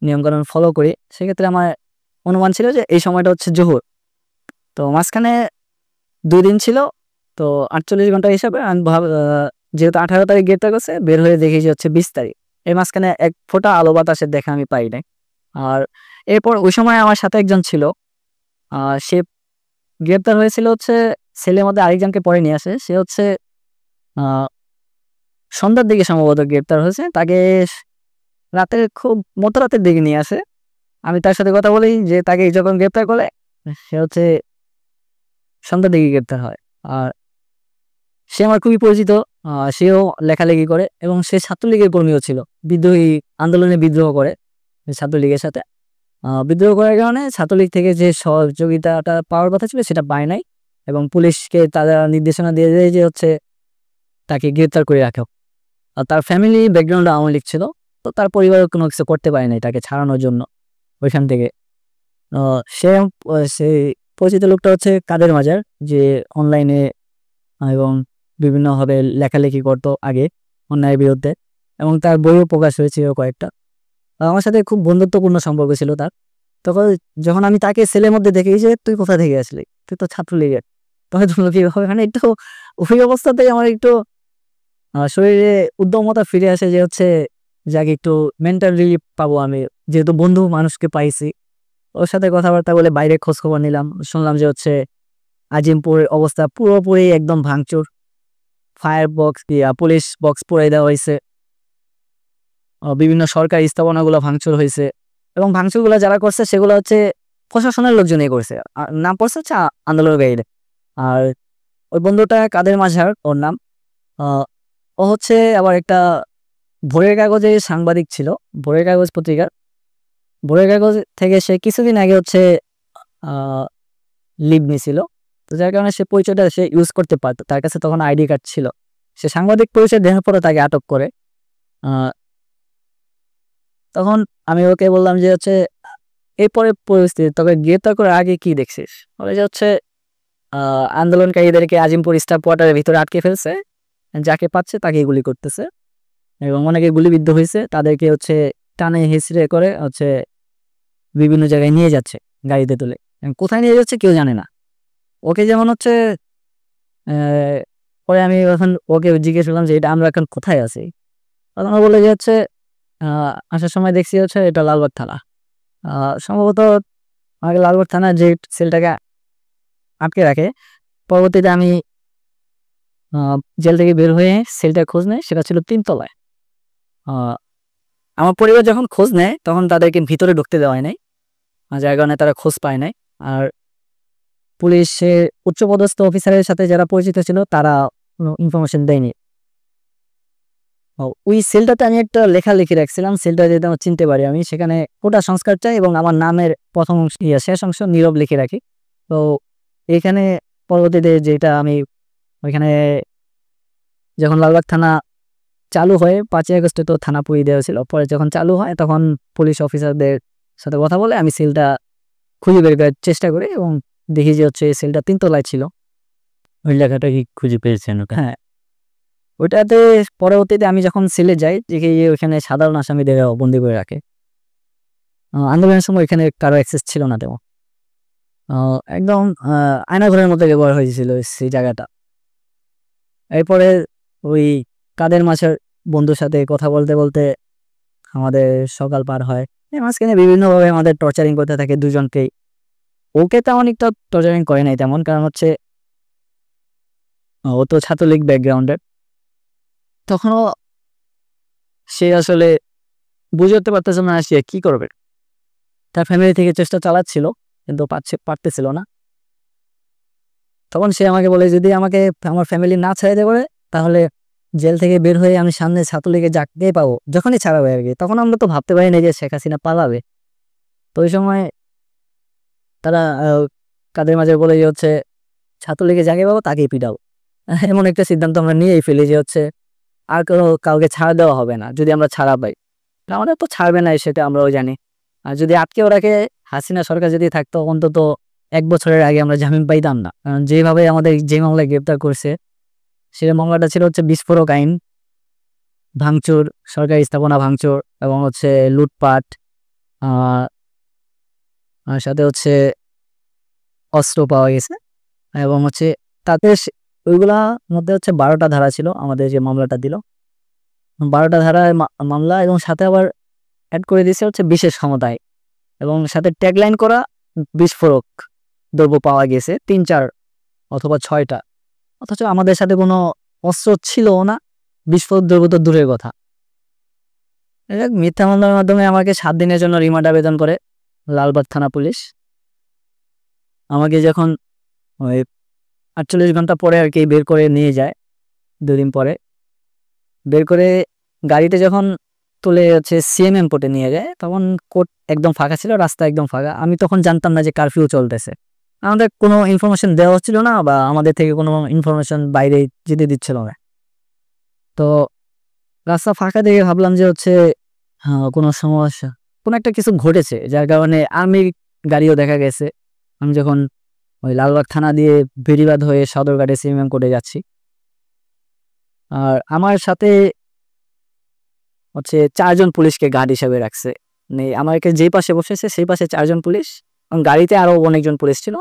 নিয়মকানুন ফলো করি, সেক্ষেত্রে আমার অনুমান ছিল যে এই সময়টা হচ্ছে জোহর। তো মাঝখানে 2 দিন ছিল, তো 48 ঘন্টা হিসাবে আমি যেহেতু 18 তারিখ গ্রেপ্তার করছে, বের হয়ে দেখি যে হচ্ছে 20 তারিখ। এই মাঝখানে এক ফোঁটা আলো বাতাসের দেখা আমি পাই নাই। আর এরপর ওই সময় আমার সাথে একজন ছিল, সে গ্রেপ্তার হয়েছিল হচ্ছে ছেলের মধ্যে আরেকজনকে পরে নিয়ে আসে। সে হচ্ছে সন্ধ্যার দিকে সম্ভবত গ্রেপ্তার হয়েছে, তাকে রাতের খুব মধ্যরাতের দিকে নিয়ে আসে। আমি তার সাথে কথা বলি যে তাকে যখন গ্রেপ্তার করে সে হচ্ছে সন্ধ্যার দিকে গ্রেপ্তার হয়। আর সে আমার খুবই পরিচিত, সেও লেখালেখি করে এবং সে ছাত্রলীগের কর্মীও ছিল, বিদ্রোহী আন্দোলনে বিদ্রোহ করে ছাত্রলীগের সাথে। বিদ্রোহ করার কারণে ছাত্রলীগ থেকে যে সহযোগিতাটা পাওয়ার কথা ছিল সেটা পায় নাই, এবং পুলিশকে তারা নির্দেশনা দিয়ে দেয় যে হচ্ছে তাকে গ্রেপ্তার করে রাখো। আর তার ফ্যামিলি ব্যাকগ্রাউন্ড আওয়ামী লীগ ছিল, তো তার পরিবার কোনো কিছু করতে পারে নাই তাকে ছাড়ানোর জন্য ওইখান থেকে। সে সেই পরিচিত লোকটা হচ্ছে কাদের মাজার, যে অনলাইনে এবং বিভিন্নভাবে লেখালেখি করতো আগে অন্যায়ের বিরুদ্ধে, এবং তার বইও প্রকাশ হয়েছিল কয়েকটা। আমার সাথে খুব বন্ধুত্বপূর্ণ সম্পর্ক ছিল তার। তখন যখন আমি তাকে ছেলের মধ্যে দেখি যে তুই কোথা থেকে আসলি, তুই তো ছাত্রলীগের, তখন বললো কি হবে, মানে একটু ওই অবস্থাতেই আমার একটু শরীরে উদ্যমতা ফিরে আসে যে হচ্ছে যাকে একটু মেন্টাল রিলিফ পাবো আমি, যেহেতু বন্ধু মানুষকে পাইছি। ওর সাথে কথাবার্তা বলে বাইরে খোঁজ খবর নিলাম, শুনলাম যে হচ্ছে আজিমপুরের অবস্থা পুরোপুরি একদম ভাঙচুর, ফায়ার বক্স পুলিশ বক্স পুড়াই দেওয়া হয়েছে, বিভিন্ন সরকারি স্থাপনাগুলো ভাঙচুর হয়েছে, এবং ভাঙচুরগুলো যারা করছে সেগুলো হচ্ছে প্রশাসনের লোকজনই করছে। আর নাম পড়ছে হচ্ছে আন্দোলনকারীদের। আর ওই বন্ধুটা কাদের মাঝার ওর নাম, ও হচ্ছে আবার একটা ভোরের কাগজে সাংবাদিক ছিল, ভোরের কাগজ পত্রিকার। ভোরের কাগজ থেকে সে কিছুদিন আগে হচ্ছে লিভ নিয়েছিল, তো যার কারণে সে পরিচয়টা সে ইউজ করতে পারতো, তার কাছে তখন আইডি কার্ড ছিল। সে সাংবাদিক পরিচয় দেওয়ার পরে তাকে আটক করে। তখন আমি ওকে বললাম যে হচ্ছে এরপরে পরিস্থিতি তোকে গ্রেপ্তার করার আগে কি দেখছিস, বলে যে হচ্ছে আন্দোলনকারীদেরকে আজিমপুর স্টাফ কোয়ার্টারের ভিতরে আটকে ফেলছে, যাকে পাচ্ছে তাকে গুলি করতেছে, এবং অনেকে গুলিবিদ্ধ হয়েছে, তাদেরকে হচ্ছে টানে হিঁচড়ে করে হচ্ছে বিভিন্ন জায়গায় নিয়ে যাচ্ছে গাড়িতে তুলে। কোথায় নিয়ে যাচ্ছে কেউ জানে না। ওকে যেমন হচ্ছে পরে আমি এখন ওকে জিজ্ঞেস করলাম যে এটা আমরা এখন কোথায় আছি, তখন ও বলে যে হচ্ছে আসার সময় দেখছি হচ্ছে এটা লালবাগ থানা। সম্ভবত আমাকে লালবাগ থানা যে সেলটাকে আটকে রাখে, পরবর্তীতে আমি জেল থেকে বের হয়ে সেলটার খোঁজ নেয়, সেটা ছিল 3 তলায়। আমার পরিবার যখন খোঁজ নেয় তখন তাদেরকে ভিতরে ঢুকতে দেওয়া হয় নাই, যার কারণে তারা খোঁজ পায় নাই। আর পুলিশের উচ্চপদস্থ অফিসারের সাথে যারা পরিচিত ছিল তারা কোনো ইনফরমেশন দেয়নি। ওই সেলটাতে আমি একটা লেখা লিখে রাখছিলাম, সেলটা যদি আমার চিনতে পারি আমি, সেখানে কোটা সংস্কার চাই এবং আমার নামের প্রথম অংশ শেষ অংশ নীরব লিখে রাখি। তো এখানে পরবর্তীতে যেটা আমি ওইখানে যখন লালবাগ থানা চালু হয় 5ই আগস্টে তো থানা পুড়িয়ে দেওয়া ছিল, পরে যখন চালু হয় তখন পুলিশ অফিসারদের সাথে কথা বলে আমি সেলটা খুঁজে বের করার চেষ্টা করি, এবং দেখি যে হচ্ছে সেলটা 3 তলায় ছিল। ওই লেখাটা কি খুঁজে পেয়েছেন ওটা? হ্যাঁ, ওইটাতে পরবর্তীতে আমি যখন সেলে যাই দেখি যে ওইখানে সাধারণ আসামিদের বন্দি করে রাখে। আন্দোলনের সময় ওইখানে কারো অ্যাক্সেস ছিল না তেমন, একদম আয়নাঘরের মতো ব্যবহার হয়েছিল সেই জায়গাটা। এরপরে ওই কাদের মাছের বন্ধুর সাথে কথা বলতে বলতে আমাদের সকাল পার হয়। মাঝখানে বিভিন্নভাবে আমাদের টর্চারিং করতে থাকে দুজনকেই। ওকে তেমন একটা টর্চারিং করে নাই তেমন, কারণ হচ্ছে ও তো ছাত্রলীগ ব্যাকগ্রাউন্ডের, তখনও সে আসলে বুঝে উঠতে পারতেছে না সে কি করবে। তার ফ্যামিলি থেকে চেষ্টা চালাচ্ছিল কিন্তু পারতেছিল না। তখন সে আমাকে বলে যদি আমাকে আমার ফ্যামিলি না ছেড়ে দেবে তাহলে জেল থেকে বের হয়ে আমি সামনে ছাত্রলীগে যাকে পাবো যখনই ছাড়াবে আর কি। তখন আমরা তো ভাবতে পারি না যে শেখ হাসিনা পালাবে। তো ওই সময় তারা কাদের মাঝে বলে যে হচ্ছে ছাত্রলীগে যাকে পাবো তাকেই পিটাবো। এমন একটা সিদ্ধান্ত আমরা নিয়েই ফেলি যে হচ্ছে আর কাউকে ছাড়া দেওয়া হবে না যদি আমরা ছাড়া পাই। আমাদের তো ছাড়বে না সেটা আমরাও জানি। আর যদি আটকেও রাখে হাসিনা সরকার যদি থাকতো অন্তত 1 বছরের আগে আমরা জামিন পাইতাম না, কারণ যেভাবে আমাদের যে মামলায় গ্রেপ্তার করছে সেটা মামলাটা ছিল হচ্ছে বিস্ফোরক আইন, ভাঙচুর, সরকারি স্থাপনা ভাঙচুর এবং হচ্ছে লুটপাট, আর সাথে হচ্ছে অস্ত্র পাওয়া গেছে, এবং হচ্ছে তাতে ওইগুলা মধ্যে হচ্ছে 12টা ধারা ছিল আমাদের যে মামলাটা দিল, 12টা ধারায় মামলা, এবং সাথে আবার অ্যাড করে দিয়েছে হচ্ছে বিশেষ ক্ষমতায়, এবং সাথে ট্যাগলাইন করা বিস্ফোরক দ্রব্য পাওয়া গেছে 3-4 অথবা 6টা, অথচ আমাদের সাথে কোনো অস্ত্র ছিল না, বিস্ফোরক দ্রব্য তো দূরের কথা। মিথ্যা মামলার মাধ্যমে আমাকে 7 দিনের জন্য রিমান্ড আবেদন করে লালবাগ থানা পুলিশ। আমাকে যখন ওই 48 ঘন্টা পরে আর কি বের করে নিয়ে যায়, 2 দিন পরে বের করে গাড়িতে যখন তুলে হচ্ছে সিএমএম কোর্টে নিয়ে যায়, তখন কোর্ট একদম ফাঁকা ছিল, রাস্তা একদম ফাঁকা। আমি তখন জানতাম না যে কারফিউ চলতেছে, আমাদের কোনো ইনফরমেশন দেওয়া হচ্ছিল না বা আমাদের থেকে কোনো ইনফরমেশন বাইরে যেতে দিচ্ছিল না। তো রাস্তা ফাঁকা দেখে ভাবলাম যে হচ্ছে কোনো সমস্যা, কোনো একটা কিছু ঘটেছে, যার কারণে আর্মির গাড়িও দেখা গেছে। আমি যখন ওই লালবাগ থানা দিয়ে বেরিবাদ হয়ে সদরঘাটে সিএমএম কোর্টে যাচ্ছি, আর আমার সাথে হচ্ছে 4 জন পুলিশকে গার্ড হিসেবে রাখছে। মানে আমাকে যেই পাশে বসেছে সেই পাশে 4 জন পুলিশ এবং গাড়িতে আরো অনেকজন পুলিশ ছিল।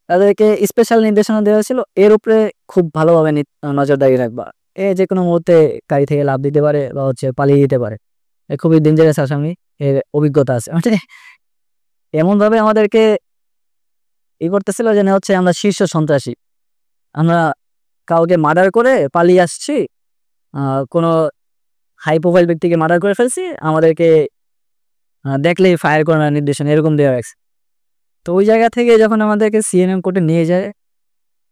তাদেরকে স্পেশাল নির্দেশনা দেওয়া ছিল এর উপরে খুব ভালোভাবে নজরদারি রাখবা। যে কোনো মুহূর্তে গাড়ি থেকে লাফ দিতে পারে বা হচ্ছে পালিয়ে যেতে পারে। খুবই ডেঞ্জারাস আসামি, এর অভিজ্ঞতা আছে। মানে এমনভাবে আমাদেরকে করতেছিল যেন হচ্ছে আমরা শীর্ষ সন্ত্রাসী, আমরা কাউকে মার্ডার করে পালিয়ে আসছি, কোনো হাই প্রোফাইল ব্যক্তিকে মার্ডার করে ফেলছি, আমাদেরকে দেখলেই ফায়ার করার নির্দেশনা এরকম দেওয়া হয়েছে। তো ওই জায়গা থেকে যখন আমাদেরকে সিএমএম কোর্টে নিয়ে যায়,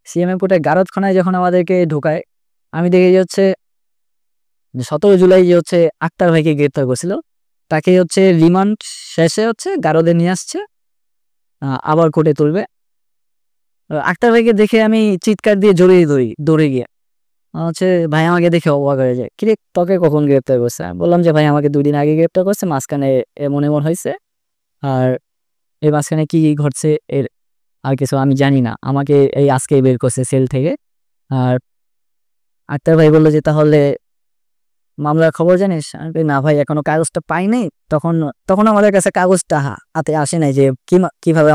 সিএমএম কোর্টের গারদখানায় যখন আমাদেরকে ঢোকায়, আমি দেখি যে হচ্ছে 17 জুলাই যে হচ্ছে আক্তার ভাইকে গ্রেপ্তার করছিল তাকে হচ্ছে রিমান্ড শেষে হচ্ছে গারদে নিয়ে আসছে, আবার কোর্টে তুলবে। আক্তার ভাইকে দেখে আমি চিৎকার দিয়ে দৌড়ে গিয়ে হচ্ছে ভাই আমাকে দেখে অবাক হয়ে যায়, কিরে তোকে কখন গ্রেপ্তার করছে? আমি বললাম যে ভাই আমাকে 2 দিন আগে গ্রেপ্তার করছে, মাঝখানে এমন হয়েছে, আর এই মাঝখানে কি ঘটছে এর আর কিছু আমি জানি না, আমাকে এই আজকে বের করছে সেল থেকে। আর আক্তার ভাই বললো যে তাহলে মামলার খবর জানিস? আমি বলি না ভাই এখনো কাগজটা পাইনি। তখন তখন আমাদের কাছে কাগজটা হাতে আসে নাই যে কিভাবে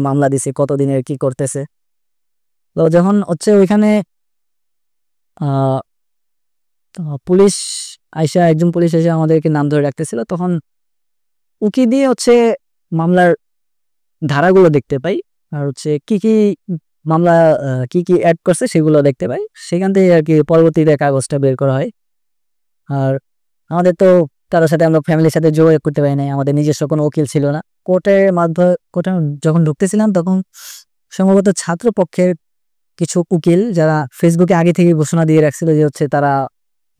মামলা দিছে, কতদিনের কি করতেছে। তো যখন হচ্ছে ওইখানে পুলিশ একজন পুলিশ এসে আমাদেরকে নাম ধরে রাখতেছিল, তখন উকি দিয়ে হচ্ছে মামলার ধারাগুলো দেখতে পাই, আর হচ্ছে কি কি মামলা কি কি অ্যাড করছে সেগুলো দেখতে পাই। সেখান থেকে আর কি পরবর্তীতে কাগজটা বের করা হয়। আর আমাদের তো কারোর সাথে আমরা ফ্যামিলির সাথে যোগাযোগ করতে পারি নাই, আমাদের নিজস্ব কোনো উকিল ছিল না। কোর্টে যখন ঢুকতেছিলাম তখন সম্ভবত ছাত্র পক্ষের কিছু উকিল যারা ফেসবুকে আগে থেকে ঘোষণা দিয়ে রাখছিল যে হচ্ছে তারা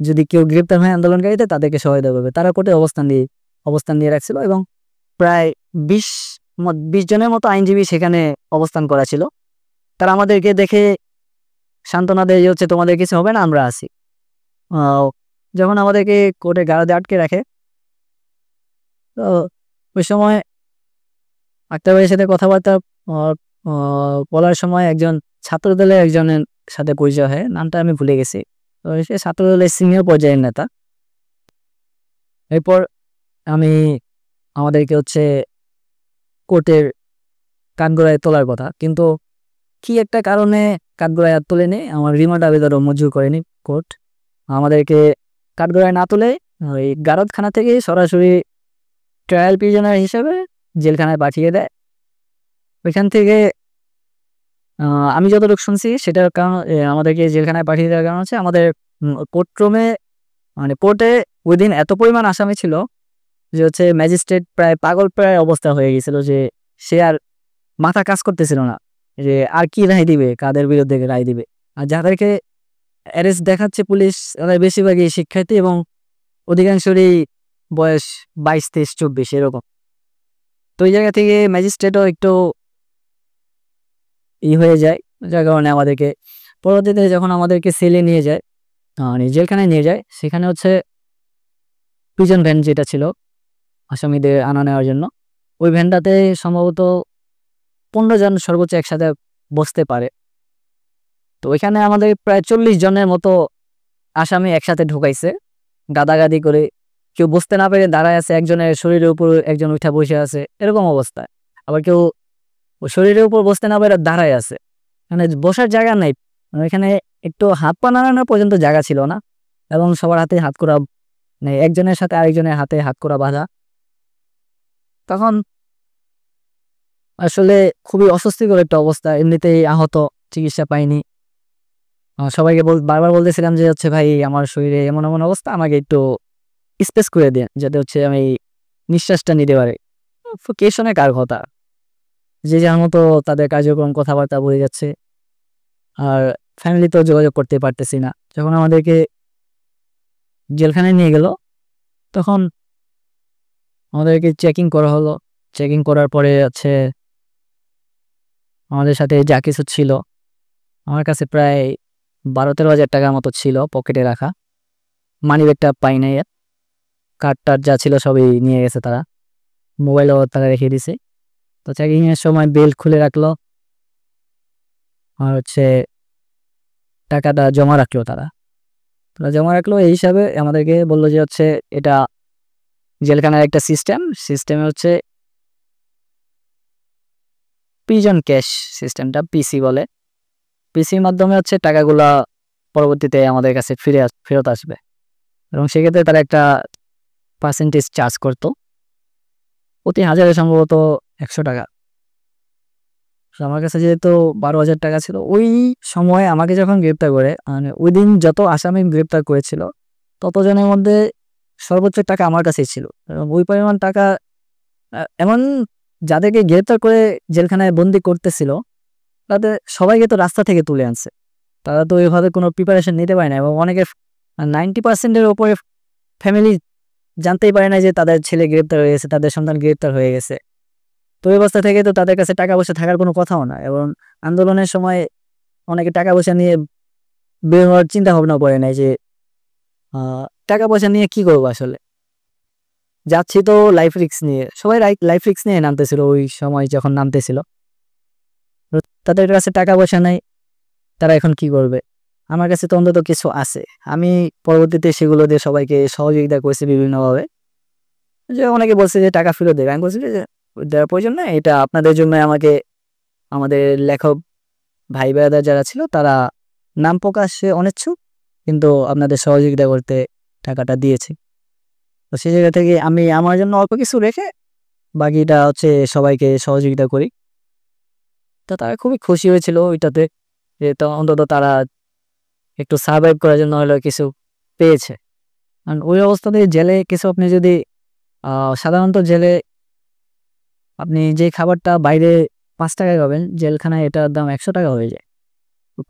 যদি কেউ গ্রেপ্তার হয় আন্দোলনকারীতে তাদেরকে সহায়তা করবে, তারা কোর্টে অবস্থান দিয়ে রাখছিল এবং প্রায় 20 জনের মতো আইনজীবী সেখানে অবস্থান করা ছিল। তারা আমাদেরকে দেখে সান্ত্বনা দেয় যে হচ্ছে তোমাদের কিছু হবে না, আমরা আছি। যখন আমাদেরকে কোর্টে গারদে আটকে রাখে, তো ওই সময় আক্তার ভাইয়ের সাথে কথাবার্তা বলার সময় একজন ছাত্রদলের একজনের সাথে পরিচয় হয়, নামটা আমি ভুলে গেছি। তো সে ছাত্রদলের সিনিয়র পর্যায়ের নেতা। এরপর আমাদেরকে হচ্ছে কোর্টের কাঠগড়ায় তোলার কথা, কিন্তু কি একটা কারণে কাঠগড়ায় আর তোলেনি, আমার রিমান্ড আবেদনও মঞ্জুর করেনি কোর্ট। আমাদেরকে কাঠগড়ায় না তুলে ওই গারদখানা থেকে সরাসরি ট্রায়াল প্রিজনার হিসেবে জেলখানায় পাঠিয়ে দেয়। ওইখান থেকে আমি যতটুকু শুনছি সেটার কারণ আমাদেরকে জেলখানায় পাঠিয়ে দেওয়ার কারণ হচ্ছে আমাদের কোর্টরুমে মানে কোর্টে ওই দিন এত পরিমাণ আসামি ছিল যে হচ্ছে ম্যাজিস্ট্রেট প্রায় পাগল অবস্থা হয়ে গেছিল, যে সে আর মাথা কাজ করতেছিল না যে আর কি রায় দিবে, কাদের বিরুদ্ধে রায় দিবে। আর যাদেরকে অ্যারেস্ট দেখাচ্ছে পুলিশ ওরা বেশিরভাগই শিক্ষার্থী এবং অধিকাংশরই বয়স 22, 23, 24 এরকম। তো ওই জায়গা থেকে ম্যাজিস্ট্রেটও একটু হয়ে যায়, যার কারণে আমাদেরকে পরবর্তীতে যখন আমাদেরকে সেলে নিয়ে যায়, জেলখানায় নিয়ে যায়, সেখানে হচ্ছে প্রিজন ভ্যান যেটা ছিল আসামিদের আনা নেওয়ার জন্য, ওই ভ্যানটাতে সম্ভবত 15 জন সর্বোচ্চ একসাথে বসতে পারে। তো ওইখানে আমাদের প্রায় 40 জনের মতো আসামি একসাথে ঢুকাইছে গাদাগাদি করে, কেউ বসতে না পেরে দাঁড়ায় আছে, একজনের শরীরের উপর একজন উঠা বসে আছে এরকম অবস্থায়, আবার কেউ শরীরের উপর বসতে না পেরে দাঁড়ায় আছে, মানে বসার জায়গা নাই। এখানে একটু হাত পা নাড়ানো পর্যন্ত জায়গা ছিল না এবং সবার হাতে হাত করা, মানে একজনের সাথে আরেকজনের হাতে হাত করা বাঁধা। তখন আসলে খুবই অস্বস্তিকর একটা অবস্থা, এমনিতেই আহত, চিকিৎসা পাইনি। সবাইকে বারবার বলতেছিলাম যে হচ্ছে ভাই আমার শরীরে এমন এমন অবস্থা, আমাকে একটু স্পেস করে দেন যাতে হচ্ছে আমি নিঃশ্বাসটা নিতে পারি। কে শোনে কার কথা, যে যার মতো তাদের কার্যক্রম কথাবার্তা বলে যাচ্ছে, আর ফ্যামিলি তো যোগাযোগ করতে পারতেছি না। যখন আমাদেরকে জেলখানায় নিয়ে গেল তখন আমাদেরকে চেকিং করা হলো। চেকিং করার পরে হচ্ছে আমাদের সাথে যা কিছু ছিল, আমার কাছে প্রায় 12-13 হাজার টাকার মতো ছিল পকেটে রাখা, মানি ব্যাগটা পাই নাই, কার্ড যা ছিল সবই নিয়ে গেছে তারা, মোবাইলও তারা রেখে দিছে। তো চেকিংয়ের সময় বেল্ট খুলে রাখলো আর হচ্ছে টাকাটা জমা রাখলো তারা। তো জমা রাখলো, এই হিসাবে আমাদেরকে বললো যে হচ্ছে এটা জেলখানার একটা সিস্টেমে হচ্ছে পিজন ক্যাশ সিস্টেমটা, পিসি বলে। পিসির মাধ্যমে হচ্ছে টাকাগুলা পরবর্তীতে আমাদের কাছে ফেরত আসবে, এবং সেক্ষেত্রে তারা একটা পার্সেন্টেজ চার্জ করতো, প্রতি হাজারে সম্ভবত 100 টাকা। আমার কাছে যেহেতু 12,000 টাকা ছিল ওই সময়, আমাকে যখন গ্রেপ্তার করে, মানে ওই দিন যত আসামি গ্রেপ্তার করেছিল ততজনের মধ্যে সর্বোচ্চ টাকা আমার কাছেই ছিল, এবং ওই পরিমাণ টাকা এমন যাদেরকে গ্রেপ্তার করে জেলখানায় বন্দি করতেছিল তাদের সবাইকে তো রাস্তা থেকে তুলে আনছে। তারা তো ওইভাবে কোনো প্রিপারেশন নিতে পারে না, এবং অনেকের 90%-এর ওপরে ফ্যামিলি জানতেই পারে না যে তাদের ছেলে গ্রেপ্তার হয়ে গেছে, তাদের সন্তান গ্রেপ্তার হয়ে গেছে। তো এই অবস্থা থেকে তো তাদের কাছে টাকা পয়সা থাকার কোনো কথাও না, এবং আন্দোলনের সময় অনেকে টাকা পয়সা নিয়ে বের হওয়ার চিন্তা ভাবনা করে নাই যে টাকা পয়সা নিয়ে কি করবো, আসলে যাচ্ছি তো লাইফ রিস্ক নিয়ে, সবাই লাইফ রিস্ক নিয়ে নামতেছিল ওই সময় যখন নামতেছিল। তো তাদের কাছে টাকা পয়সা নাই, তারা এখন কি করবে? আমার কাছে তো অন্তত কিছু আছে, আমি পরবর্তীতে সেগুলো দিয়ে সবাইকে সহযোগিতা করেছি বিভিন্নভাবে। যে অনেকে বলছে যে টাকা ফেরত দেবে, আমি বলছি যে দেওয়ার প্রয়োজন না, এটা আপনাদের জন্য আমাকে আমাদের লেখক ভাই বেড়াদার যারা ছিল তারা নাম প্রকাশে অনিচ্ছুক, কিন্তু আপনাদের সহযোগিতা করতে টাকাটা দিয়েছে। তো সেই জায়গা থেকে আমি আমার জন্য অল্প কিছু রেখে বাকিটা হচ্ছে সবাইকে সহযোগিতা করি। তো তারা খুবই খুশি হয়েছিল ওইটাতে, যে তো অন্তত তারা একটু সার্ভাইভ করার জন্য হলো কিছু পেয়েছে। কারণ ওই অবস্থাতে জেলে কিছু আপনি যদি সাধারণত জেলে আপনি যে খাবারটা বাইরে 5 টাকায় পাবেন, জেলখানায় এটার দাম 100 টাকা হয়ে যায়।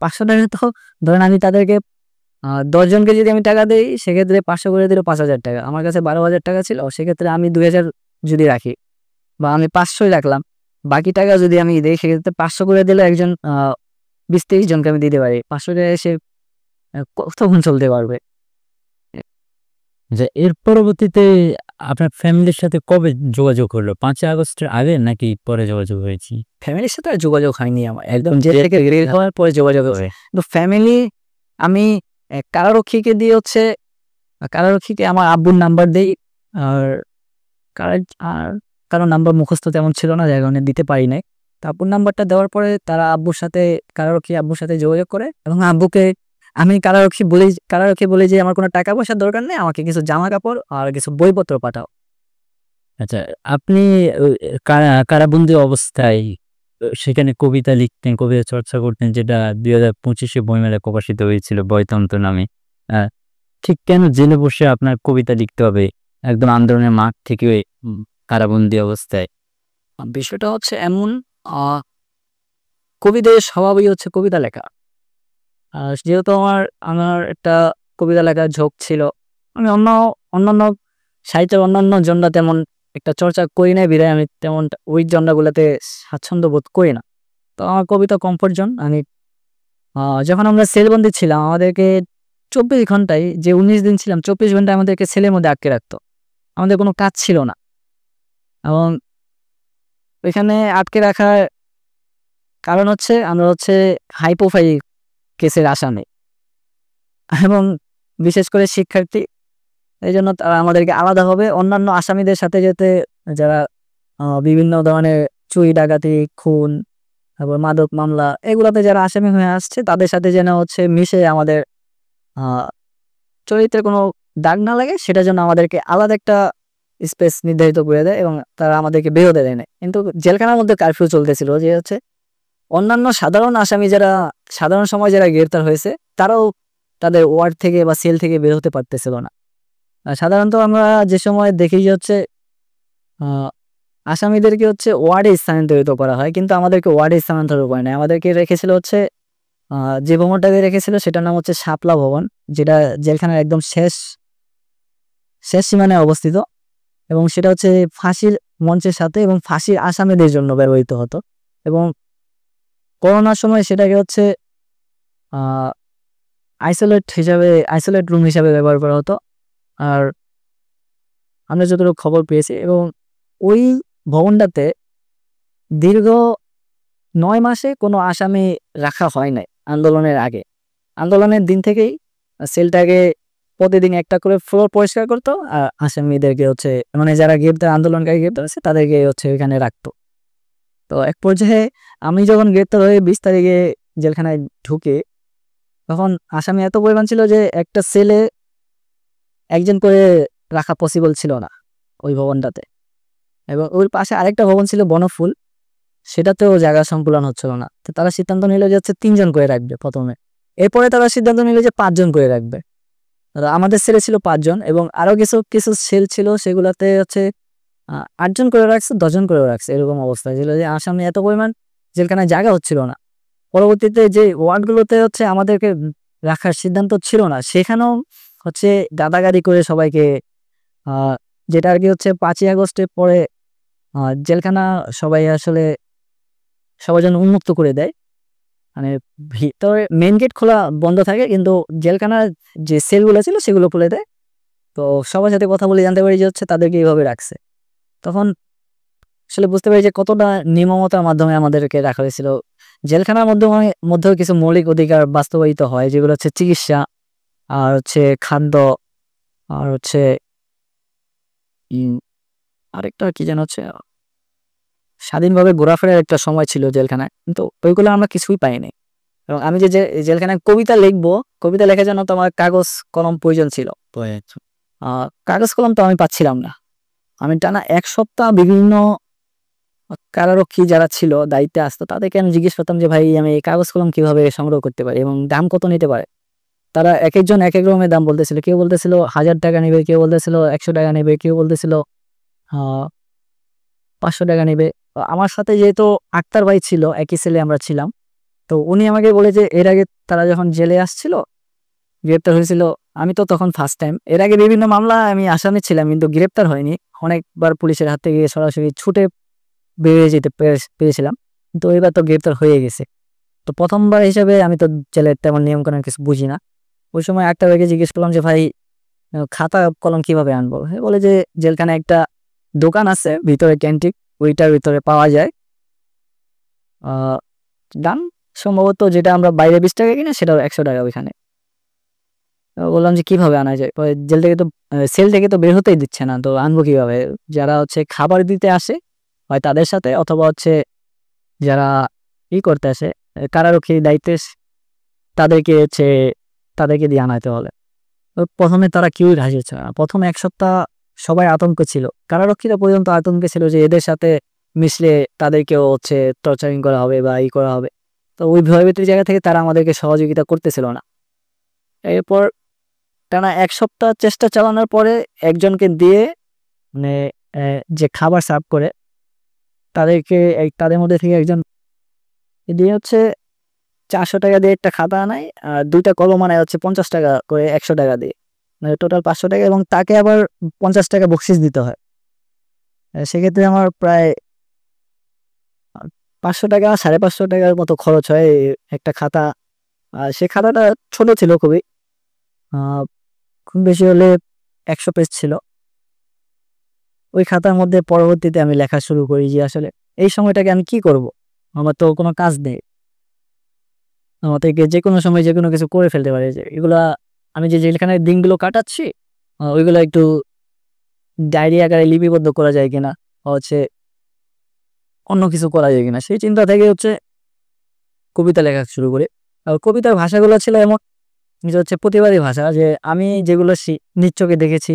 500 টাকা তো ধরেন আমি তাদেরকে 10 জনকে যদি আমি টাকা দিই, সেক্ষেত্রে 500 করে দিল 5,000 টাকা। আমার কাছে 12,000 টাকা ছিল, সেক্ষেত্রে আমি 2,000 যদি রাখি, বা আমি 500ই রাখলাম, বাকি টাকা যদি আমি দিই সেক্ষেত্রে 500 করে দিলে একজন 20-30 জনকে আমি দিতে পারি। 500 টাকা সে কতক্ষণ চলতে পারবে? যে এর পরবর্তীতে আপনার ফ্যামিলির সাথে কবে যোগাযোগ হলো? 5ই আগস্টের আগে নাকি পরে যোগাযোগ হয়েছে? ফ্যামিলির সাথে আর যোগাযোগ হয়নি আমার, একদম জেল থেকে বের হওয়ার পরে যোগাযোগ হয়েছে। কিন্তু ফ্যামিলি আমি কারারক্ষীকে দিয়ে হচ্ছে, কারারক্ষীকে আমার আব্বুর নাম্বার দেই, আর কারো নাম্বার মুখস্থ তেমন ছিল না, যার কারণে দিতে পারি নাই। তো আব্বুর নাম্বারটা দেওয়ার পরে তারা কারারক্ষী আব্বুর সাথে যোগাযোগ করে, এবং আব্বুকে আমি কারারক্ষী বলি যে আমার কোনো টাকা পয়সার দরকার নেই, আমাকে কিছু জামা কাপড় আর কিছু বইপত্র পাঠাও। আচ্ছা, আপনি কারাবন্দী অবস্থায় সেখানে কবিতা লিখতেন, কবিতা চর্চা করতেন, যেটা 2025-এ বইমেলায় প্রকাশিত হয়েছিল বয়তন্ত্র নামে। ঠিক কেন জেলে বসে আপনার কবিতা লিখতে হবে একদম আন্দোলনের মাঠ থেকে কারাবন্দী অবস্থায়? বিষয়টা হচ্ছে এমন, কবিদের স্বভাবই হচ্ছে কবিতা লেখা। যেহেতু আমার একটা কবিতা লেখার ঝোঁক ছিল, আমি অন্যান্য সাহিত্যের অন্যান্য জনরা তেমন একটা চর্চা করি নাই, বিধায় আমি তেমন ওই জনরাগুলোতে স্বাচ্ছন্দ্য বোধ করি না। তো আমার কবিতা কমফোর্ট জোন। আমি যখন আমরা সেলবন্দি ছিলাম, আমাদেরকে 24 ঘন্টায়, যে 19 দিন ছিলাম, 24 ঘন্টায় আমাদেরকে সেলের মধ্যে আটকে রাখতো, আমাদের কোনো কাজ ছিল না। এবং ওইখানে আটকে রাখার কারণ হচ্ছে আমরা হচ্ছে হাই প্রোফাইল কেসের আসামি, এবং বিশেষ করে শিক্ষার্থী, এই জন্য তারা আমাদেরকে আলাদাভাবে অন্যান্য আসামিদের সাথে যারা বিভিন্ন ধরনের চুরি ডাকাতি খুন তারপর মাদক মামলা এগুলোতে যারা আসামি হয়ে আসছে, তাদের সাথে যেন হচ্ছে মিশে আমাদের চরিত্রে কোনো দাগ না লাগে, সেটার জন্য আমাদেরকে আলাদা একটা স্পেস নির্ধারিত করে দেয়, এবং তারা আমাদেরকে বেরোতে দেয় না। কিন্তু জেলখানার মধ্যে কারফিউ চলতেছিল, যে হচ্ছে অন্যান্য সাধারণ আসামি যারা সাধারণ সময় যারা গ্রেপ্তার হয়েছে, তারাও তাদের ওয়ার্ড থেকে বা সেল থেকে বের হতে পারতেছিল না। সাধারণত আমরা যে সময় দেখি যে হচ্ছে আসামিদেরকে হচ্ছে ওয়ার্ডে স্থানান্তরিত করা হয়, কিন্তু আমাদেরকে ওয়ার্ডে স্থানান্তরিত করে না, আমাদেরকে রেখেছিল হচ্ছে যে ভবনটাকে রেখেছিল সেটার নাম হচ্ছে শাপলা ভবন, যেটা জেলখানার একদম শেষ সীমানায় অবস্থিত, এবং সেটা হচ্ছে ফাঁসির মঞ্চের সাথে এবং ফাঁসির আসামিদের জন্য ব্যবহৃত হতো। এবং করোনার সময় সেটাকে হচ্ছে আইসোলেট রুম হিসাবে ব্যবহার করা হতো। আর আমরা যতটুকু খবর পেয়েছি, এবং ওই ভবনটাতে দীর্ঘ 9 মাসে কোনো আসামি রাখা হয় নাই আন্দোলনের আগে। আন্দোলনের দিন থেকেই সেলটাকে প্রতিদিন একটা করে ফ্লোর পরিষ্কার করতো, আর আসামিদেরকে হচ্ছে মানে যারা গ্রেপ্তার আন্দোলনকারী গ্রেপ্তার আছে তাদেরকে হচ্ছে ওইখানে রাখতো। তো এক পর্যায়ে আমি যখন গ্রেপ্তার হয়ে 20 তারিখে জেলখানায় ঢুকে, তখন আসামি এত পরিমাণ ছিল যে একটা সেলে একজন করে রাখা পসিবল ছিল না ওই ভবনটাতে। এবং ওর পাশে আরেকটা ভবন ছিল বনফুল, সেটাতেও জায়গা সংকুলন হচ্ছিল না। তো তারা সিদ্ধান্ত নিল যে হচ্ছে 3 জন করে রাখবে প্রথমে, এরপরে তারা সিদ্ধান্ত নিল যে 5 জন করে রাখবে। আমাদের সেলে ছিল 5 জন এবং আরো কিছু কিছু সেল ছিল সেগুলাতে হচ্ছে 8 জন করে রাখছে, 10 জন করে রাখছে, এরকম অবস্থা ছিল যে আসামি এত পরিমাণ জেলখানায় জায়গা হচ্ছিল না। পরবর্তীতে যে ওয়ার্ডগুলোতে হচ্ছে আমাদেরকে রাখার সিদ্ধান্ত ছিল না, সেখানেও হচ্ছে গাদাগাদি করে সবাইকে যেটা আর কি হচ্ছে 5ই আগস্টের পরে জেলখানা সবাই আসলে সবার জন্য উন্মুক্ত করে দেয়। মানে ভিতরে মেন গেট খোলা বন্ধ থাকে, কিন্তু জেলখানার যে সেলগুলো ছিল সেগুলো খুলে দেয়। তো সবার সাথে কথা বলে জানতে পারি যে হচ্ছে তাদেরকে এইভাবে রাখছে। তখন আসলে বুঝতে পারি যে কতটা নির্মমতার মাধ্যমে আমাদেরকে রাখা হয়েছিল। জেলখানার মধ্যেও কিছু মৌলিক অধিকার বাস্তবায়িত হয়, যেগুলো হচ্ছে চিকিৎসা, আর হচ্ছে খাদ্য, আর হচ্ছে আরেকটা কি যেন হচ্ছে স্বাধীনভাবে ঘোরাফেরার একটা সময় ছিল জেলখানায়, কিন্তু ওইগুলো আমরা কিছুই পাইনি। এবং আমি যে জেলখানায় কবিতা লিখবো, কবিতা লেখার জন্য তো আমার কাগজ কলম প্রয়োজন ছিল। কাগজ কলম তো আমি পাচ্ছিলাম না। আমি টানা 1 সপ্তাহ বিভিন্ন কারারক্ষী যারা ছিল দায়িত্বে আসতো তাদেরকে আমি জিজ্ঞেস করতাম যে ভাই আমি এই কাগজ কলম কিভাবে সংগ্রহ করতে পারি এবং দাম কত নিতে পারে। তারা এক একজন এক এক রকমের দাম বলতেছিল। কেউ বলতেছিল 1000 টাকা নেবে, কেউ বলতেছিল 100 টাকা নেবে, কেউ বলতেছিল 500 টাকা নেবে। আমার সাথে যেহেতু আক্তার ভাই ছিল, একই সেলে আমরা ছিলাম, তো উনি আমাকে বলে যে এর আগে তারা যখন জেলে আসছিল, গ্রেপ্তার হয়েছিল, আমি তো তখন ফার্স্ট টাইম, এর আগে বিভিন্ন মামলা আমি আসামি ছিলাম কিন্তু গ্রেপ্তার হয়নি, অনেকবার পুলিশের হাত থেকে সরাসরি ছুটে বেরিয়ে যেতে পেরেছিলাম, কিন্তু এবার তো গ্রেপ্তার হয়ে গেছে। তো প্রথমবার হিসাবে আমি তো জেলের তেমন নিয়মকানুন কিছু বুঝি না। ওই সময় আক্তার ভাইকে জিজ্ঞেস করলাম যে ভাই খাতা কলম কিভাবে আনবো। বলে যে জেলখানে একটা দোকান আছে ভিতরে, ক্যান্টিন, ওইটার ভিতরে পাওয়া যায়। দাম সম্ভবত যেটা আমরা বাইরে 20 টাকা কিনা সেটাও 100 টাকা ওইখানে। বললাম যে কিভাবে আনা যায়, জেল থেকে তো সেল থেকে তো বের হতেই দিচ্ছে না, তো আনবো কিভাবে। যারা হচ্ছে খাবার দিতে আসে হয় তাদের সাথে, অথবা হচ্ছে যারা করতে আসে কারারক্ষীর দায়িত্বে তাদেরকে দিয়ে আনাইতে হলে। প্রথমে তারা কেউই রাজি হচ্ছে না। প্রথম 1 সপ্তাহ সবাই আতঙ্ক ছিল, কারারক্ষীরা পর্যন্ত আতঙ্কে ছিল যে এদের সাথে মিশলে তাদেরকেও হচ্ছে টর্চারিং করা হবে বা করা হবে। তো ওই ভয়ভীতির জায়গা থেকে তারা আমাদেরকে সহযোগিতা করতেছিল না। এরপর টানা 1 সপ্তাহ চেষ্টা চালানোর পরে একজনকে দিয়ে, মানে যে খাবার সার্ভ করে তাদের মধ্যে থেকে একজন দিয়ে হচ্ছে 400 টাকা দিয়ে একটা খাতা আনায়, আর 2টা কলম আনায় হচ্ছে 50 টাকা করে, 100 টাকা দিয়ে, মানে টোটাল 500 টাকা, এবং তাকে আবার 50 টাকা বকশিস দিতে হয়। সেক্ষেত্রে আমার প্রায় 500 টাকা 550 টাকার মতো খরচ হয় একটা খাতা। আর সে খাতাটা ছোট ছিল খুবই, খুব বেশি হলে 100 পেজ ছিল। ওই খাতার মধ্যে পরবর্তীতে আমি লেখা শুরু করি যে আসলে এই সময়টাকে আমি কি করব, আমার তো কোনো কাজ নেই, আমাদেরকে যে কোনো সময় যে কোনো কিছু করে ফেলতে পারে। যে এগুলা আমি যে জেলখানায় দিনগুলো কাটাচ্ছি ওইগুলো একটু ডায়েরি আকারে লিপিবদ্ধ করা যায় কিনা, হচ্ছে অন্য কিছু করা যায় কিনা, সেই চিন্তা থেকে হচ্ছে কবিতা লেখা শুরু করি। আর কবিতার ভাষাগুলো ছিল এমন যে হচ্ছে প্রতিবাদী ভাষা, যে আমি যেগুলো নিচ্ছকে দেখেছি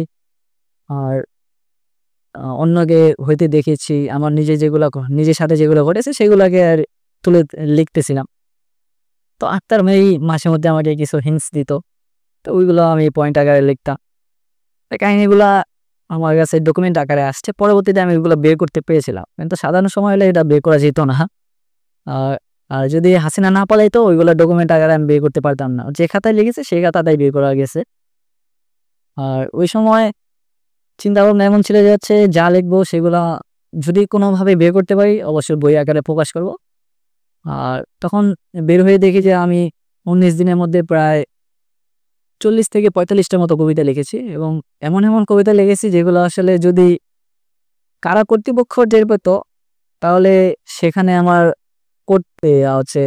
আর অন্যকে হইতে দেখেছি, আমার নিজের সাথে যেগুলো ঘটেছে সেগুলোকে আর তুলে লিখতেছিলাম। তো আক্তার ভাই মাঝে মধ্যে আমাকে কিছু হিন্টস দিত, তো ওইগুলো আমি পয়েন্ট আকারে লিখতাম। কাহিনীগুলা আমার কাছে ডকুমেন্ট আকারে আসছে, পরবর্তীতে আমি ওইগুলো বের করতে পেরেছিলাম, কিন্তু সাধারণ সময় হলে এটা বের করা যেত না। আর যদি হাসিনা না পালাইতো ওইগুলো ডকুমেন্ট আকারে আমি বের করতে পারতাম না, যে খাতায় লিখেছে সেই খাতাটাই বের করা গেছে। আর ওই সময় চিন্তা ভাবনা এমন ছিল যে হচ্ছে যা লিখবো সেগুলা যদি কোনোভাবে বের করতে পারি অবশ্যই বই আকারে প্রকাশ করব। আর তখন বের হয়ে দেখি যে আমি 19 দিনের মধ্যে প্রায় 40 থেকে 45টার মতো কবিতা লিখেছি, এবং এমন এমন কবিতা লিখেছি যেগুলো আসলে যদি কারা কর্তৃপক্ষ টের পেত তাহলে সেখানে আমার করতে হচ্ছে,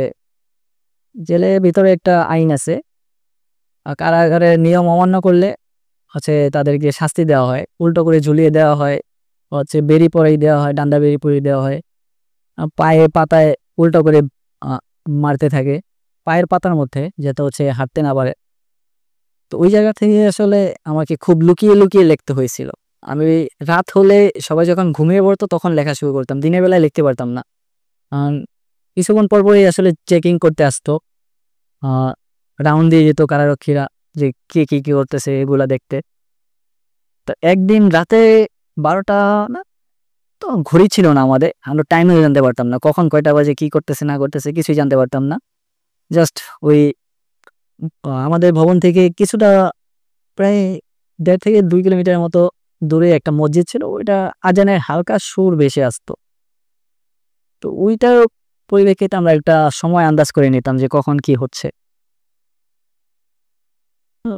জেলের ভিতরে একটা আইন আছে, কারাগারের নিয়ম অমান্য করলে হচ্ছে তাদেরকে শাস্তি দেওয়া হয়, উল্টো করে ঝুলিয়ে দেওয়া হয়, হচ্ছে বেরি পরাই দেওয়া হয়, ডান্ডা বেরি পরিয়ে দেওয়া হয়, পায়ে পাতায় উল্টো করে মারতে থাকে পায়ের পাতার মধ্যে, যাতে হচ্ছে হাঁটতে না পারে। তো ওই জায়গা থেকে আসলে আমাকে খুব লুকিয়ে লুকিয়ে লিখতে হয়েছিল। আমি রাত হলে সবাই যখন ঘুমিয়ে পড়তো তখন লেখা শুরু করতাম, দিনের বেলায় লিখতে পারতাম না। কিছুক্ষণ পর পরই আসলে চেকিং করতে আসতো, রাউন্ড দিয়ে যেত কারারক্ষীরা, যে কে কি কি করতেছে এগুলা দেখতে। তো একদিন রাতে 12টা, না তো ঘড়ি ছিল না আমাদের, আমরা টাইমও জানতে পারতাম না কখন কয়টা বাজে, কি করতেছে না করতেছে কিছুই জানতে পারতাম না। জাস্ট ওই আমাদের ভবন থেকে কিছুটা প্রায় 1.5 থেকে 2 কিলোমিটারের মতো দূরে একটা মসজিদ ছিল, ওইটা আজানের হালকা সুর ভেসে আসতো। তো ওইটার পরিপ্রেক্ষিতে আমরা একটা সময় আন্দাজ করে নিতাম যে কখন কি হচ্ছে। তো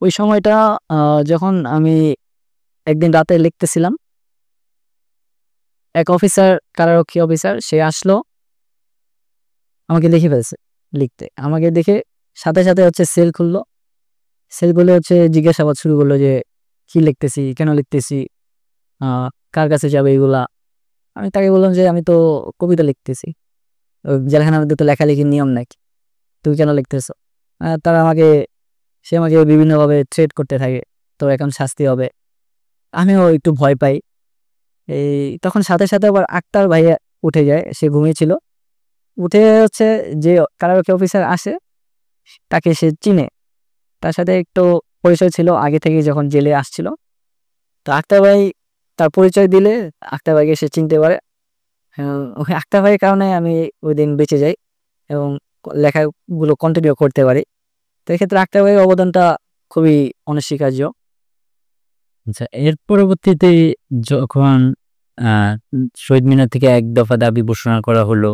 ওই সময়টা যখন আমি একদিন রাতে লিখতেছিলাম, এক অফিসার, কারারক্ষী অফিসার, সে আসলো, আমাকে দেখে ফেলছে লিখতে। আমাকে দেখে সাথে সাথে হচ্ছে সেল খুললো, সেল খুলে হচ্ছে জিজ্ঞাসাবাদ শুরু করলো যে কি লিখতেছি, কেন লিখতেছি, কার কাছে যাবে এগুলা। আমি তাকে বললাম যে আমি তো কবিতা লিখতেছি, জেলখানার মধ্যে তো লেখালেখির নিয়ম নাকি, তুমি কেন লিখতেছো? তারা সে আমাকে বিভিন্নভাবে থ্রেট করতে থাকে, তো এখন শাস্তি হবে। আমিও একটু ভয় পাই। এই তখন সাথে সাথে আবার আক্তার ভাইয়া উঠে যায়, সে ঘুমিয়েছিল। উঠে হচ্ছে যে কারারক্ষী অফিসার আসে, তাকে সে চিনে, তার সাথে একটু পরিচয় ছিল আগে থেকে যখন জেলে আসছিল। তো আক্তার ভাই তার পরিচয় দিলে আক্তার ভাইকে সে চিনতে পারে। ওই আক্তার ভাইয়ের কারণে আমি ওই দিন বেঁচে যাই এবং লেখাগুলো কন্টিনিউ করতে পারি। তো এক্ষেত্রে আক্তার ভাইয়ের অবদানটা খুবই অনস্বীকার্য। আচ্ছা, এর পরবর্তীতে যখন শহীদ মিনার থেকে এক দফা দাবি ঘোষণা করা হলো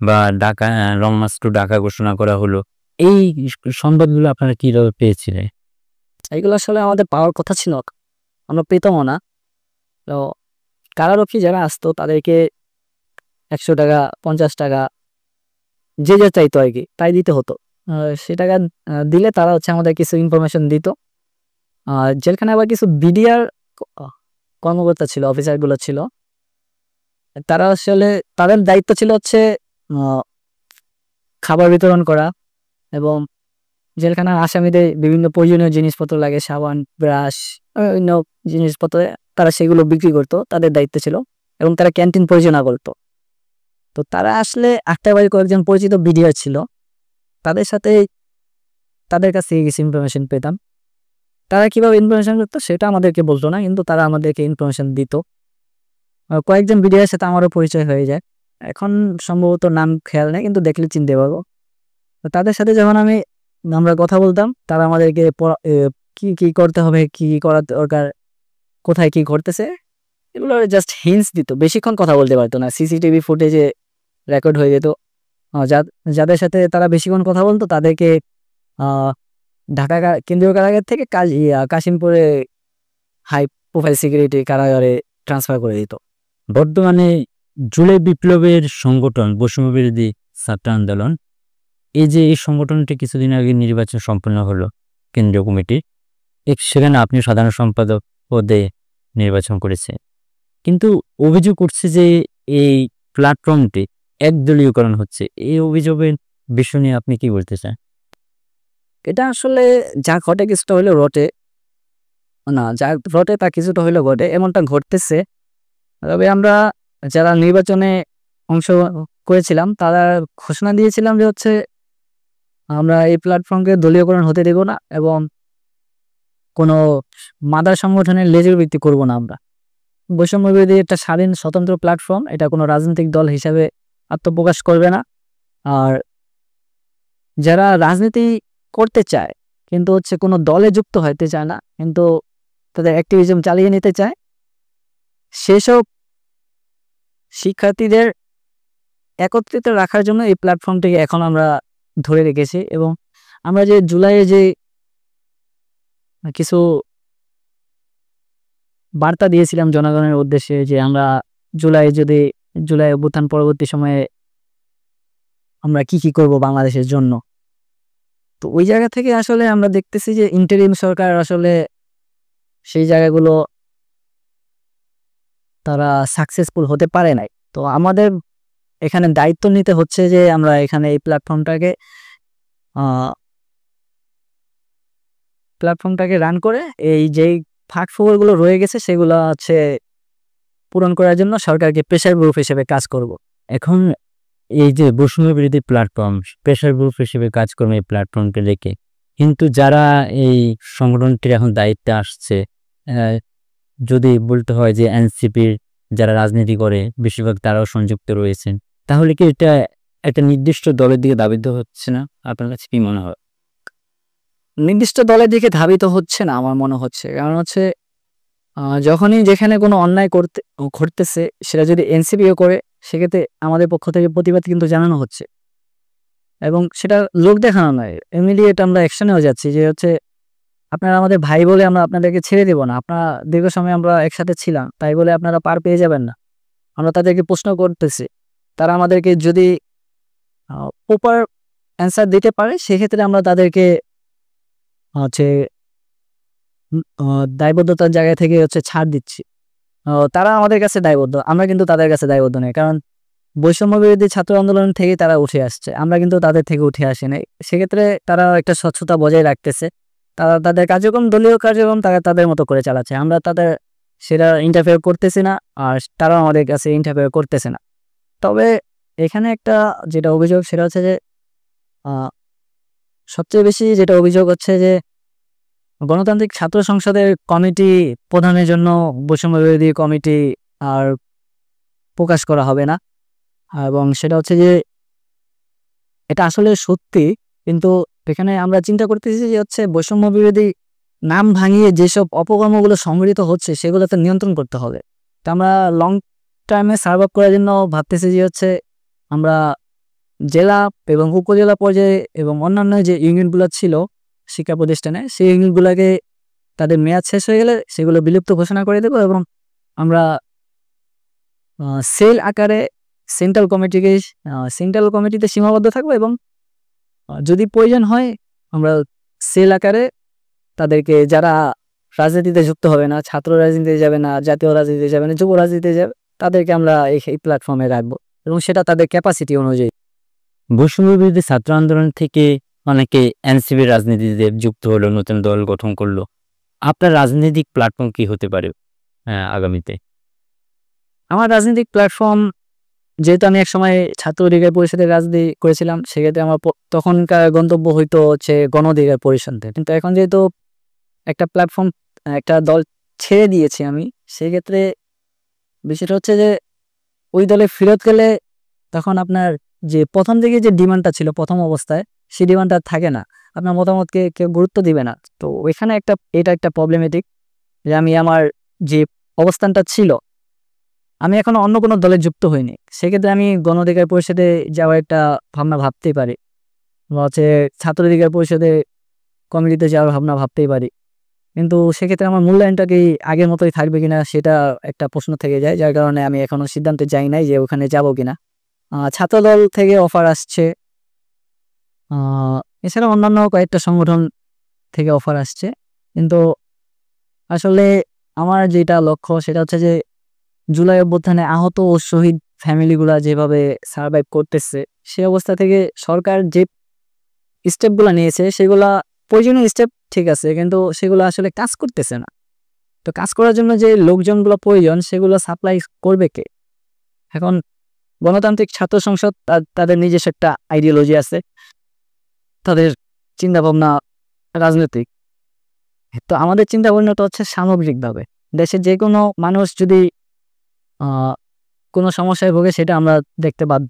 বা Dhaka long march to Dhaka ঘোষণা করা হলো, এই সংবাদগুলো আপনারা কিভাবে পেয়েছিলেন? এইগুলো আসলে আমাদের পাওয়ার কথা ছিল, আমরা পেতামও না। তো কারারক্ষী যারা আসতো তাদেরকে 100 টাকা, 50 টাকা, যে যা চাইতো আর কি, তাই দিতে হতো। সে টাকা দিলে তারা হচ্ছে আমাদের কিছু ইনফরমেশন দিত। জেলখানায় আবার কিছু বিডিআর কর্মকর্তা ছিল, অফিসারগুলো ছিল, তারা আসলে তাদের দায়িত্ব ছিল হচ্ছে খাবার বিতরণ করা এবং জেলখানার আসামিদের বিভিন্ন প্রয়োজনীয় জিনিসপত্র লাগে, সাবান, ব্রাশ, অন্য জিনিসপত্র, তারা সেগুলো বিক্রি করতো, তাদের দায়িত্ব ছিল। এবং তারা ক্যান্টিন পরিচালনা করতো। তো তারা আসলে আক্তার ভাইয়ের কয়েকজন পরিচিত বিডিআর ছিল, তাদের সাথে তাদের কাছ থেকে কিছু ইনফরমেশন পেতাম। তারা কিভাবে ইনফরমেশন করতো সেটা আমাদেরকে বলতো না, কিন্তু তারা আমাদেরকে ইনফরমেশন দিত। কয়েকজন বিডিআর সাথে আমারও পরিচয় হয়ে যায়, এখন সম্ভবত নাম খেয়াল নেই, কিন্তু দেখলে চিনতে পারবো। তো তাদের সাথে যখন আমরা কথা বলতাম, তারা আমাদেরকে কি কি করতে হবে, কি কি করা দরকার, কোথায় কি ঘটতেছে, এগুলো জাস্ট হিন্টস দিত। বেশিক্ষণ কথা বলতে পারতো না, সিসিটিভি ফুটেজে রেকর্ড হয়ে যেত। যাদের সাথে তারা বেশিক্ষণ কথা বলতো তাদেরকে ঢাকা কেন্দ্রীয় কারাগার থেকে কাশিমপুরে হাই প্রোফাইল সিকিউরিটি কারাগারে ট্রান্সফার করে দিত। বর্তমানে জুলাই বিপ্লবের সংগঠন বৈষম্য বিরোধী ছাত্র আন্দোলন, এই যে এই সংগঠনটি কিছুদিন আগে নির্বাচন সম্পন্ন হলো কেন্দ্রীয় কমিটির, সেখানে আপনি সাধারণ সম্পাদক পদে নির্বাচন করেছে, কিন্তু অভিযোগ উঠছে যে এই প্ল্যাটফর্মটি একদলীয়করণ হচ্ছে। এই অভিযোগের বিষয় নিয়ে আপনি কি বলতে চান? এটা আসলে যা ঘটে কিছুটা হইলেও রটে, না যা রটে তা কিছুটা হইলেও ঘটে, এমনটা ঘটতেছে। তবে আমরা যারা নির্বাচনে অংশ করেছিলাম তারা ঘোষণা দিয়েছিলাম যে হচ্ছে আমরা এই প্ল্যাটফর্মকে দলীয়করণ হতে দেব না এবং কোনো মাদার সংগঠনের লেজুর ভিত্তি করব না। আমরা বৈষম্য বিরোধী একটা স্বাধীন স্বতন্ত্র প্ল্যাটফর্ম, এটা কোনো রাজনৈতিক দল হিসাবে আত্মপ্রকাশ করবে না। আর যারা রাজনীতি করতে চায় কিন্তু হচ্ছে কোনো দলে যুক্ত হতে চায় না, কিন্তু তাদের অ্যাক্টিভিজম চালিয়ে নিতে চায়, সেসব শিক্ষার্থীদের একত্রিত রাখার জন্য এই প্ল্যাটফর্মটিকে এখন আমরা ধরে রেখেছি। এবং আমরা যে জুলাইয়ে যে কিছু বার্তা দিয়েছিলাম জনগণের উদ্দেশ্যে, যে আমরা জুলাই অভ্যুত্থান পরবর্তী সময়ে আমরা কি কি করব বাংলাদেশের জন্য, তো ওই জায়গা থেকে আসলে আমরা দেখতেছি যে ইন্টারিম সরকার আসলে সেই জায়গাগুলো তারা সাকসেসফুল হতে পারে নাই। তো আমাদের এখানে দায়িত্ব নিতে হচ্ছে যে আমরা এখানে এই প্ল্যাটফর্মটাকে রান করে এই যেই ফাঁকফোকরগুলো রয়ে গেছে সেগুলো হচ্ছে পূরণ করার জন্য সরকারকে প্রেসার গ্রুপ হিসেবে কাজ করব। এখন এই যে বৈষম্য বিরোধী প্ল্যাটফর্ম প্রেশার গ্রুপ হিসেবে কাজ করবে এই প্ল্যাটফর্মকে রেখে, কিন্তু যারা এই সংগঠনটির এখন দায়িত্বে আসছে, যদি বলতে হয় যে এনসিপির যারা রাজনীতি করে বেশিরভাগ তারাও সংযুক্ত রয়েছেন, তাহলে কি এটা একটা নির্দিষ্ট দলের দিকে ধাবিত হচ্ছে না? আপনার কাছে কি মনে হয়? নির্দিষ্ট দলের দিকে ধাবিত হচ্ছে না আমার মনে হচ্ছে, কারণ হচ্ছে যখনই যেখানে কোনো অন্যায় ঘটতেছে সেটা যদি এনসিপিও করে সেক্ষেত্রে আমাদের পক্ষ থেকে প্রতিবাদ কিন্তু জানানো হচ্ছে, এবং সেটা লোক দেখানো নয়, ইমিডিয়েট আমরা অ্যাকশনেও যাচ্ছি যে হচ্ছে আপনারা আমাদের ভাই বলে আমরা আপনাদেরকে ছেড়ে দেব না, আপনারা দীর্ঘ সময় আমরা একসাথে ছিলাম তাই বলে আপনারা পার পেয়ে যাবেন না। আমরা তাদেরকে প্রশ্ন করতেছি, তারা আমাদেরকে যদি প্রপার অ্যান্সার দিতে পারে সেক্ষেত্রে আমরা তাদেরকে হচ্ছে দায়বদ্ধতার জায়গা থেকে হচ্ছে ছাড় দিচ্ছি। তারা আমাদের কাছে দায়বদ্ধ, আমরা কিন্তু তাদের কাছে দায়বদ্ধ নই, কারণ বৈষম্য বিরোধী ছাত্র আন্দোলন থেকে তারা উঠে আসছে, আমরা কিন্তু তাদের থেকে উঠে আসি নাই। সেক্ষেত্রে তারা একটা স্বচ্ছতা বজায় রাখতেছে, তারা তাদের কার্যক্রম দলীয় কার্যক্রম তারা তাদের মতো করে চালাচ্ছে, আমরা তাদের সেটা ইন্টারফেয়ার করতেছি না, আর তারাও আমাদের কাছে ইন্টারফেয়ার করতেছে না। তবে এখানে একটা যেটা অভিযোগ সেটা হচ্ছে যে সবচেয়ে বেশি যেটা অভিযোগ হচ্ছে যে গণতান্ত্রিক ছাত্র সংসদের কমিটি প্রধানের জন্য বৈষম্য বিরোধী কমিটি আর প্রকাশ করা হবে না, এবং সেটা হচ্ছে যে এটা আসলে সত্যি, কিন্তু এখানে আমরা চিন্তা করতেছি যে হচ্ছে বৈষম্য বিরোধী নাম ভাঙিয়ে যেসব অপকর্মগুলো সংঘটিত হচ্ছে সেগুলোতে নিয়ন্ত্রণ করতে হবে। তো আমরা লং টাইমে সার্ভ আপ করার জন্য ভাবতেছি যে হচ্ছে আমরা জেলা এবং উপজেলা পর্যায়ে এবং অন্যান্য যে ইউনিয়নগুলো ছিল শিক্ষা প্রতিষ্ঠানে সেই ইউনিয়নগুলোকে তাদের মেয়াদ শেষ হয়ে গেলে সেগুলো বিলুপ্ত ঘোষণা করে দেব, এবং আমরা সেল আকারে সেন্ট্রাল কমিটিতে সীমাবদ্ধ থাকবো, এবং যদি প্রয়োজন হয় আমরা সেল আকারে তাদেরকে যারা রাজনীতিতে যুক্ত হবে না, ছাত্র রাজনীতিতে যাবে না, জাতীয় রাজনীতিতে যাবে না, যুব রাজনীতিতে যাবে, তাদেরকে আমরা এই প্ল্যাটফর্মে রাখবো, এবং সেটা তাদের ক্যাপাসিটি অনুযায়ী। বৈষম্য বিরোধী ছাত্র আন্দোলন থেকে অনেকে এনসিপির রাজনীতিতে যুক্ত হলো, নতুন দল গঠন করলো। আপনার রাজনৈতিক প্ল্যাটফর্ম কি হতে পারে আগামীতে? আমার রাজনৈতিক প্ল্যাটফর্ম, যেহেতু আমি একসময় ছাত্র অধিকার পরিষদের রাজনীতি করেছিলাম, সেক্ষেত্রে আমার তখনকার গন্তব্য হইতো হচ্ছে গণ অধিকার পরিষদে, কিন্তু এখন যেহেতু একটা প্ল্যাটফর্ম একটা দল ছেড়ে দিয়েছি আমি, সেক্ষেত্রে বিষয়টা হচ্ছে যে ওই দলে ফেরত গেলে তখন আপনার যে প্রথম দিকে যে ডিমান্ডটা ছিল প্রথম অবস্থায় সেই ডিমান্ডটা থাকে না, আপনার মতামতকে কেউ গুরুত্ব দিবে না। তো ওইখানে এটা একটা প্রবলেমেটিক যে আমি আমার যে অবস্থানটা ছিল, আমি এখনো অন্য কোনো দলে যুক্ত হইনি, সেক্ষেত্রে আমি গণ অধিকার পরিষদে যাওয়ার একটা ভাবনা ভাবতেই পারি, বা হচ্ছে ছাত্র অধিকার পরিষদে কমিটিতে যাওয়ার ভাবনা ভাবতেই পারি, কিন্তু সেক্ষেত্রে আমার মূল্যায়নটা কি আগের মতোই থাকবে কিনা সেটা একটা প্রশ্ন থেকে যায়, যার কারণে আমি এখনো সিদ্ধান্তে যাই নাই যে ওখানে যাব কিনা। ছাত্রদল থেকে অফার আসছে, এছাড়া অন্যান্য কয়েকটা সংগঠন থেকে অফার আসছে, কিন্তু আসলে আমার যেটা লক্ষ্য সেটা হচ্ছে যে জুলাই অভ্যুত্থানে আহত ও শহীদ ফ্যামিলিগুলা যেভাবে সার্ভাইভ করতেছে সেই অবস্থা থেকে সরকার যে স্টেপগুলো নিয়েছে সেগুলা প্রয়োজনীয় স্টেপ ঠিক আছে, কিন্তু সেগুলো আসলে কাজ করতেছে না। তো কাজ করার জন্য যে লোকজনগুলো প্রয়োজন সেগুলো সাপ্লাই করবে কে? এখন গণতান্ত্রিক ছাত্র সংসদ তাদের নিজস্ব একটা আইডিওলজি আছে, তাদের চিন্তাভাবনা রাজনৈতিক। তো আমাদের চিন্তাভাবনাটা হচ্ছে সামগ্রিকভাবে দেশের যে কোনো মানুষ যদি কোনো সমস্যায় ভোগে সেটা আমরা দেখতে বাধ্য,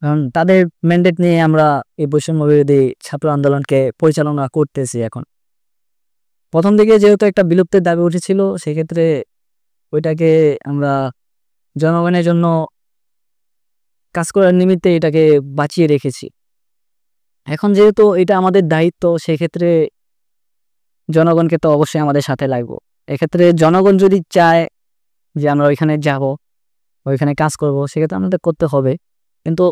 কারণ তাদের ম্যান্ডেট নিয়ে আমরা এই বৈষম্য বিরোধী ছাত্র আন্দোলনকে পরিচালনা করতেছি। এখন প্রথম দিকে যেহেতু একটা বিলুপ্তির দাবি উঠেছিল, সেক্ষেত্রে ওইটাকে আমরা জনগণের জন্য কাজ করার নিমিত্তে এটাকে বাঁচিয়ে রেখেছি। এখন যেহেতু এটা আমাদের দায়িত্ব, সেক্ষেত্রে জনগণকে তো অবশ্যই আমাদের সাথে লাগবো। এক্ষেত্রে জনগণ যদি চায় যে আমরা ওইখানে যাব, ওইখানে কাজ করব, সেক্ষেত্রে আমাদের করতে হবে। কিন্তু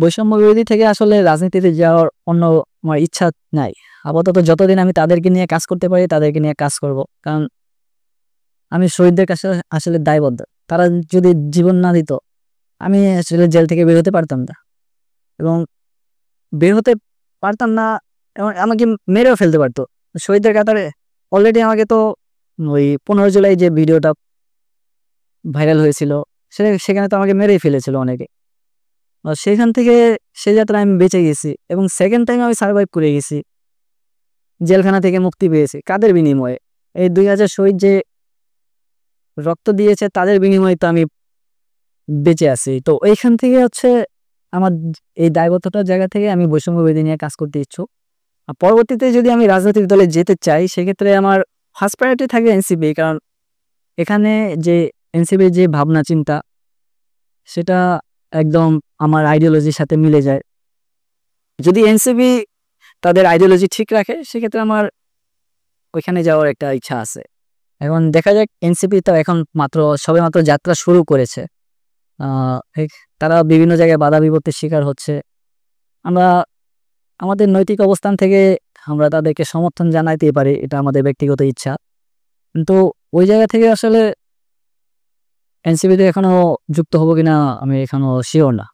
বৈষম্য বিরোধী থেকে আসলে রাজনীতিতে যাওয়ার অন্য আমার ইচ্ছা নাই। আপাতত যতদিন আমি তাদেরকে নিয়ে কাজ করতে পারি তাদেরকে নিয়ে কাজ করব, কারণ আমি শহীদদের কাছে আসলে দায়বদ্ধ। তারা যদি জীবন না দিত আমি আসলে জেল থেকে বের হতে পারতাম না, এবং বের হতে পারতাম না, এবং আমাকে মেরেও ফেলতে পারতো শহীদদের কাতারে। অলরেডি আমাকে তো ওই 15 জুলাই যে ভিডিওটা ভাইরাল হয়েছিল সেখানে তো আমাকে মেরেই ফেলেছিল অনেকে। সেখান থেকে সে যাত্রায় আমি বেঁচে গেছি, এবং সেকেন্ড টাইম আমি সার্ভাইভ করে গেছি, জেলখানা থেকে মুক্তি পেয়েছি। কাদের বিনিময়ে? এই 2000 শহীদ যে রক্ত দিয়েছে তাদের বিনিময়ে তো আমি বেঁচে আছি। তো এইখান থেকে হচ্ছে আমার এই দায়বদ্ধতার জায়গা থেকে আমি বৈষম্য বিরোধী নিয়ে কাজ করতে ইচ্ছুক। আর পরবর্তীতে যদি আমি রাজনৈতিক দলে যেতে চাই সেক্ষেত্রে আমার ফার্স্ট প্রায়োরিটি থাকবে এনসিপি, কারণ এখানে যে এনসিপির যে ভাবনা চিন্তা সেটা একদম আমার আইডিওলজির সাথে মিলে যায়। যদি এনসিপি তাদের আইডিওলজি ঠিক রাখে সেক্ষেত্রে আমার ওইখানে যাওয়ার একটা ইচ্ছা আছে। এখন দেখা যাক, এনসিপি তো এখন সবেমাত্র যাত্রা শুরু করেছে। তারা বিভিন্ন জায়গায় বাধা বিপত্তির শিকার হচ্ছে। আমরা আমাদের নৈতিক অবস্থান থেকে আমরা তাদেরকে সমর্থন জানাইতে পারি, এটা আমাদের ব্যক্তিগত ইচ্ছা, কিন্তু ওই জায়গা থেকে আসলে এনসিপিতে এখনো যুক্ত হবো কিনা আমি এখনো শিওর না।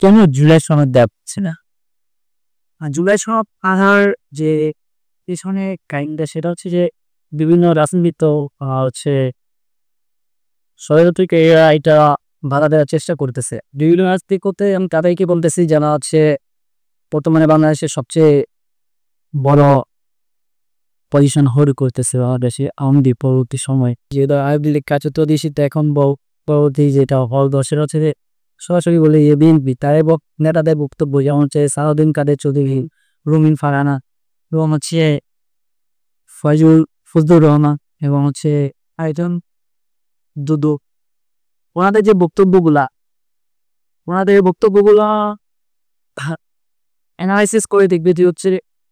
কেন জুলাই সনদ দেওয়া হচ্ছে না? জুলাই সনদ আনার যে পিছনে কাহিনীটা সেটা হচ্ছে যে বিভিন্ন রাজনীতিবিদ হচ্ছে ষড়যন্ত্রীকে এরা এটা বাধা দেওয়ার চেষ্টা করতেছে। বিভিন্ন রাজনীতি করতে আমি তাদেরকে বলতেছি যারা হচ্ছে বর্তমানে বাংলাদেশের সবচেয়ে বড় পজিশন হোল্ড করতেছে বাংলাদেশে আওয়ামী লীগ পরবর্তী সময়, যেহেতু আওয়ামী লীগ কার্যত এখন পরবর্তী যেটা হল সেটা হচ্ছে যে সরাসরি বলে বিএনপি তার নেতাদের বক্তব্য, যেমন হচ্ছে সালাউদ্দিন কাদের চৌধুরী, রুমিন ফারহানা, এবং হচ্ছে ফজলুর রহমান, এবং হচ্ছে আরেকজন দুদু, ওনাদের বক্তব্যগুলা অ্যানালাইসিস করে দেখবে যে হচ্ছে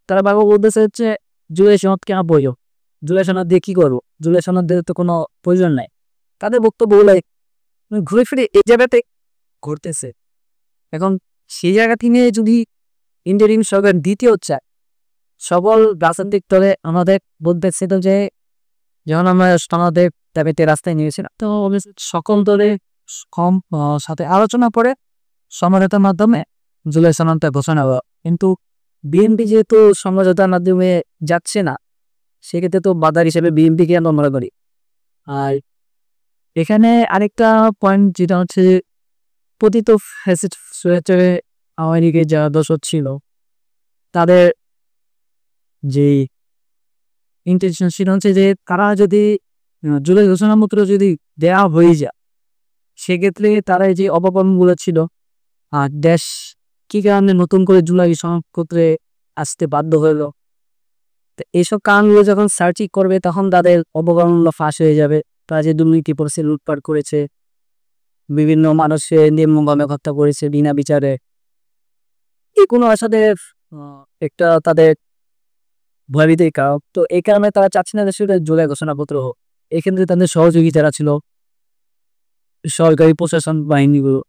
তারা বাবা বলতেছে হচ্ছে জুলাই সনদ কেন বইও, জুলাই সনদ দিয়ে কি করবো, জুলাই সনদ দিয়ে তো কোনো প্রয়োজন নাই। তাদের বক্তব্যগুলো ঘুরে ফিরে এই জায়গাতে ঘুরতেছে। এখন সেই জায়গা থেকে যদি ইন্টারিম সরকার দ্বিতীয় চায়, সকল রাজনৈতিক দলে আমাদের বলতেছে তো যে যখন আমরা সনদের দাবিতে রাস্তায় নিয়েছিলাম, তো সকল দলে কম সাথে আলোচনা করে সমঝোতার মাধ্যমে জুলাই সনদটা ঘোষণা হওয়া। কিন্তু বিএনপি যেহেতু সমঝোতার মাধ্যমে যাচ্ছে না, সেক্ষেত্রে তো বাধার হিসেবে বিএনপিকে আমরা মনে করি। আর এখানে আরেকটা পয়েন্ট যেটা হচ্ছে পতিত ফ্যাসিস্ট স্বৈরাচারে আওয়ামী লীগের যারা দোষর ছিল তাদের যে ইন্টেনশন ছিল হচ্ছে যে তারা যদি জুলাই ঘোষণাপত্র যদি দেওয়া হয়ে যায় সেক্ষেত্রে তারা যে অপকর্মগুলো ছিল আর দেশ কি কারণে নতুন করে জুলাই ঘোষণাপত্রে আসতে বাধ্য হলো, তো এইসব কারণগুলো যখন সার্চিং করবে তখন তাদের অপকর্মগুলো ফাঁস হয়ে যাবে। তারা যে দুর্নীতি করেছে, লুটপাট করেছে, বিভিন্ন মানুষের নির্মমভাবে হত্যা করেছে বিনা বিচারে, এই কোনো আসলে একটা তাদের ভয়ভীতির কারণ। তো এই কারণে তারা চাচ্ছে না যে সেটা জুলাই ঘোষণাপত্র হোক। এক্ষেত্রে তাদের সহযোগী যারা ছিল সরকারি প্রশাসন বাহিনীগুলো,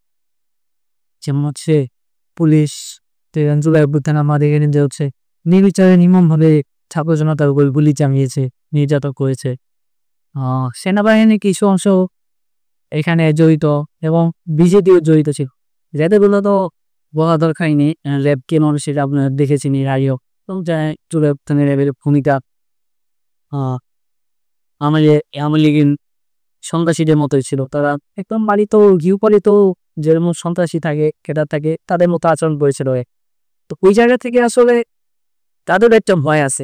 যেমন হচ্ছে পুলিশ, জুলাই অভ্যুত্থান আমাদের এখানে যে হচ্ছে নির্বিচারে নির্মমভাবে ছাত্র জনতার উপর গুলি চালিয়েছে, নির্যাতন করেছে। সেনাবাহিনী কিছু অংশ এখানে জড়িত এবং বিজেপিও জড়িত ছিল, যাদের বললো তো বলা দরকারই নেই। র্যাব কেন সেটা আপনারা দেখেছেন এর আগেও, এবং জুলাই অভ্যুত্থানের র্যাবের ভূমিকা আওয়ামী লীগের সন্ত্রাসীদের মতোই ছিল। তারা একদম বাড়িত গৃহপালিত যেরকম সন্ত্রাসী থাকে ক্যাডার থাকে তাদের মতো আচরণ করেছিল। তো ওই জায়গা থেকে আসলে তাদের একটা ভয় আছে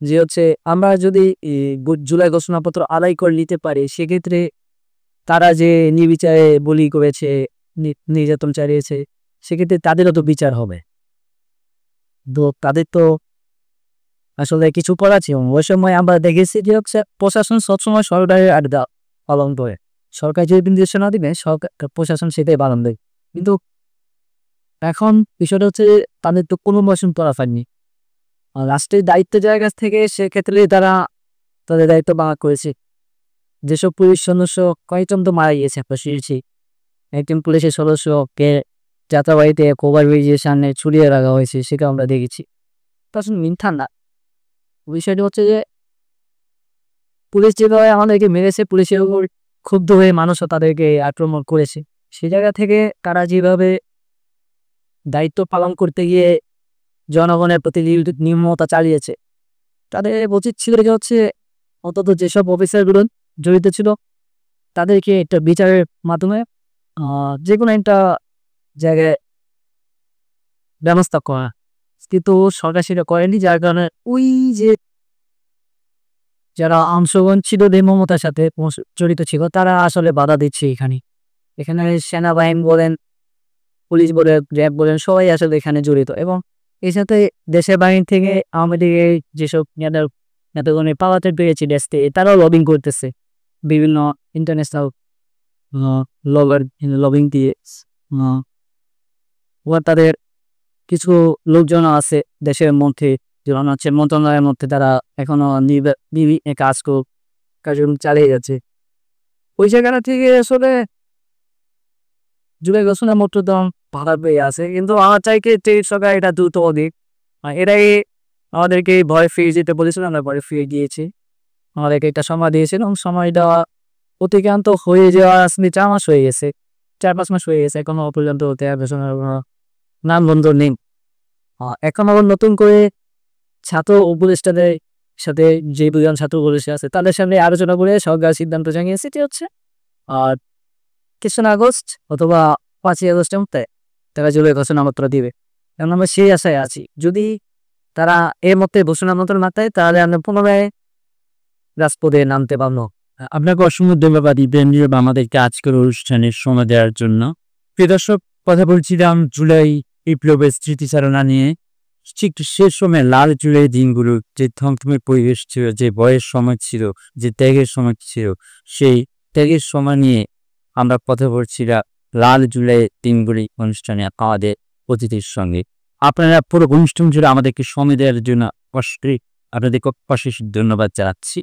যে হচ্ছে আমরা যদি জুলাই ঘোষণাপত্র আদায় করে নিতে পারি সেক্ষেত্রে তারা যে নির্বিচারে বলি করেছে, নির্যাতন চালিয়েছে, সেক্ষেত্রে তাদেরও তো বিচার হবে। তো তাদের তো আসলে কিছু করার ছিল। ওই সময় আমরা দেখেছি যে হচ্ছে প্রশাসন সবসময় সরকারের আড্ডা পালন করে, সরকার যে নির্দেশনা দিবে সরকার প্রশাসন সেটাই পালন দেয়। কিন্তু এখন বিষয়টা হচ্ছে তাদের তো কোনো মৌসুম করা পায়নি। রাষ্ট্রের দায়িত্বের জায়গা থেকে সেক্ষেত্রে তারা তাদের দায়িত্ব পালন করেছে। যেসব পুলিশ সদস্য কয়েকজন তো মারা গিয়েছে, আমরা শুনেছি একজন পুলিশের সদস্যকে যাত্রাবাড়িতে ওভার ব্রিজের সামনে ঝুলিয়ে রাখা হয়েছে, সেটা আমরা দেখেছি। তা আসলে মিথ্যা না। বিষয়টা হচ্ছে যে পুলিশ যেভাবে আমাদেরকে মেরেছে, পুলিশের উপর ক্ষুব্ধ হয়ে মানুষও তাদেরকে আক্রমণ করেছে। সে জায়গা থেকে তারা যেভাবে দায়িত্ব পালন করতে গিয়ে জনগণের প্রতি নির্মমতা চালিয়েছে, তাদের উচিত ছিল যে হচ্ছে অন্তত যেসব অফিসারগুলো জড়িত ছিল তাদেরকে একটা বিচারের মাধ্যমে যে কোনো একটা জায়গায় ব্যবস্থা করা। কিন্তু সরকার সেটা করেনি, যার কারণে ওই যে যারা অংশগ্রহণ ছিল নির্মমতার সাথে জড়িত ছিল তারা আসলে বাধা দিচ্ছে। এখানে সেনাবাহিনী বলেন, পুলিশ বলেন, র্যাব বলেন, সবাই আসলে এখানে জড়িত। এবং এর সাথে দেশের বাইরে থেকে আমাদের যেসব নেতাগণের পাওয়াতে পেয়েছে দেশ থেকে, তারাও লবিং করতেছে বিভিন্ন ইন্টারন্যাশনাল লবিং দিয়ে। তাদের কিছু লোকজন আছে দেশের মধ্যে, যেমন হচ্ছে মন্ত্রণালয়ের মধ্যে, তারা এখনো কার্যক্রম চালিয়ে যাচ্ছে। ওই জায়গাটা থেকে আসলে জুলাই ঘোষণার মতো তো ভাড়া পেয়ে আছে, কিন্তু আমার চাইকে সরকার এটা দ্রুত অধিক। এটাই আমাদেরকে ভয় ফিরে যেতে বলেছিল, আমরা ভয় ফিরে গিয়েছি। আমাদেরকে একটা সময় দিয়েছিল এবং সময়টা অতিক্রান্ত হয়ে যাওয়া আসলে 4 মাস হয়ে গেছে, 4-5 মাস হয়ে গেছে, এখনো পর্যন্ত নাম বন্ধ নেই। এখন আবার নতুন করে ছাত্র উপদেষ্টাদের সাথে যে 2জন ছাত্র উপদেষ্টা আছে তাদের সামনে আলোচনা করে সরকার সিদ্ধান্ত জানিয়েছে, এটি হচ্ছে আর 23 আগস্ট অথবা 5ই আগস্টের মধ্যে তারা জুলাই ঘোষণাপত্র দিবে। এখন আমরা সেই আশায় আছি, যদি তারা এর মধ্যে ঘোষণাপত্র না দেয় তাহলে আমরা পুনরায় রাজপথে নামতে পারবো। আপনাকে অসংখ্য ধন্যবাদ ইব্রাহিম নীরব আমাদেরকে আজকের অনুষ্ঠানের সময় দেওয়ার জন্য। প্রিয় দর্শক, কথা বলছিলাম জুলাই বিপ্লবের স্মৃতিচারণা নিয়ে। ঠিক শেষ সময় লাল জুলাই দিনগুলো যে থমথমে পরিবেশ ছিল, যে ভয়ের সময় ছিল, যে ত্যাগের সময় ছিল, সেই ত্যাগের সময় নিয়ে আমরা কথা বলছিলাম লাল জুলাই দিনগুলি অনুষ্ঠানে আমাদের অতিথির সঙ্গে। আপনারা পুরো অনুষ্ঠান জুড়ে আমাদেরকে সময় দেওয়ার জন্য আপনাদেরকে অশেষ ধন্যবাদ জানাচ্ছি।